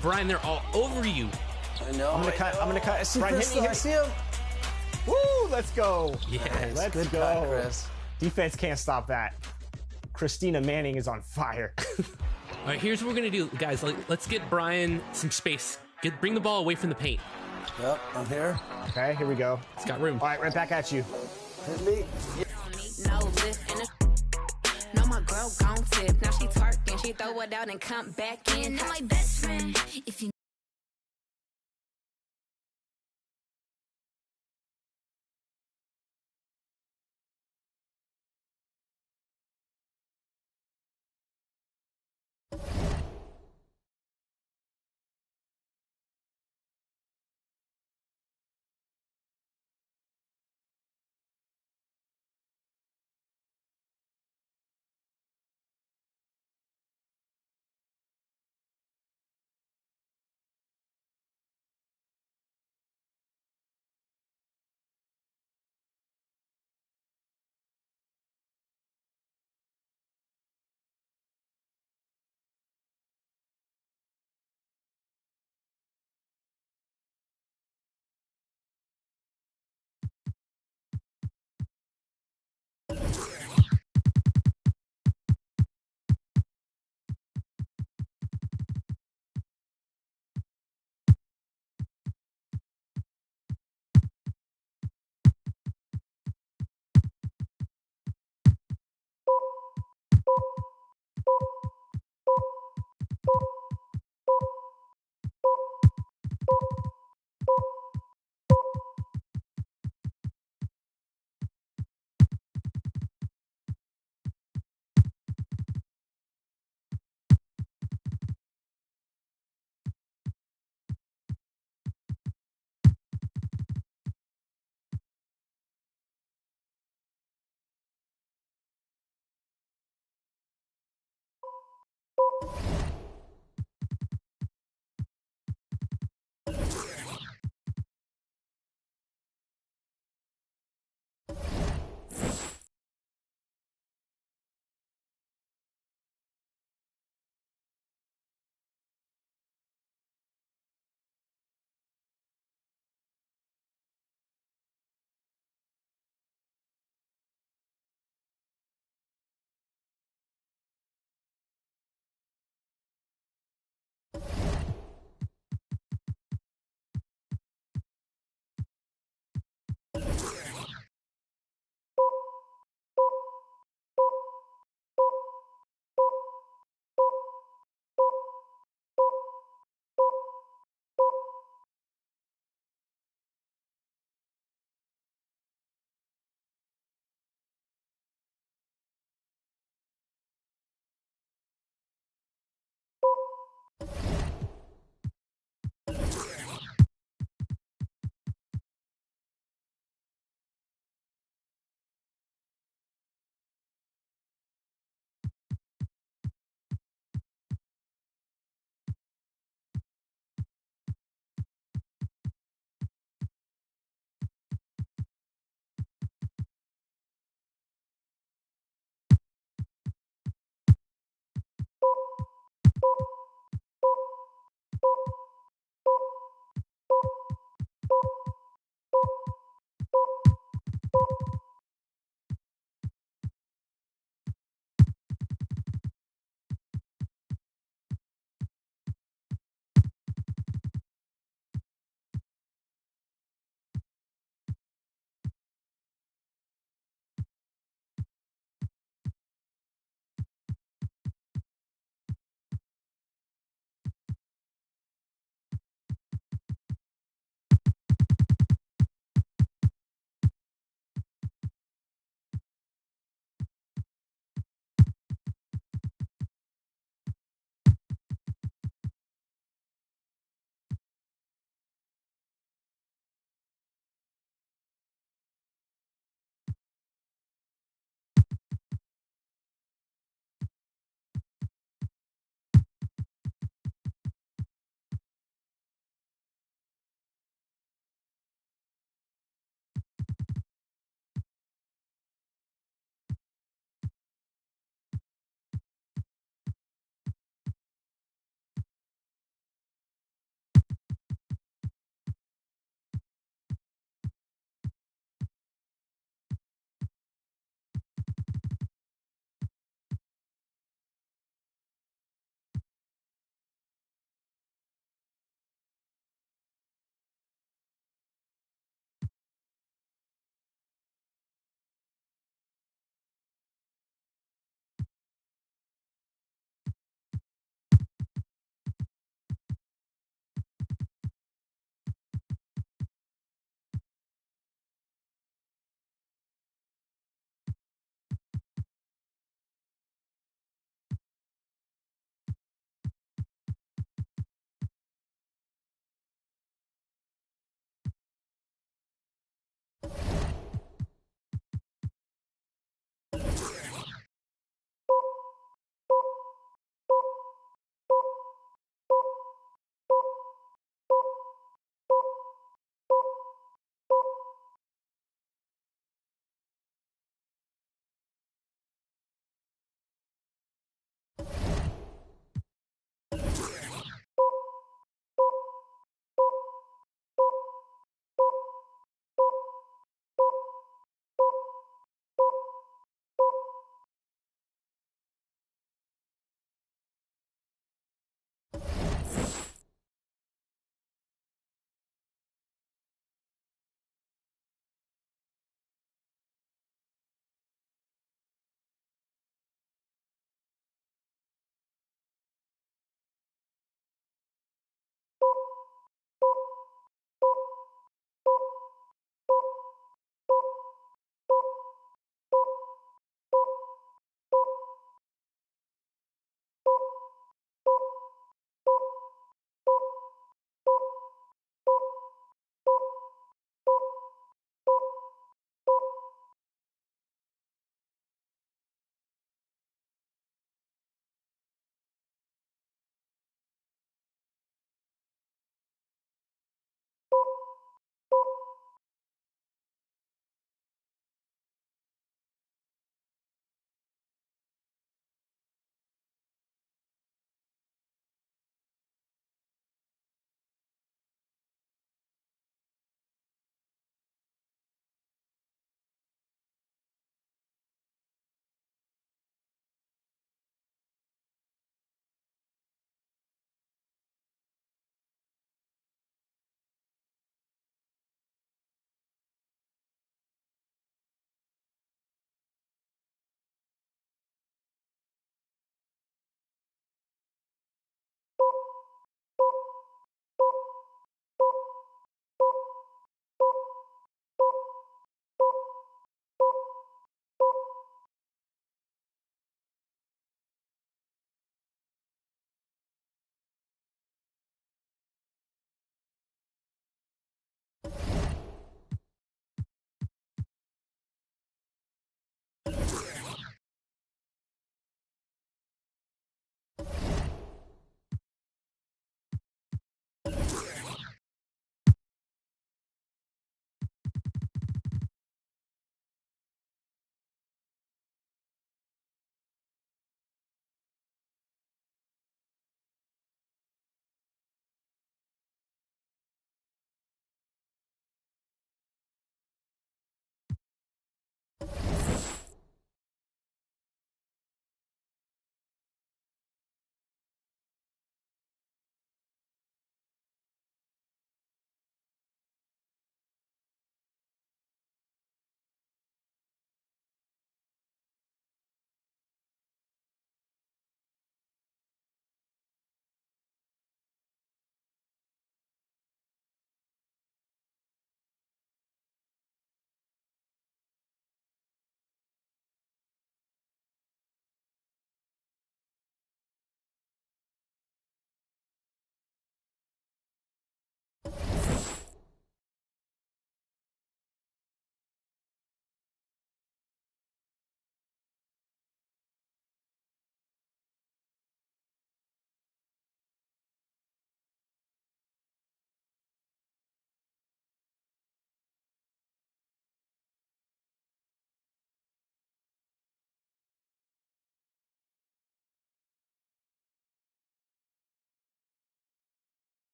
Brian, they're all over you. I know. I'm going to cut. I see Brian, Chris, hit me. I see him. Woo, let's go. Yes. Let's Good go. cut, Chris. Defense can't stop that. Christina Manning is on fire. All right, here's what we're gonna do, guys. Let's get Brian some space. Bring the ball away from the paint. Yep, I'm here. Okay, here we go. It's got room. All right, right back at you. Hit me. no lift in a no, my girl gon' tip. Now she twerking. She throw it out and come back in. And I'm my best friend. If you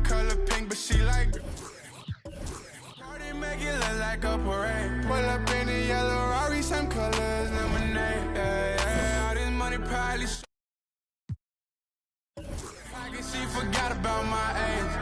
Color pink, but she like party, make it look like a parade. Pull up in a yellow Rari, same colors, lemonade. Yeah. All this money probably I guess she forgot about my age.